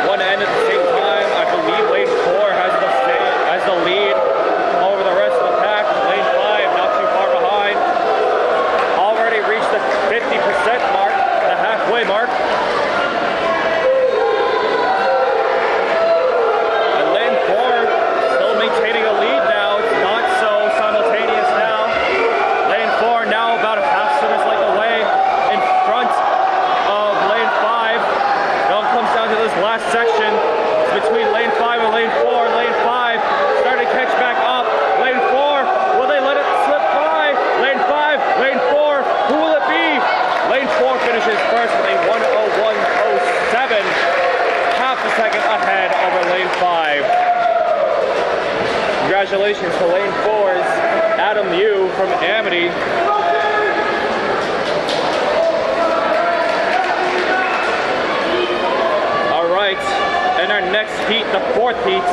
one end at the same time. I believe lane 4 has the lead over the rest of the pack. Lane 5 not too far behind. Already reached the 50% mark, the halfway mark. And lane 4 still maintaining a lead now. It's not so simultaneous now. Lane 4 now about a half Simmers like away in front of lane 5. Now it comes down to this last section. It's between lane 5 and lane 4. Lane 5 starting to catch back up. Lane 4, will they let it slip by? Lane 5, lane 4, who will it be? Lane 4 finishes first with a 1:01.07, half a second ahead over lane 5. Congratulations to lane 4's Adam Liu from Amity. And our next heat, the 4th heat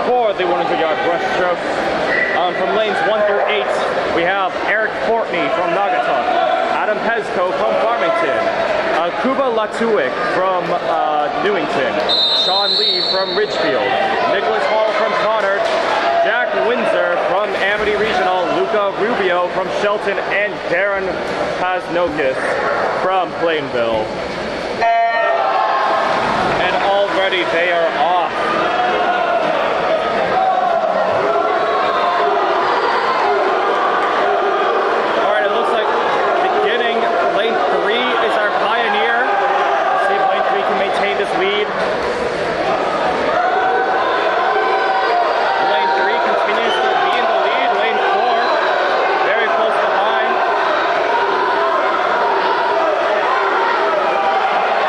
for the 100-yard breaststroke. From lanes 1 through 8, we have Eric Fortney from Naugatuck, Adam Pezco from Farmington, Kuba Latuik from Newington, Sean Lee from Ridgefield, Nicholas Hall from Connard, Jack Windsor from Amity Regional, Luca Rubio from Shelton, and Darren Paznokis from Plainville. Already they are off. Alright, it looks like beginning lane 3 is our pioneer. Let's see if lane 3 can maintain this lead. Lane 3 continues to be in the lead. Lane 4 very close behind.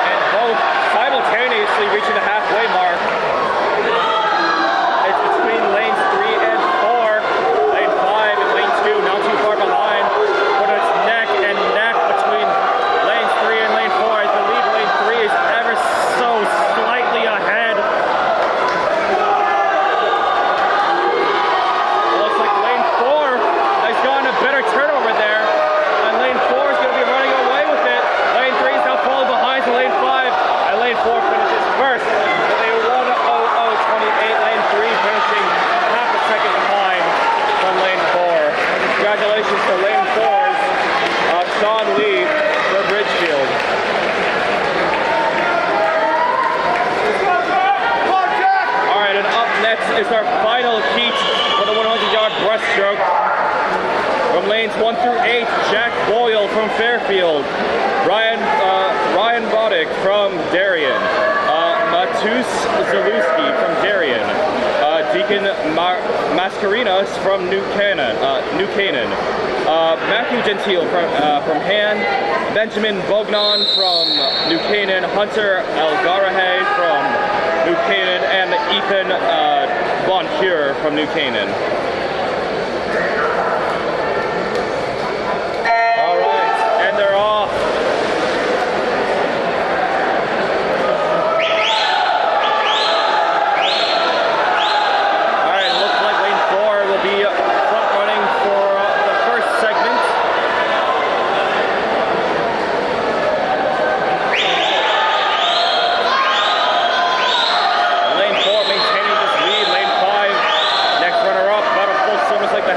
And both simultaneously reaching the halfway mark. It's between lanes 3 and 4. Lane 5 and lane 2 not too far behind. But it's neck and neck between lanes 3 and lane 4. I believe lane 3 is ever so slightly ahead. It looks like lane 4 has gotten a better turnover there. And lane 4 is going to be running away with it. Lane 3 is now falling behind to lane 5. And lane 4 finishes first with a 1:00.28. Lane 3 finishing half a second behind from lane 4. Congratulations to lane 4's Sean Lee from Ridgefield. Alright, and up next is our final heat for the 100-yard breaststroke. From lanes 1 through 8, Jack Boyle from Fairfield, Ryan Boddick from Darien, Matus Zalewski from Darien, Deacon Mascarinas from New Canaan, Matthew Gentile from Han, Benjamin Bognon from New Canaan, Hunter Elgarahe from New Canaan, and Ethan Von Cure from New Canaan. Like the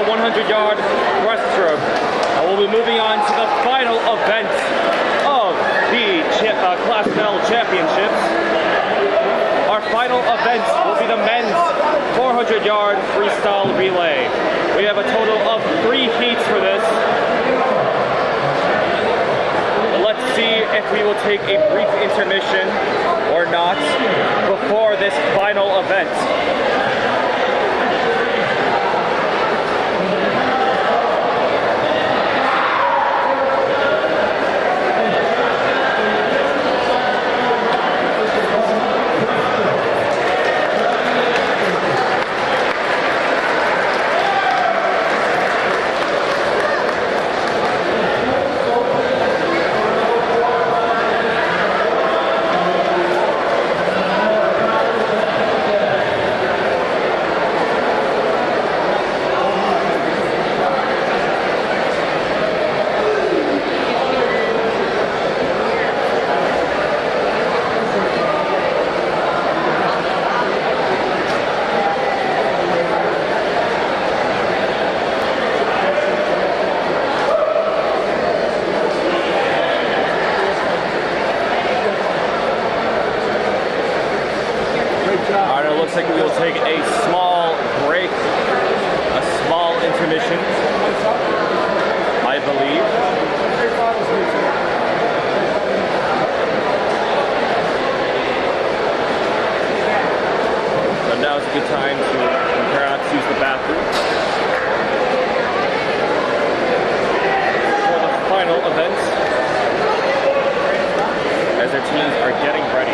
100-yard breaststroke. And we'll be moving on to the final event of the Class L Championships. Our final event will be the men's 400-yard freestyle relay. We have a total of 3 heats for this. Let's see if we will take a brief intermission or not before this final event. Alright, it looks like we will take a small break, a small intermission, I believe. So now is a good time to perhaps use the bathroom for the final event as their teams are getting ready.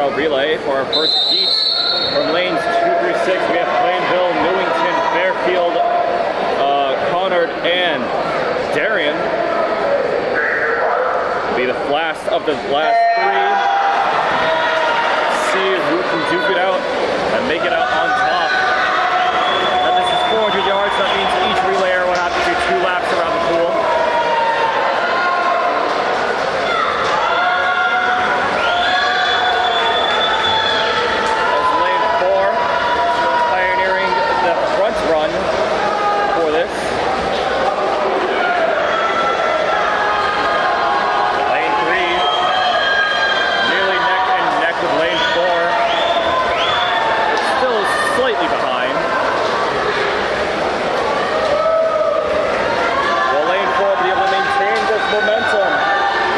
freestyle relay for our first heat. From lanes 2 through 6, we have Plainville, Newington, Fairfield, Conard, and Darien. Be the last of the last 3. See who can duke it out and make it out on top. Now this is 400 yards, that means each relayer will have to do 2 laps around the pool. As lane 4, pioneering the front run for this. Lane 3, nearly neck and neck with lane 4. Still slightly behind. Will lane 4 be able to maintain this momentum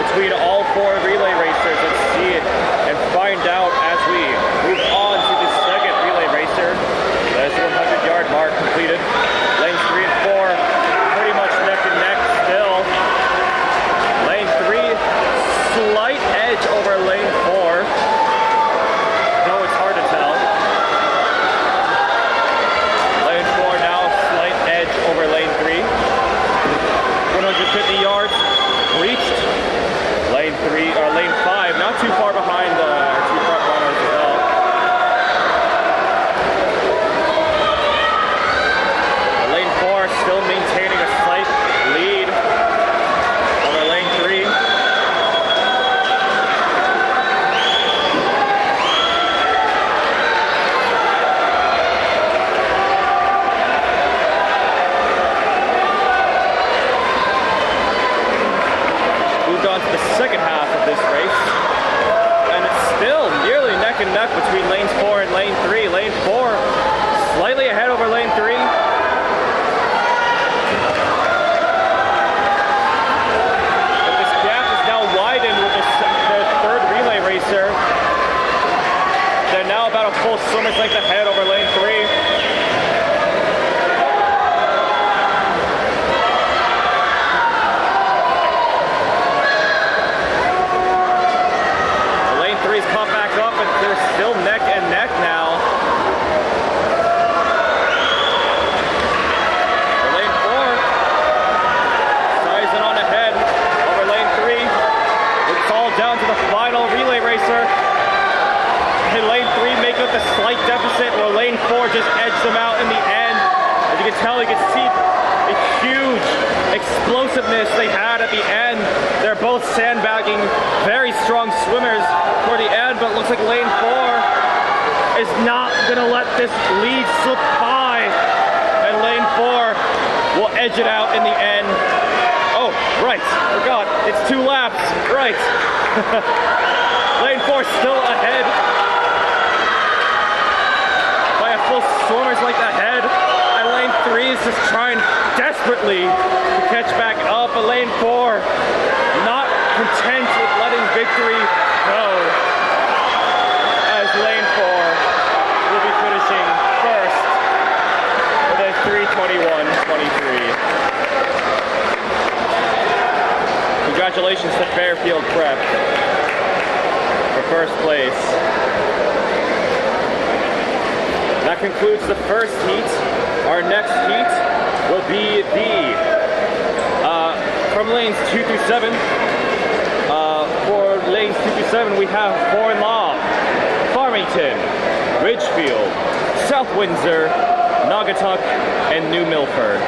between all 4 relay racers? Let's see it and find out as we move on to the second relay racer. There's the 100-yard mark completed. Lanes 3 and 4 pretty much neck and neck still. Lane 3, slight edge over lane 4. Though it's hard to tell. Lane 4 now, slight edge over lane 3. 150 yards reached. Lane 3 or lane 5, not too far behind the 2 front runners as well. Lane 4 still maintaining a slight lead over lane 3. Moved on to the second half of this race, and it's still nearly neck and neck between lanes 4 and lane 3. Lane 4 slightly ahead over lane 3. But this gap is now widened with the third relay racer. They're now about a full swimmer's length ahead over lane 3. Caught back up, and they're still neck and neck now. Lane 4 sizing on ahead over lane 3. It's all down to the final relay racer. And lane 3 make up the slight deficit, where lane 4 just edged them out in the end. As you can tell, you can see a huge explosiveness they had at the end. They're both sandbagging, very strong swimmers for the end, but it looks like lane 4 is not gonna let this lead slip by, and lane 4 will edge it out in the end. Oh, right, forgot, it's 2 laps, right. Lane 4 still ahead by a full swimmer's length ahead, and lane 3 is just trying desperately to catch back up, but lane 4 not content with letting victory go, as lane 4 will be finishing first with a 3:21.23. Congratulations to Fairfield Prep for first place. That concludes the first heat. Our next heat will be the from lanes 2 through 7. For lanes 2 through 7, we have Foreign Law, Farmington, Ridgefield, South Windsor, Naugatuck, and New Milford.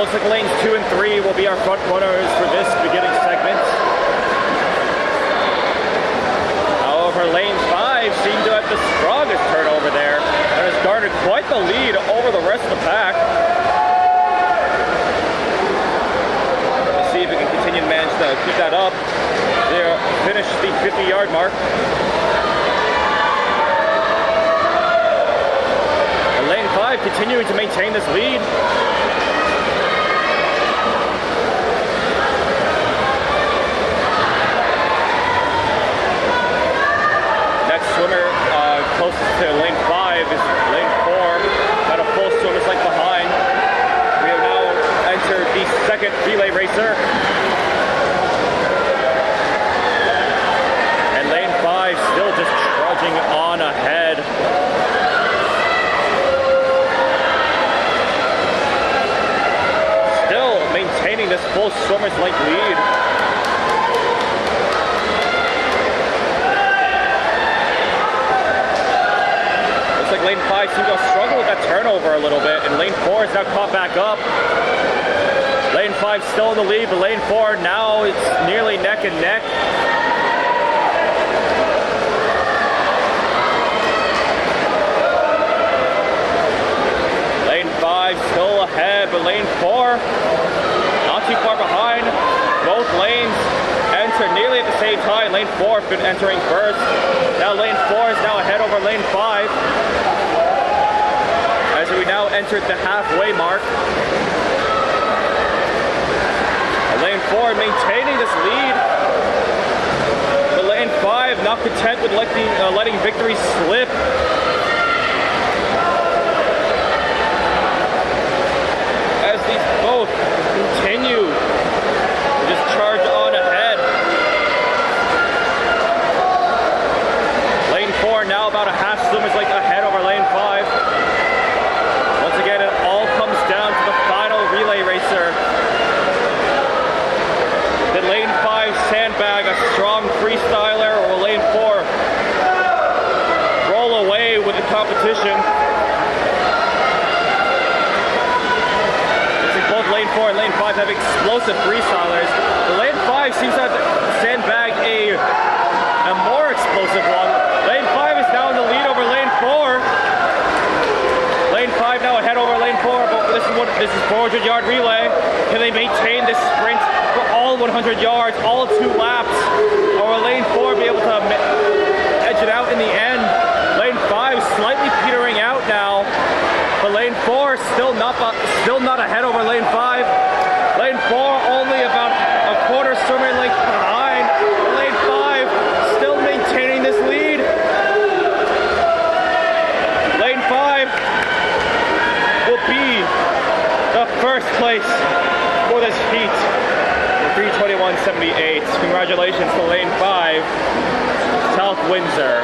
Looks like lanes 2 and 3 will be our front runners for this beginning segment. However, lane 5 seemed to have the strongest turnover there and has garnered quite the lead over the rest of the pack. Let's see if we can continue to manage to keep that up. They finished the 50-yard mark. And lane 5 continuing to maintain this lead. Swimmer closest to lane 5 is lane 4. Got a full swimmer's like behind. We have now entered the second relay racer. And lane 5 still just trudging on ahead. Still maintaining this full swimmer's like lead. Lane 5 seems to have struggled with that turnover a little bit, and lane 4 is now caught back up. Lane 5 still in the lead, but lane 4 now it's nearly neck and neck. Lane 5 still ahead, but lane 4 not too far behind. Both lanes enter nearly at the same time. Lane 4 been entering first. Now lane 4 is now ahead over lane 5. As we now entered the halfway mark. And lane 4 maintaining this lead. But lane 5 not content with letting victory slip. As these both continue to just charge on ahead. Lane 4 now about a half swimmer's like ahead over lane 5. Once again, it all comes down to the final relay racer. Did lane 5 sandbag a strong freestyler, or will lane 4 roll away with the competition? Looks like both lane 4 and lane 5 have explosive freestylers. But lane 5 seems to have sandbagged a more explosive one. Lane 5 is now in the lead over lane 4. Lane 5 now ahead over lane 4, but this is 400-yard relay. Can they maintain this sprint for all 100 yards, all 2 laps? Or will lane 4 be able to edge it out in the end? Lane 5 slightly petering out now, but lane 4 still not ahead over lane 5. Lane 4 only about a quarter swimmer length behind. Lane 5 still maintaining this lead. Lane 5 will be the first place for this heat. 3:21.78. Congratulations to lane 5, South Windsor.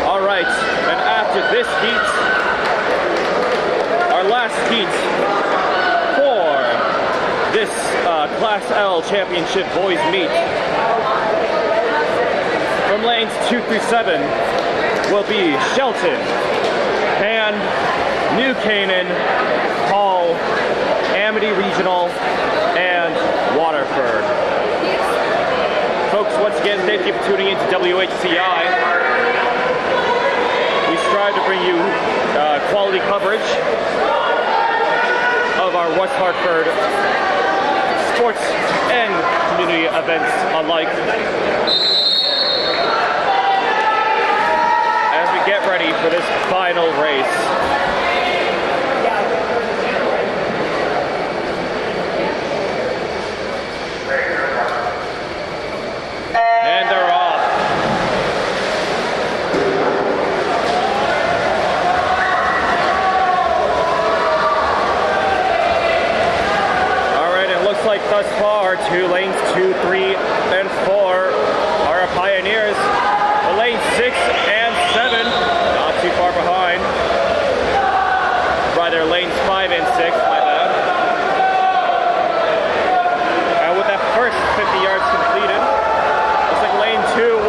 All right, and after this heat, our last heat for this Class L Championship Boys Meet. From lanes 2 through 7 will be Shelton, Hand, New Canaan, Hull, Amity Regional, and Waterford. Folks, once again, thank you for tuning in to WHCI. We strive to bring you quality coverage of our West Hartford sports and community events alike. As we get ready for this final race. And they're off. Like thus far, lanes 2, 3, and 4 are our pioneers. The lanes 6 and 7, not too far behind. Rather, lanes 5 and 6, my bad. And with that first 50 yards completed, looks like lane 2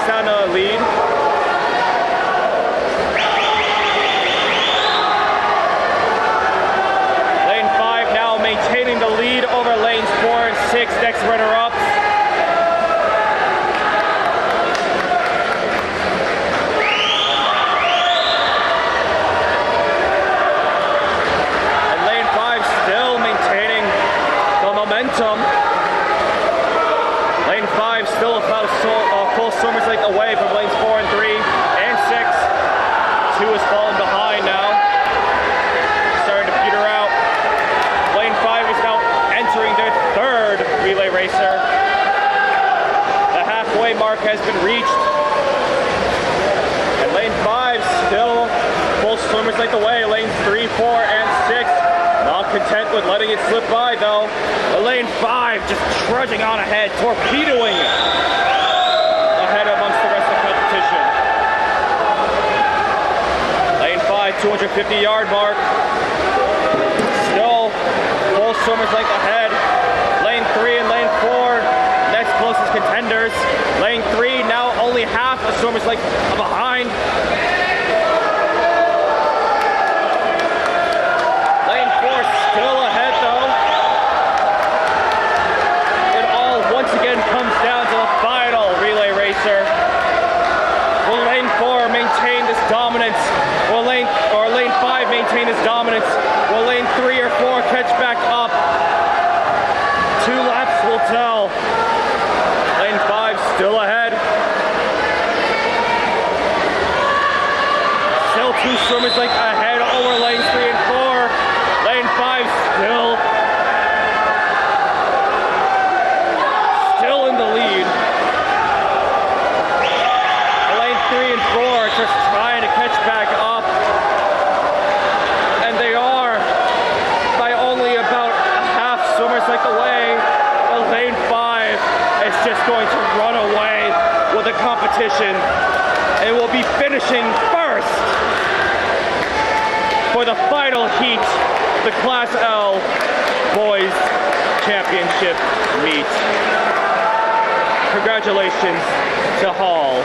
down to lead. Lane 5 now maintaining the lead over lanes 4 and 6, next runner-ups. And lane 5 still maintaining the momentum. Lane 5 still about a full swimmer's length away from lanes 4 and 3 and 6. 2 is falling behind now. Starting to peter out. Lane 5 is now entering their third relay racer. The halfway mark has been reached. And lane 5 still full swimmer's length away. Lanes 3, 4, and 6. Not content with letting it slip by though. The lane 5 just trudging on ahead, torpedoing ahead amongst the rest of the competition. Lane 5, 250-yard mark. Still full swimmer's length ahead. Lane 3 and lane 4, next closest contenders. Lane 3 now only half a swimmer's length behind. Lane 4 still ahead though. It all once again comes down to the final relay racer. Will lane 4 maintain this dominance? Will lane 5 maintain this dominance? Will lane 3 or 4 catch back up? 2 laps will tell. Lane 5 still ahead. Still 2 swimmers length ahead over lanes 3 and 4. Lane 5 still in the lead. Lane 3 and 4 are just trying to catch back up. And they are by only about a half swimmer's length away. But lane 5 is just going to run away with the competition. It will be finishing first for the final heat, the Class L Boys Championship meet. Congratulations to Hall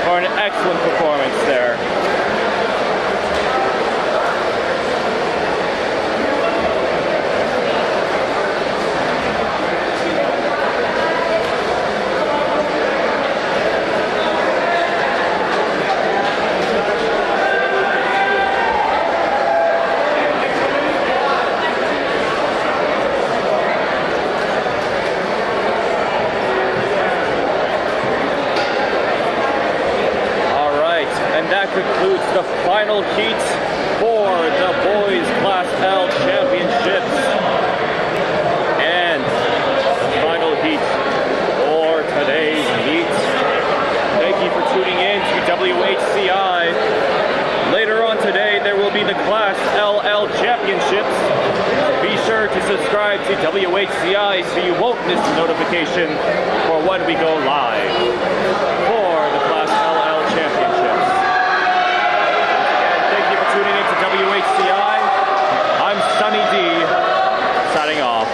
for an excellent performance there. That concludes the final heat for the Boys Class L Championships. And final heat for today's meet. Thank you for tuning in to WHCI. Later on today, there will be the Class LL Championships. Be sure to subscribe to WHCI so you won't miss the notification for when we go live for the Class LL Championships. Tuning into WHCI, I'm Sunny D, signing off.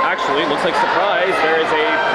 Actually, looks like surprise, there is a